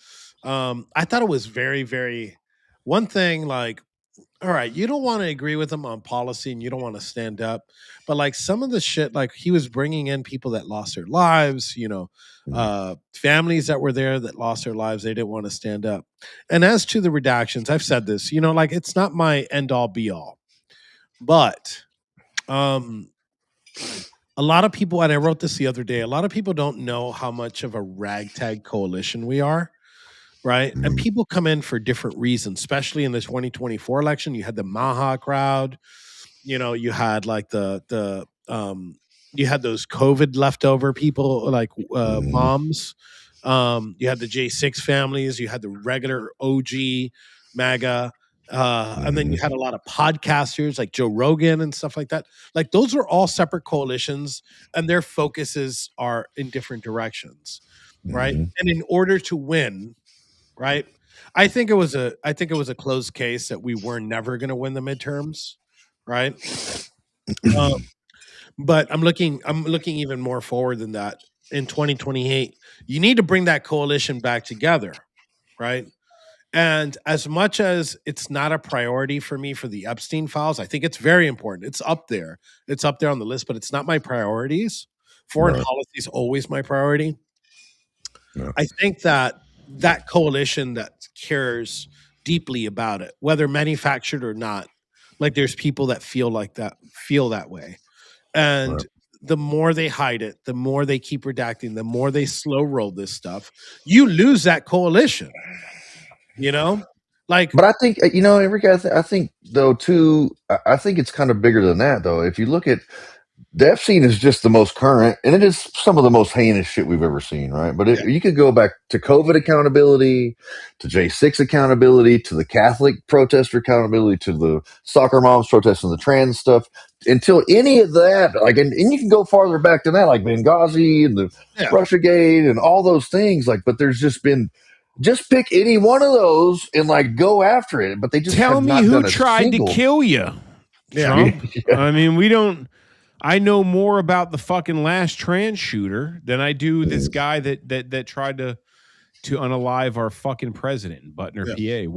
I thought it was very, very one thing like, all right, you don't want to agree with him on policy and you don't want to stand up, but like some of the shit, like he was bringing in people that lost their lives, families that were there that lost their lives. They didn't want to stand up. And as to the redactions, I've said this, like it's not my end all be all, but a lot of people, and I wrote this the other day, a lot of people don't know how much of a ragtag coalition we are. Right. And people come in for different reasons, especially in the 2024 election. You had the Maha crowd, you had like you had those COVID leftover people like moms. You had the J6 families, you had the regular OG MAGA. And then you had a lot of podcasters like Joe Rogan and stuff like that. Like those are all separate coalitions and their focuses are in different directions. Right. And in order to win, right. I think it was a closed case that we were never going to win the midterms. Right. But I'm looking even more forward than that. in 2028, you need to bring that coalition back together, right? And as much as it's not a priority for me for the Epstein files, I think it's very important. It's up there. It's up there on the list, but it's not my priorities. Foreign Right. policy is always my priority. Yeah. I think that that coalition that cares deeply about it, whether manufactured or not, like there's people that feel that way. And Right. the more they hide it, the more they keep redacting, the more they slow roll this stuff, you lose that coalition. You know? Like, But I think Enrique. I think though too. I think it's kind of bigger than that though. If you look at the Epstein is just the most current, and it is some of the most heinous shit we've ever seen, right? But you could go back to COVID accountability, to J6 accountability, to the Catholic protester accountability, to the soccer moms protesting the trans stuff. Until any of that, like, and you can go farther back than that, like Benghazi and the Russiagate and all those things. Like, but there's just pick any one of those and like go after it. But they just Tell have me not who done a tried single. to kill you, Trump. I mean, we don't. I know more about the fucking last trans shooter than I do this guy that tried to unalive our fucking president in Butner, PA.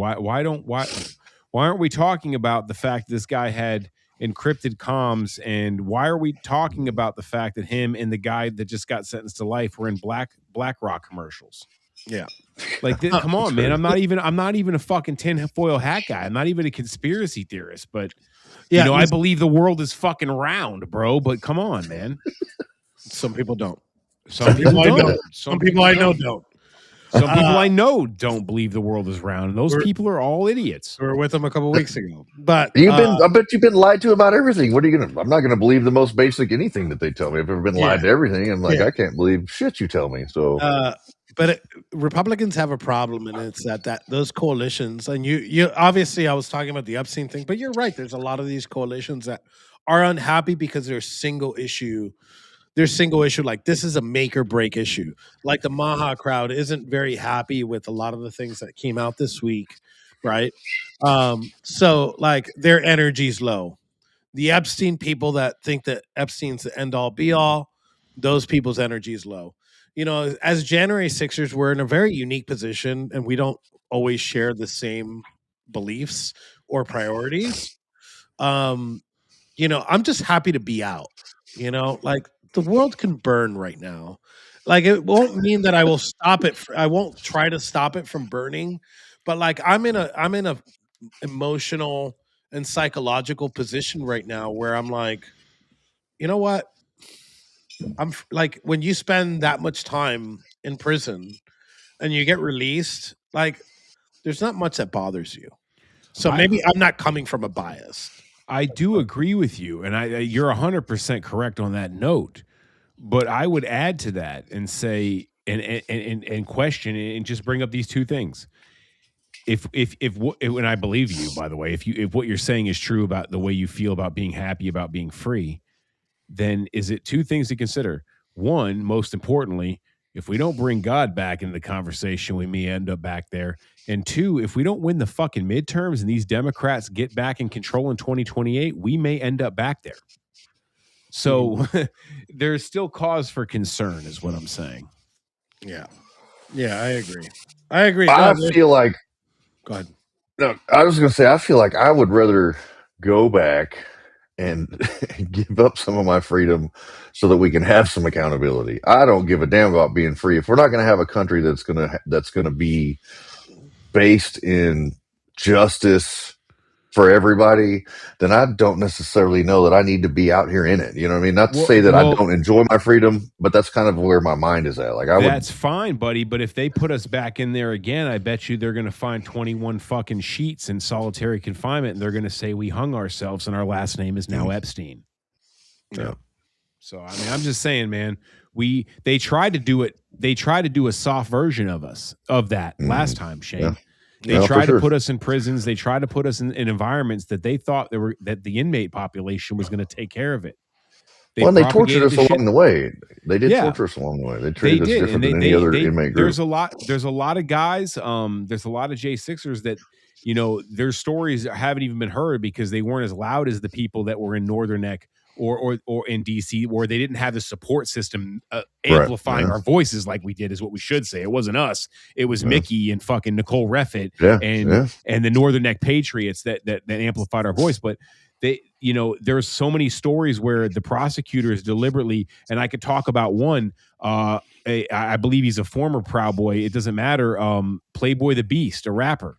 Why aren't we talking about the fact that this guy had encrypted comms, and why are we talking about the fact that him and the guy that just got sentenced to life were in BlackRock commercials? Yeah. Like, come on, man. I'm not even a fucking tinfoil hat guy. I'm not even a conspiracy theorist, but I believe the world is fucking round, bro. But come on, man. Some people don't. Some people I don't. know. Some people I know don't. Some people I know don't believe the world is round. And those people are all idiots. We were with them a couple weeks ago. But I bet you've been lied to about everything. What are you gonna? I'm not gonna believe the most basic anything that they tell me. I've ever been lied to everything. I'm like, I can't believe shit you tell me. So, Republicans have a problem, and it's that those coalitions, and you obviously, I was talking about the Epstein thing, but you're right. There's a lot of these coalitions that are unhappy because they're single issue. Like, this is a make or break issue. Like, the Maha crowd isn't very happy with a lot of the things that came out this week, right? So like their energy's low. The Epstein people that think that Epstein's the end all be all, those people's energy is low. As January Sixers, we're in a very unique position, and we don't always share the same beliefs or priorities. I'm just happy to be out. Like, the world can burn right now. Like, it won't mean that I will stop it. I won't try to stop it from burning, but like I'm in a emotional and psychological position right now where I'm like, you know what? Like, when you spend that much time in prison and you get released, like, there's not much that bothers you. So maybe I'm not coming from a bias. I do agree with you, and you're 100% correct on that note. But I would add to that and say and question and just bring up these two things. And I believe you, by the way, if what you're saying is true about the way you feel about being happy, about being free, then is it two things to consider? One, most importantly, if we don't bring God back into the conversation, we may end up back there. And two, if we don't win the fucking midterms and these Democrats get back in control in 2028, we may end up back there. So there's still cause for concern, is what I'm saying. Yeah. Yeah, I agree. I feel like. Go ahead. No, I was going to say, I feel like I would rather go back and give up some of my freedom so that we can have some accountability. I don't give a damn about being free. If we're not going to have a country that's going to be based in justice for everybody, then I don't necessarily know that I need to be out here in it. You know what I mean? Not to say that I don't enjoy my freedom, but that's kind of where my mind is at. Like, that's fine, buddy. But if they put us back in there again, I bet you they're going to find 21 fucking sheets in solitary confinement, and they're going to say we hung ourselves, and our last name is now Epstein. Yeah. So I mean, I'm just saying, man. They tried to do it. They tried to do a soft version of that last time, Shane. Yeah. They tried to put us in prisons. They tried to put us in environments that they thought that the inmate population was going to take care of it. They tortured us along the way. They did torture us along the way. They treated us different than any other inmate group. There's a lot of guys. There's a lot of J6ers that, their stories haven't even been heard because they weren't as loud as the people that were in Northern Neck or in DC, where they didn't have the support system amplifying our voices like we did, is what we should say. It wasn't us. It was Mickey and fucking Nicole Reffitt and the Northern Neck Patriots that amplified our voice. But they, there's so many stories where the prosecutors deliberately, and I could talk about one, I believe he's a former Proud Boy. It doesn't matter. Playboy the Beast, a rapper.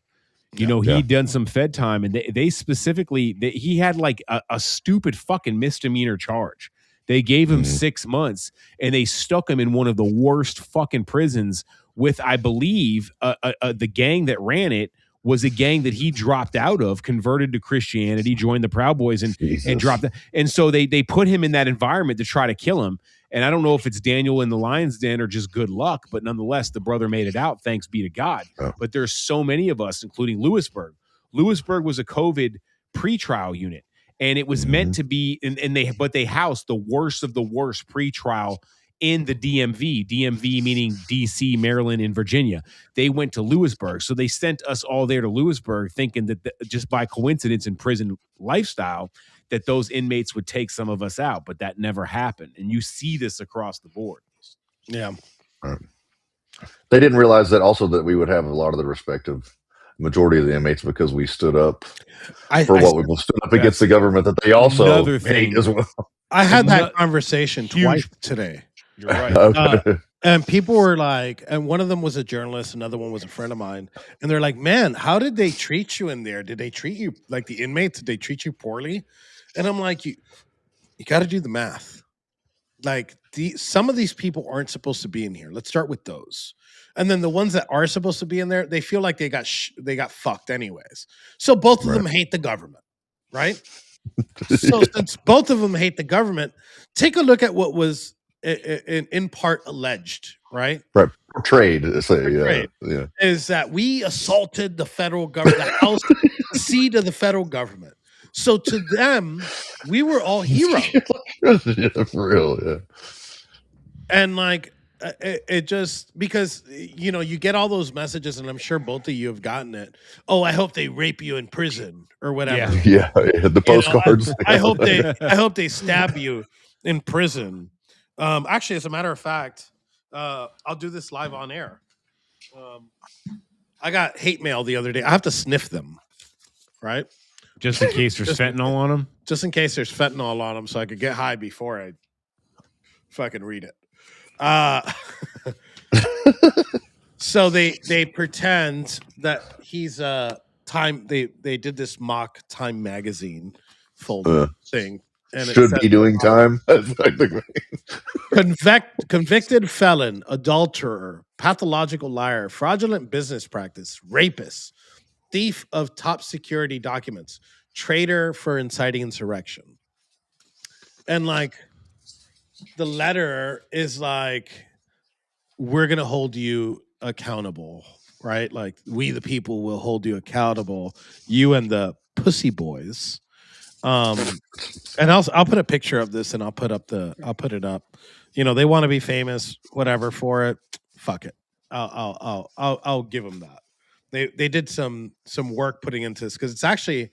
He'd done some Fed time, and they specifically, he had like a stupid fucking misdemeanor charge. They gave him 6 months, and they stuck him in one of the worst fucking prisons with, I believe, the gang that ran it was a gang that he dropped out of, converted to Christianity, joined the Proud Boys, and dropped. And so they put him in that environment to try to kill him. And I don't know if it's Daniel in the lion's den or just good luck, but nonetheless, the brother made it out. Thanks be to God. Oh. But there's so many of us, including Lewisburg. Lewisburg was a COVID pretrial unit, and it was meant to be. And they housed the worst of the worst pretrial in the DMV. DMV meaning DC, Maryland, and Virginia. They went to Lewisburg, so they sent us all there to Lewisburg, thinking that just by coincidence in prison lifestyle, that those inmates would take some of us out, but that never happened. And you see this across the board. Yeah. They didn't realize that also that we would have a lot of the respective majority of the inmates because we stood up for what we stood up against the government that they also hate as well. I had that conversation twice today. You're right. Okay. And people were like, and one of them was a journalist, another one was a friend of mine. And they're like, man, how did they treat you in there? Did they treat you like the inmates? Did they treat you poorly? And I'm like, you got to do the math. Like some of these people aren't supposed to be in here. Let's start with those. And then the ones that are supposed to be in there, they feel like they got fucked anyways. So both of them hate the government, right? So since both of them hate the government, take a look at what was in part alleged, right? Right. Portrayed. Yeah. Is that we assaulted the federal government, the House, the seat of the federal government. So to them, we were all heroes. Yeah, for real, yeah. And like, it just, because, you get all those messages, and I'm sure both of you have gotten it. Oh, I hope they rape you in prison or whatever. Yeah. The postcards. I hope they stab you in prison. Actually, as a matter of fact, I'll do this live on air. I got hate mail the other day. I have to sniff them, right? Just in case there's fentanyl on them? Just in case there's fentanyl on them, so I could get high before I fucking read it. So they pretend that he's Time. They did this mock Time magazine folder thing. And should be doing time. Convicted felon, adulterer, pathological liar, fraudulent business practice, rapist, thief of top security documents, traitor for inciting insurrection. And like the letter is like, we're going to hold you accountable, right? Like we, the people, will hold you accountable. You and the pussy boys. And I'll put a picture of this, and I'll put it up. They want to be famous, whatever, for it. Fuck it. I'll give them that. They did some work putting into this, because it's actually,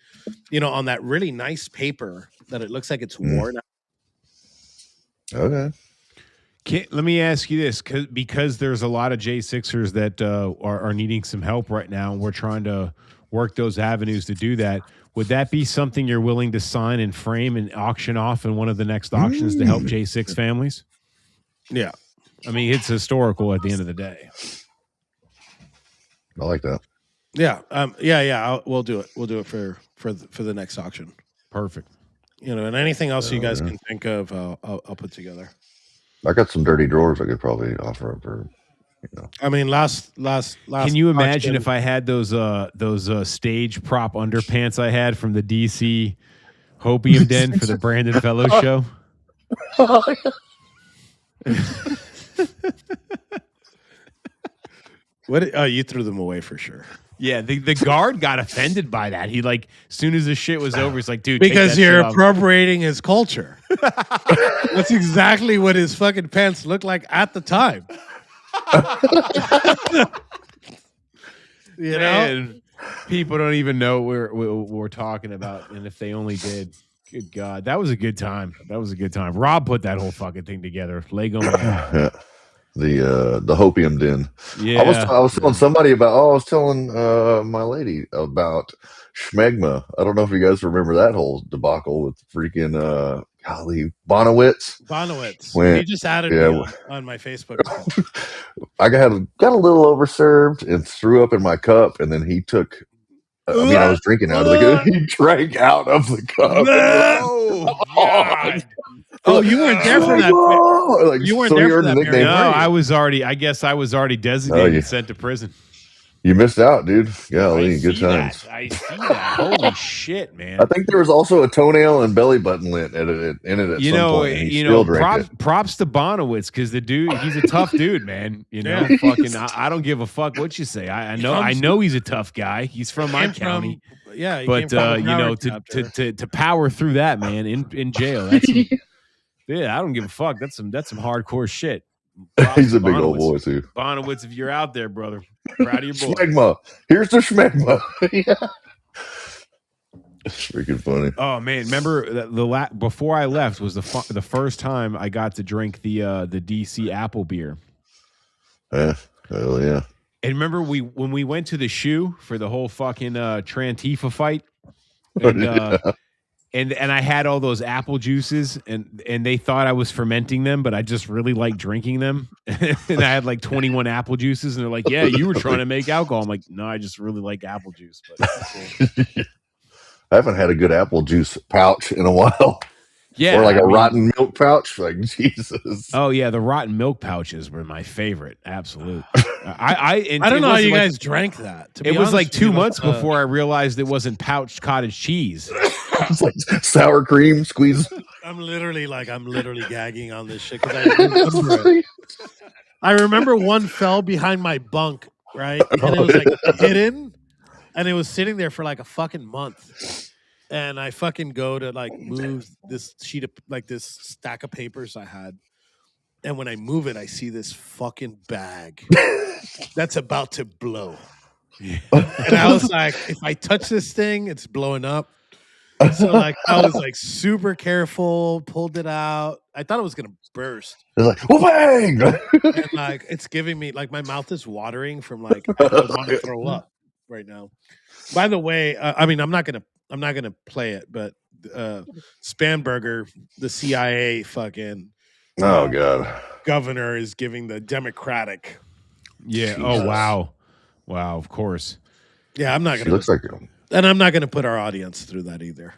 on that really nice paper that it looks like it's worn out. Okay. Let me ask you this, because there's a lot of J6ers that are needing some help right now, and we're trying to work those avenues to do that. Would that be something you're willing to sign and frame and auction off in one of the next auctions to help J6 families? Yeah. I mean, it's historical at the end of the day. I like that. Yeah. Yeah. We'll do it. We'll do it for the next auction. Perfect. And anything else you guys can think of, I'll put together. I got some dirty drawers I could probably offer up for. I mean, last. Can you imagine if I had those stage prop underpants I had from the DC Hopium Den for the Brandon Fellows show? What? Oh, you threw them away for sure. Yeah, the guard got offended by that. He as soon as the shit was over, he's like, dude, because take that you're shit off. appropriating his culture. That's exactly what his fucking pants looked like at the time. Man, people don't even know what we're talking about, and if they only did. Good God, that was a good time. Rob put that whole fucking thing together. Lego man. Yeah. The hopium den. Yeah, I was telling somebody about. Oh, I was telling my lady about Schmegma. I don't know if you guys remember that whole debacle with freaking golly Bonowitz. He just added me on my Facebook account. I got a little overserved and threw up in my cup, and then he took. I was drinking out of the cup. He drank out of the cup. Oh God! Oh, you weren't there for that. Like, You weren't so there he for earned that. the nickname. No, I was already designated and sent to prison. You missed out, dude. Golly, good times. I see that. Holy shit, man! I think there was also a toenail and belly button lint in it at some point, and he still drank it. Props to Bonowitz because the dude, he's a tough dude, man. You know, fucking, I don't give a fuck what you say. I know he's a tough guy. He's from my county. Yeah, but to power through that, man, in jail. That's I don't give a fuck. That's some hardcore shit. He's a big old boy too. Bonowitz, if you're out there, brother, proud of your boy. Schmegma. Here's the schmegma. Yeah. It's freaking funny. Oh man, remember before I left was the first time I got to drink the DC apple beer. Yeah, hell yeah. And remember when we went to the shoe for the whole fucking Trantifa fight, and I had all those apple juices, and they thought I was fermenting them, but I just really like drinking them. And I had like 21 apple juices, and they're like, "Yeah, you were trying to make alcohol." I'm like, "No, I just really like apple juice." But cool. I haven't had a good apple juice pouch in a while. Yeah, or like a rotten milk pouch. Like Jesus. Oh yeah, the rotten milk pouches were my favorite. Absolute. I don't know how you guys drank that. It was like 2 months before I realized it wasn't pouched cottage cheese. It's like sour cream squeeze. I'm literally gagging on this shit because I remember it. I remember one fell behind my bunk, right? And it was like hidden, and it was sitting there for like a fucking month. And I fucking go to like move this sheet of like this stack of papers I had. And when I move it, I see this fucking bag that's about to blow. Yeah. And I was like, if I touch this thing, it's blowing up. So like I was like super careful, pulled it out. I thought it was gonna burst. It's like, bang! And like it's giving me like my mouth is watering from like I want to throw up right now. By the way, I mean I'm not gonna play it, but Spanberger, the CIA fucking God governor, is giving the Democratic. Yeah. Jesus. Oh wow, wow. Of course. Yeah, I'm not gonna. She looks like and I'm not gonna put our audience through that either.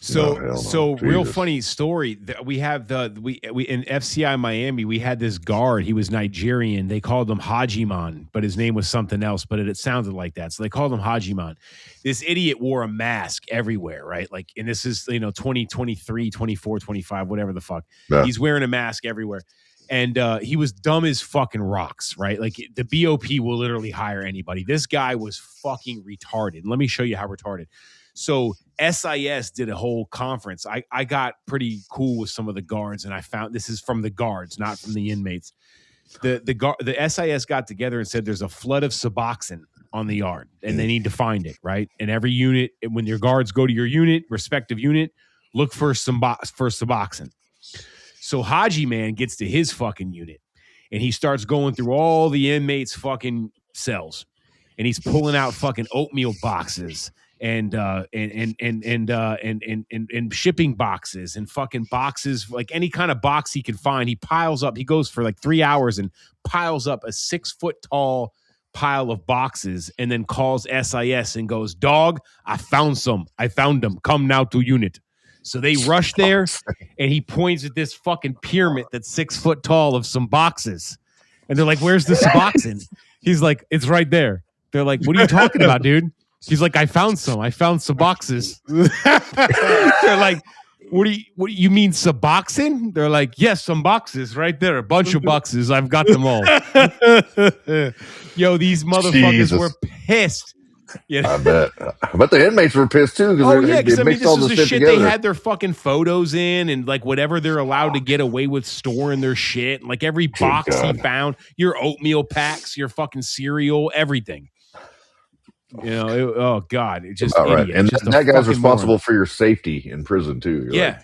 So real funny story. We have we in FCI Miami. We had this guard. He was Nigerian. They called him Hajiman, but his name was something else. But it sounded like that, so they called him Hajiman. This idiot wore a mask everywhere, right? Like, and this is 2023, 24, 25, whatever the fuck. Yeah. He's wearing a mask everywhere, and he was dumb as fucking rocks, right? Like the BOP will literally hire anybody. This guy was fucking retarded. Let me show you how retarded. So SIS did a whole conference. I got pretty cool with some of the guards, and I found this is from the guards, not from the inmates. The SIS got together and said there's a flood of Suboxone on the yard, and they need to find it, right? And every unit, when your guards go to your unit, respective unit, look for Suboxone. So Haji Man gets to his fucking unit, and he starts going through all the inmates' fucking cells, and he's pulling out fucking oatmeal boxes. And shipping boxes and fucking boxes, like any kind of box he can find. He piles up. He goes for like 3 hours and piles up a 6 foot tall pile of boxes, and then calls SIS and goes, "Dog, I found some. I found them. Come now to unit." So they rush there, and he points at this fucking pyramid that's 6 foot tall of some boxes, and they're like, "Where's the Suboxone?" He's like, "It's right there." They're like, "What are you talking about, dude?" He's like, I found some boxes. They're like, what do you mean Suboxone? They're like, yes, some boxes right there. A bunch of boxes. I've got them all. Yo, these motherfuckers were pissed. You know? I bet the inmates were pissed too. Oh yeah, because I mean, this is the shit together. They had their fucking photos in, and like whatever they're allowed to get away with storing their shit. Like every box he found, your oatmeal packs, your fucking cereal, everything. You know, oh God, it just All right, idiot. and Just a that guy's fucking responsible moron. for your safety in prison too. You're Yeah.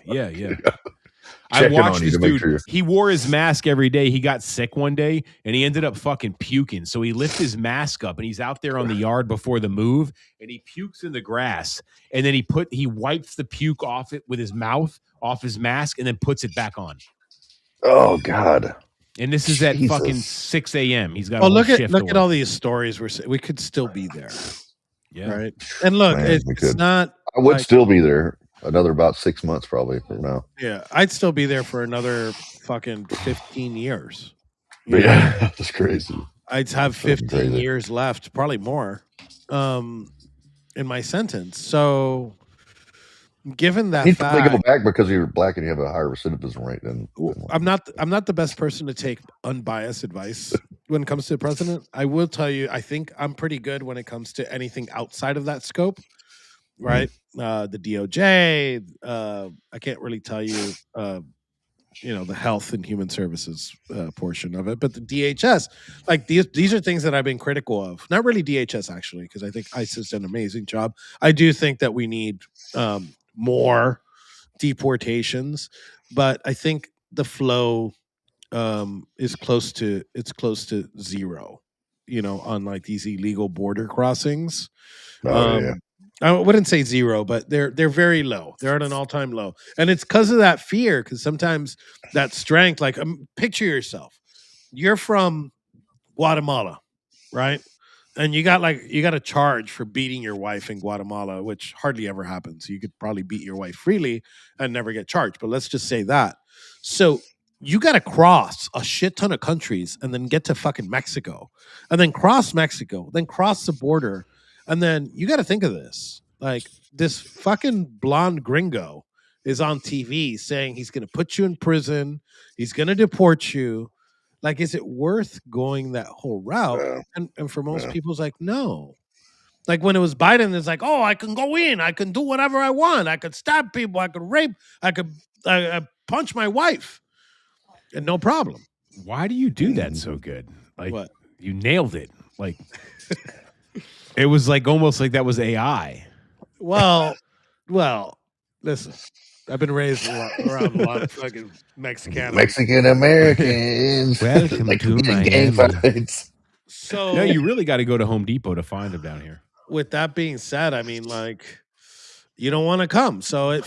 I checking watched on you this to make dude. sure. He wore his mask every day. He got sick one day and he ended up fucking puking. So he lifts his mask up and he's out there on the yard before the move and he pukes in the grass. And then he wipes the puke off it with his mouth, off his mask, and then puts it back on. Oh God. And this is at fucking Jesus. 6 a.m. He's got a Well, whole look shift. at all these stories. We could still be there. Yeah. Right. And look, Man, we it's could. not. I would like- still be there another about 6 months probably from now. Yeah, I'd still be there for another fucking 15 years. But yeah, that's crazy. I'd have That's 15 crazy. years left, probably more, in my sentence. So, given that You probably go fact, back because you're black and you have a higher recidivism rate than I'm not the best person to take unbiased advice when it comes to the president. I will tell you, I think I'm pretty good when it comes to anything outside of that scope. Right, the DOJ. I can't really tell you, the Health and Human Services portion of it, but the DHS, like these are things that I've been critical of. Not really DHS actually, because I think ICE has done an amazing job. I do think that we need more deportations, but I think the flow is close to zero. On like these illegal border crossings. yeah. I wouldn't say zero, but they're very low. They're at an all-time low, and it's because of that fear. Because sometimes that strength, like picture yourself, you're from Guatemala, right? And you got a charge for beating your wife in Guatemala, which hardly ever happens. You could probably beat your wife freely and never get charged. But let's just say that. So you got to cross a shit ton of countries and then get to fucking Mexico, and then cross Mexico, then cross the border. And then you got to think of this. Like this fucking blonde gringo is on TV saying he's going to put you in prison. He's going to deport you. Like, is it worth going that whole route? And for most people, it's like, no. Like when it was Biden, it's like, oh, I can go in. I can do whatever I want. I could stab people. I could rape. I could punch my wife. And no problem. Why do you do that so good? Like What? You nailed it. Like it was like almost like that was AI. Well, listen, I've been raised around a lot of fucking Mexican Americans. Welcome Like to gang Miami. fights. So No, you really got to go to Home Depot to find them down here. with that being said, I mean, like, you don't want to come, so it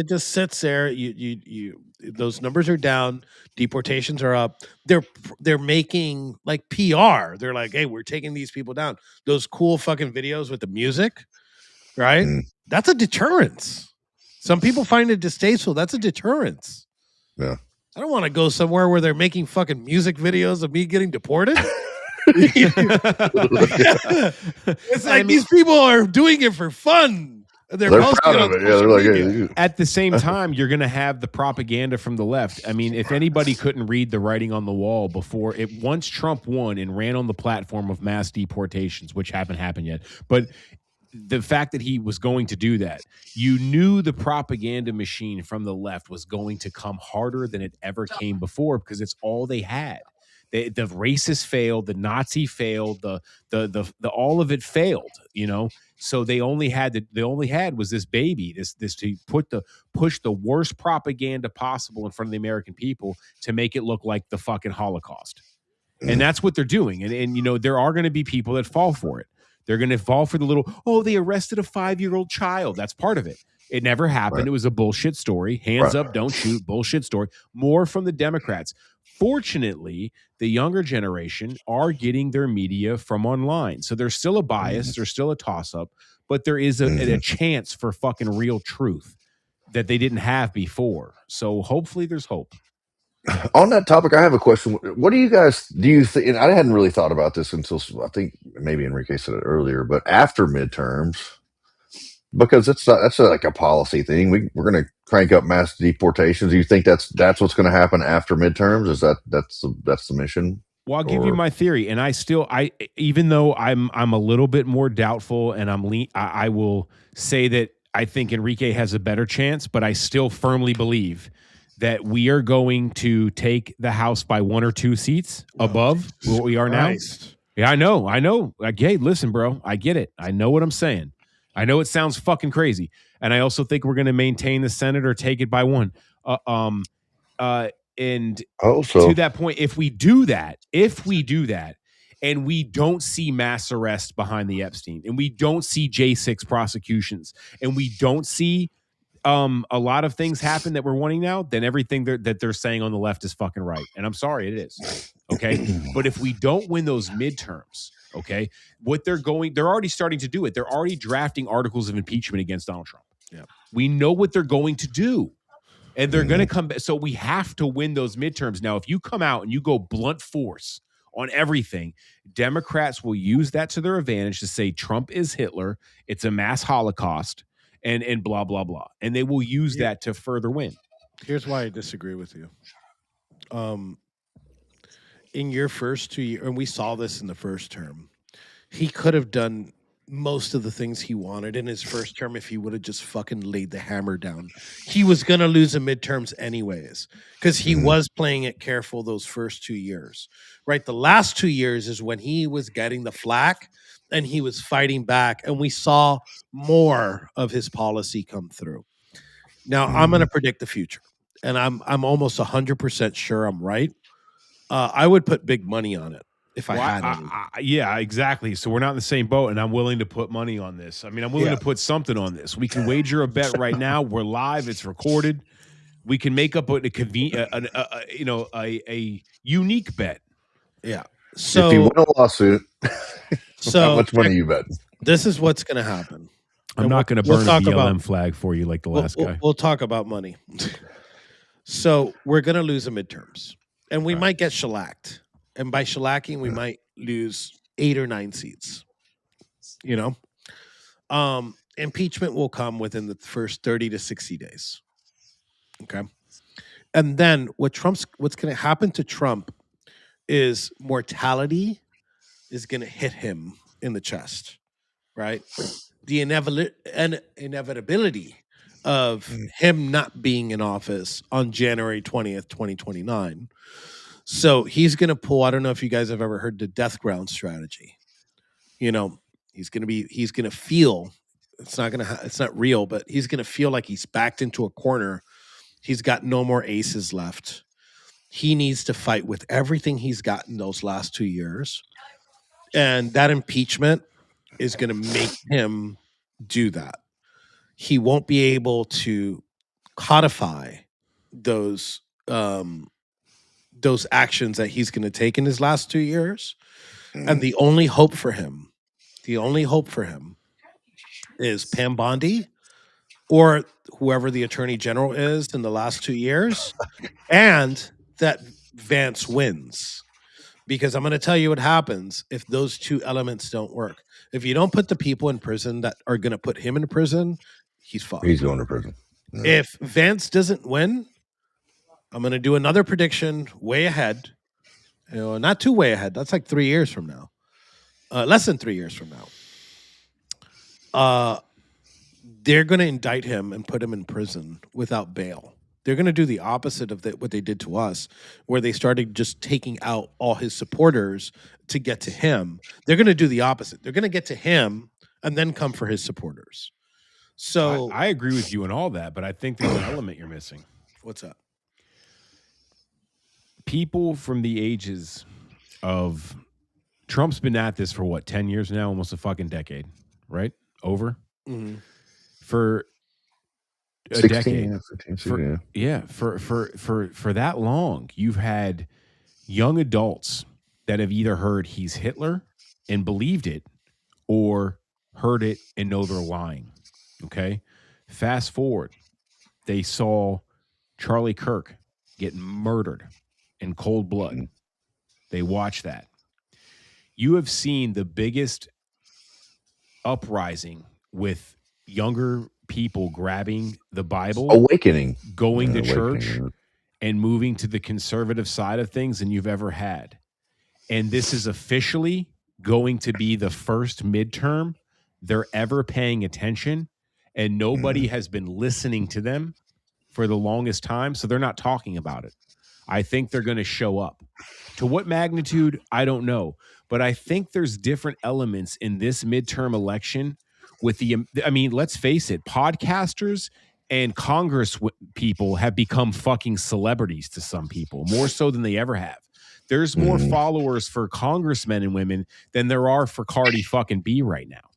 just sits there. You those numbers are down, deportations are up. They're making like PR. They're like, hey, we're taking these people down. Those cool fucking videos with the music, right? That's a deterrence. Some people find it distasteful. That's a deterrence. Yeah. I don't want to go somewhere where they're making fucking music videos of me getting deported. It's like these people are doing it for fun. They're posting proud it of on it. Yeah, they're social like, media. hey, At the same time, you're going to have the propaganda from the left. I mean, if anybody couldn't read the writing on the wall before once Trump won and ran on the platform of mass deportations, which haven't happened yet, but the fact that he was going to do that, you knew the propaganda machine from the left was going to come harder than it ever came before because it's all they had. The racist failed, the Nazi failed, the all of it failed, So they only had was this baby, this to push the worst propaganda possible in front of the American people to make it look like the fucking Holocaust. And that's what they're doing. And there are going to be people that fall for it. They're going to fall for the little, they arrested a 5-year-old child. That's part of it. It never happened. Right. It was a bullshit story. Hands Right. up, don't shoot. Bullshit story. More from the Democrats. Fortunately, the younger generation are getting their media from online. So there's still a bias. There's still a toss-up. But there is a chance for fucking real truth that they didn't have before. So hopefully there's hope. On that topic, I have a question. What do you think? And I hadn't really thought about this until I think maybe Enrique said it earlier, but after midterms, because that's like a policy thing. We're going to crank up mass deportations. Do you think that's what's going to happen after midterms? Is that's the mission? Well, I'll give you my theory, and even though I'm a little bit more doubtful, and I will say that I think Enrique has a better chance, but I still firmly believe that we are going to take the House by 1 or 2 seats above what we are now. Yeah, I know. Like, hey, listen, bro, I get it. I know what I'm saying. I know it sounds fucking crazy, and I also think we're going to maintain the Senate or take it by one. And Also, to that point, if we do that, and we don't see mass arrests behind the Epstein, and we don't see J6 prosecutions, and we don't see a lot of things happen that we're wanting now, then everything that they're saying on the left is fucking right. And I'm sorry, it is. Okay. But if we don't win those midterms, okay, they're already starting to do it. They're already drafting articles of impeachment against Donald Trump. Yeah. We know what they're going to do. And they're going to come back. So we have to win those midterms. Now, if you come out and you go blunt force on everything, Democrats will use that to their advantage to say Trump is Hitler. It's a mass Holocaust. And blah, blah, blah. And they will use that to further win. Here's why I disagree with you. In your first 2 years, and we saw this in the first term, he could have done most of the things he wanted in his first term if he would have just fucking laid the hammer down. He was going to lose the midterms anyways because he was playing it careful those first 2 years, right? The last 2 years is when he was getting the flack and he was fighting back, and we saw more of his policy come through. Now, I'm going to predict the future, and I'm almost 100% sure I'm right. I would put big money on it if I had any. Yeah, exactly. So we're not in the same boat, and I'm willing to put money on this. I mean, I'm willing to put something on this. We can wager a bet right now. We're live. It's recorded. We can make up a unique bet. Yeah. So if you win a lawsuit, how much money you bet? This is what's going to happen. I'm not going to burn a BLM flag for you like the last guy. We'll talk about money. So we're going to lose the midterms, and we might get shellacked. And by shellacking, we might lose 8 or 9 seats. Impeachment will come within the first 30 to 60 days. Okay. And then what's going to happen to Trump is mortality is going to hit him in the chest, right? The inevitability of him not being in office on January 20th, 2029. So he's going to pull, I don't know if you guys have ever heard the death ground strategy. He's going to feel, it's not real, but he's going to feel like he's backed into a corner. He's got no more aces left. He needs to fight with everything he's gotten those last 2 years. And that impeachment is going to make him do that. He won't be able to codify those actions that he's going to take in his last 2 years. And the only hope for him is Pam Bondi or whoever the attorney general is in the last 2 years, and that Vance wins. Because I'm going to tell you what happens if those two elements don't work. If you don't put the people in prison that are going to put him in prison, he's fucked. He's going to prison. Yeah. If Vance doesn't win, I'm going to do another prediction way ahead. Not too way ahead. That's like 3 years from now. Less than 3 years from now. They're going to indict him and put him in prison without bail. They're going to do the opposite of what they did to us, where they started just taking out all his supporters to get to him. They're going to do the opposite. They're going to get to him and then come for his supporters. So I agree with you on all that, but I think there's an element you're missing. What's up? People from the ages of Trump's been at this for 10 years now, almost a fucking decade, right? Over for a 16, decade. 15, For that long, you've had young adults that have either heard he's Hitler and believed it, or heard it and know they're lying. Okay, fast forward, they saw Charlie Kirk get murdered in cold blood. They watched that. You have seen the biggest uprising with younger people grabbing the Bible, awakening, going to church, and moving to the conservative side of things than you've ever had. And this is officially going to be the first midterm they're ever paying attention, and nobody has been listening to them for the longest time, so they're not talking about it. I think they're going to show up. To what magnitude, I don't know. But I think there's different elements in this midterm election with I mean, let's face it, podcasters and Congress people have become fucking celebrities to some people, more so than they ever have. There's more followers for congressmen and women than there are for Cardi fucking B right now.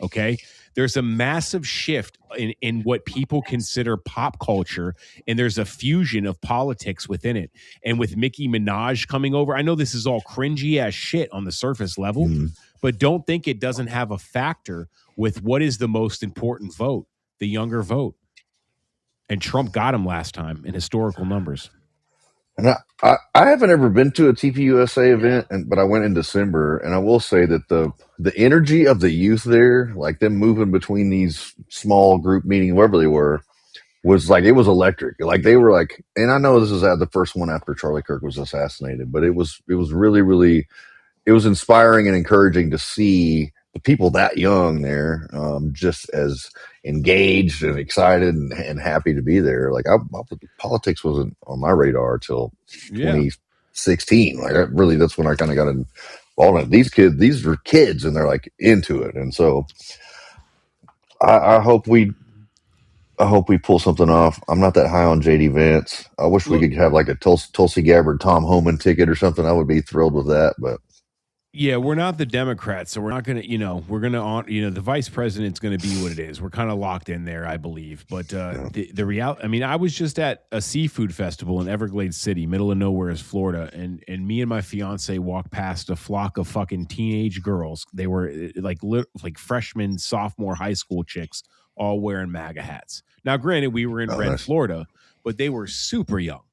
Okay. There's a massive shift in what people consider pop culture, and there's a fusion of politics within it. And with Nicki Minaj coming over, I know this is all cringy ass shit on the surface level, but don't think it doesn't have a factor with what is the most important vote, the younger vote. And Trump got him last time in historical numbers. And I haven't ever been to a TPUSA event, but I went in December, and I will say that the energy of the youth there, like them moving between these small group meetings, wherever they were, was like, it was electric. Like they were like, and I know this is the first one after Charlie Kirk was assassinated, but it was really, really, it was inspiring and encouraging to see the people that young there, just as engaged and excited and happy to be there. Like politics wasn't on my radar till 2016. Like that's when I kind of got involved in it. These are kids and they're like into it. And so I hope we pull something off. I'm not that high on JD Vance. I wish we could have like a Tulsi Gabbard, Tom Homan ticket or something. I would be thrilled with that, but yeah, we're not the Democrats, so we're not going to, we're going to, the vice president's going to be what it is. We're kind of locked in there, I believe. But the reality, I mean, I was just at a seafood festival in Everglades City, middle of nowhere is Florida, and me and my fiance walked past a flock of fucking teenage girls. They were like freshmen, sophomore high school chicks, all wearing MAGA hats. Now, granted, we were in Red, Florida, but they were super young,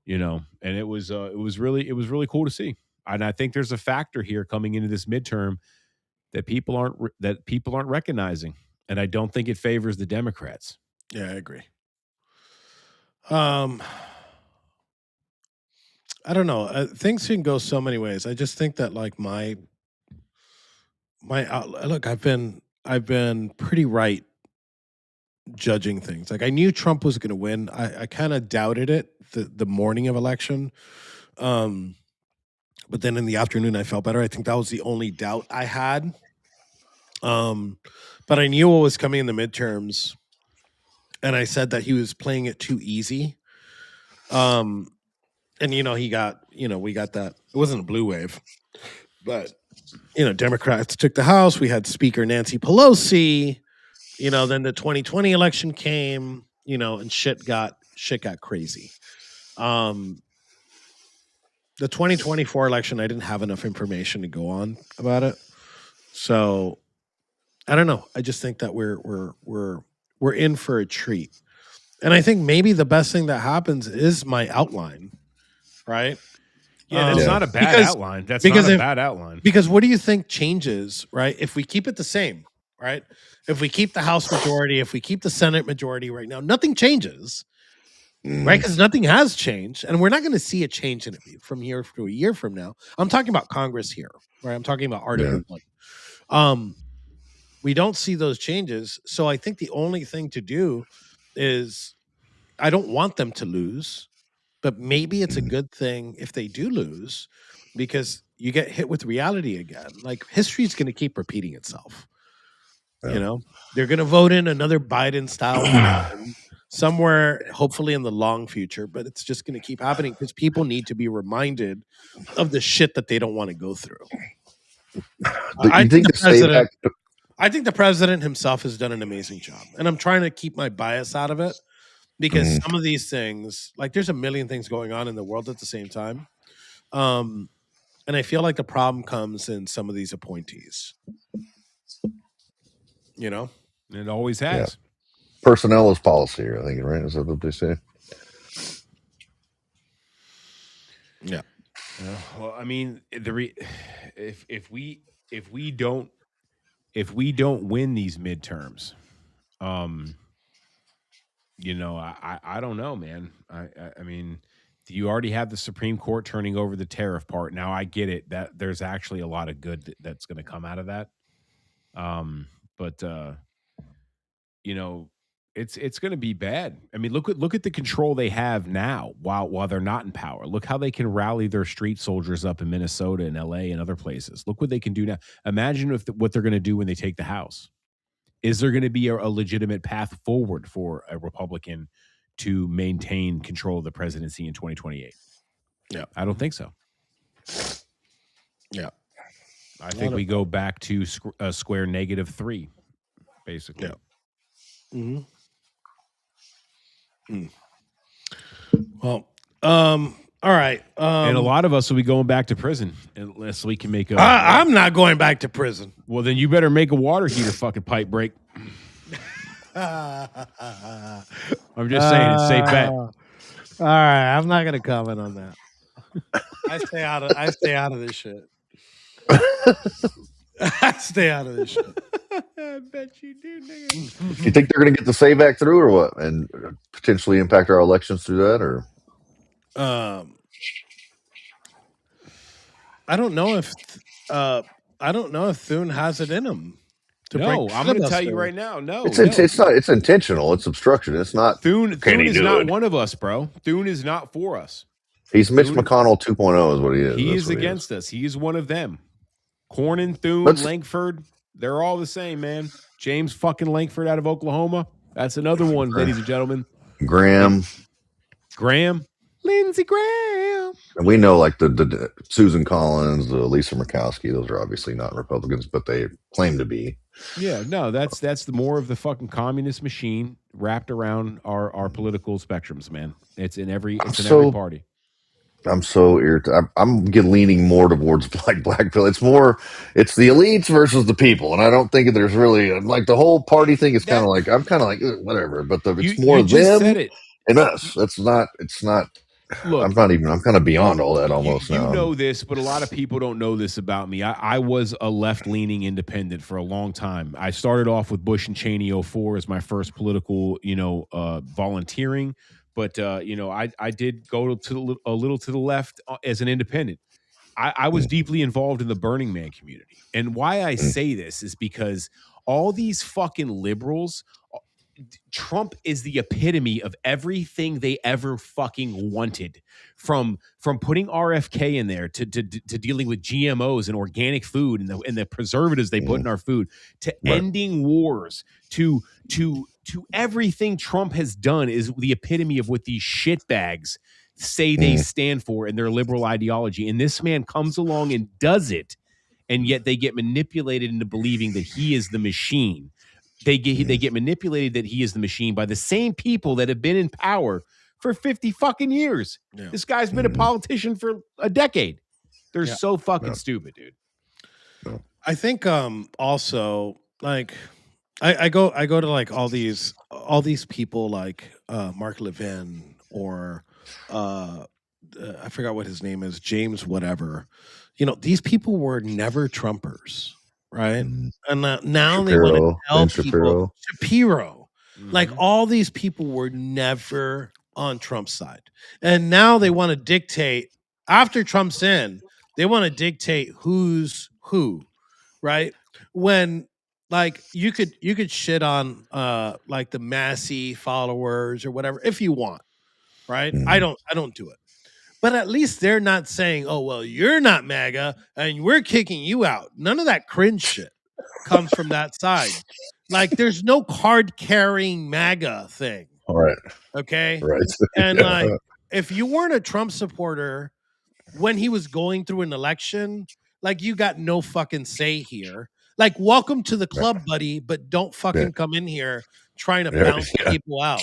and it was really cool to see. And I think there's a factor here coming into this midterm that people aren't recognizing, and I don't think it favors the Democrats. Yeah, I agree. I don't know. Things can go so many ways. I just think that like my look, I've been pretty right judging things. Like I knew Trump was going to win. I kind of doubted it the morning of election. But then in the afternoon, I felt better. I think that was the only doubt I had. But I knew what was coming in the midterms, and I said that he was playing it too easy. And he got, we got that. It wasn't a blue wave, but Democrats took the House. We had Speaker Nancy Pelosi. Then the 2020 election came. And shit got crazy. The 2024 election, I didn't have enough information to go on about it. So I don't know. I just think that we're in for a treat. And I think maybe the best thing that happens is my outline, right? Yeah, that's not a bad outline. That's not a bad outline. Because what do you think changes, right? If we keep it the same, right? If we keep the House majority, if we keep the Senate majority right now, nothing changes. Right, because nothing has changed, and we're not going to see a change in it from here to a year from now. I'm talking about Congress here, right? I'm talking about Article 1. We don't see those changes, so I think the only thing to do is, I don't want them to lose, but maybe it's a good thing if they do lose, because you get hit with reality again. Like history's going to keep repeating itself. They're going to vote in another Biden-style person somewhere, hopefully in the long future, but it's just going to keep happening because people need to be reminded of the shit that they don't want to go through. I think the president himself has done an amazing job, and I'm trying to keep my bias out of it because some of these things, like there's a million things going on in the world at the same time. And I feel like the problem comes in some of these appointees. It always has. Yeah. Personnel is policy, I think, right? Is that what they say? Yeah. Well, I mean, if we don't win these midterms, I don't know, man. I mean, you already have the Supreme Court turning over the tariff part. Now I get it that there's actually a lot of good that's going to come out of that. But It's going to be bad. I mean, look at the control they have now while they're not in power. Look how they can rally their street soldiers up in Minnesota and LA and other places. Look what they can do now. Imagine what they're going to do when they take the House. Is there going to be a legitimate path forward for a Republican to maintain control of the presidency in 2028? Yeah, I don't think so. Yeah, I think we go back to square -3, basically. Yeah. Mm-hmm. Well, all right. And a lot of us will be going back to prison unless we can make a. I'm not going back to prison. Well, then you better make a water heater fucking pipe break. I'm just saying, it's safe bet. All right, I'm not gonna comment on that. I stay out of this shit. I stay out of this shit. I bet you do, nigga. You think they're going to get the SAVE Act through, or what, and potentially impact our elections through that, or? I don't know if Thune has it in him. No, I'm going to tell you right now. No, it's not. It's intentional. It's obstruction. It's not. Thune Can he is do not it? one of us, bro. Thune is not for us. He's Mitch McConnell 2.0 is what he is. He That's is what against us. He is one of them. Cornyn, Thune, Lankford, they're all the same, man. James fucking Lankford out of Oklahoma. That's another one, ladies and gentlemen. Graham. Lindsey Graham. And we know, like, the Susan Collins, the Lisa Murkowski, those are obviously not Republicans, but they claim to be. Yeah, no, that's the more of the fucking communist machine wrapped around our political spectrums, man. It's in every every party. I'm so irritated. I'm leaning more towards black pill. It's the elites versus the people, and I don't think there's really like the whole party thing is kind of like I'm kind of like whatever. But it's more just them said it. and us. That's not. It's not. Look, I'm kind of beyond all that almost you now. You know this, but a lot of people don't know this about me. I was a left-leaning independent for a long time. I started off with Bush and Cheney 04 as my first political, volunteering. But, I did go a little to the left as an independent. I was deeply involved in the Burning Man community. And why I say this is because all these fucking liberals, Trump is the epitome of everything they ever fucking wanted, from putting RFK in there to dealing with GMOs and organic food and the preservatives they put in our food, to ending wars, to everything Trump has done is the epitome of what these shitbags say they stand for in their liberal ideology. And this man comes along and does it, and yet they get manipulated into believing that he is the machine. They get manipulated that he is the machine by the same people that have been in power for 50 fucking years. Yeah. This guy's been a politician for a decade. They're so fucking stupid, dude. I think also like I go to like all these people like Mark Levin or I forgot what his name is, James whatever. These people were never Trumpers. Right. And now they want to tell people Shapiro. Like all these people were never on Trump's side. And now they want to dictate after Trump's in, they want to dictate who's who. Right. When like you could shit on like the Massey followers or whatever if you want. Right. I don't do it. But at least they're not saying, oh, well, you're not MAGA and we're kicking you out. None of that cringe shit comes from that side. Like, there's no card-carrying MAGA thing. All right. Okay? Right. And, like, if you weren't a Trump supporter when he was going through an election, like, you got no fucking say here. Like, welcome to the club, buddy, but don't fucking come in here trying to bounce people out.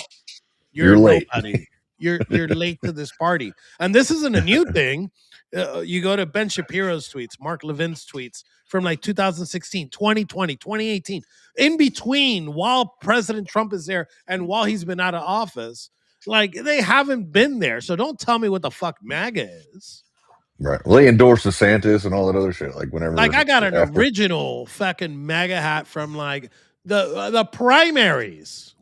You're late. Nobody. You're late to this party. And this isn't a new thing. You go to Ben Shapiro's tweets, Mark Levin's tweets from like 2016, 2020, 2018. In between, while President Trump is there and while he's been out of office, like they haven't been there. So don't tell me what the fuck MAGA is. Right. Well, they endorsed DeSantis and all that other shit. Like whenever. Like I got an original fucking MAGA hat from like the primaries.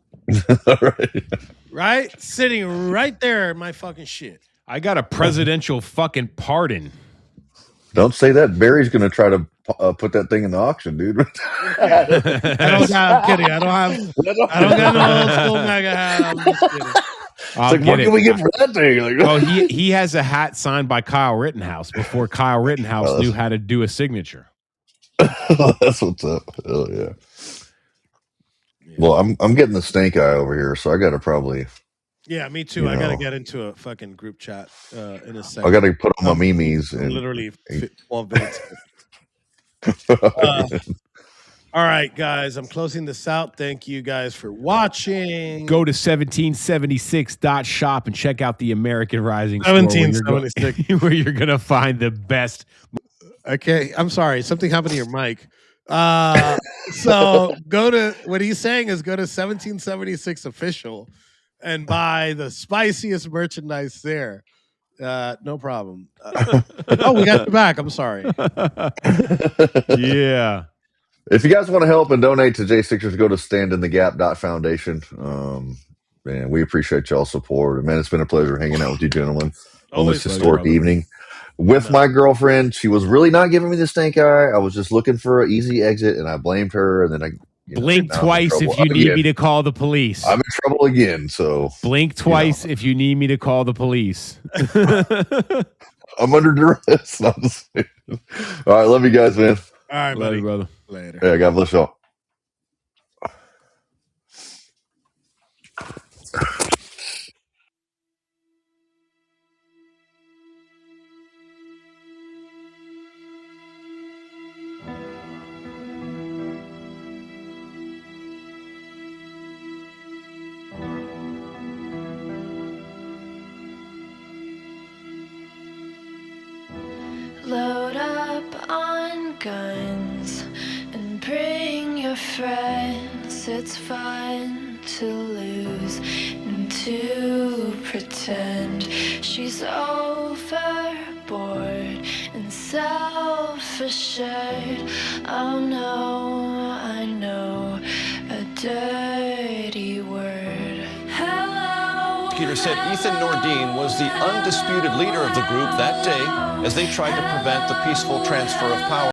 Right? Sitting right there in my fucking shit. I got a presidential fucking pardon. Don't say that. Barry's going to try to put that thing in the auction, dude. I don't got. I'm kidding. I don't got no old school MAGA hat. I'm just kidding. It's like, what can we get for that thing? Like, oh, he has a hat signed by Kyle Rittenhouse before Kyle Rittenhouse knew how to do a signature. That's what's up. Hell yeah. Well, I'm getting the stink eye over here, so I got to probably. Yeah, me too. I got to get into a fucking group chat in a second. I got to put on my memes. I'm and literally 12 minutes. All right, guys, I'm closing this out. Thank you guys for watching. Go to 1776.shop and check out the American Rising store 1776 where you're going to find the best. Okay, I'm sorry. Something happened to your mic. So go to, what he's saying is go to 1776 official and buy the spiciest merchandise there. No problem. Oh, we got you back. I'm sorry. Yeah. If you guys want to help and donate to J6ers, go to standinthegap.foundation. Man, we appreciate y'all's support. Man, it's been a pleasure hanging out with you gentlemen on this historic evening. With my girlfriend, she was really not giving me the stink eye. I was just looking for an easy exit, and I blamed her. And then I blink twice if you need me to call the police. I'm in trouble again. So blink twice if you need me to call the police. I'm under duress. All right, love you guys, man. All right, buddy. Brother. Later. Yeah, God bless y'all. Load up on guns and bring your friends. It's fun to lose and to pretend she's overboard and self-assured. Oh no, I know a dirty word. Hello. Peter said Ethan Nordine was the undisputed leader of the group that day as they tried to prevent the peaceful transfer of power.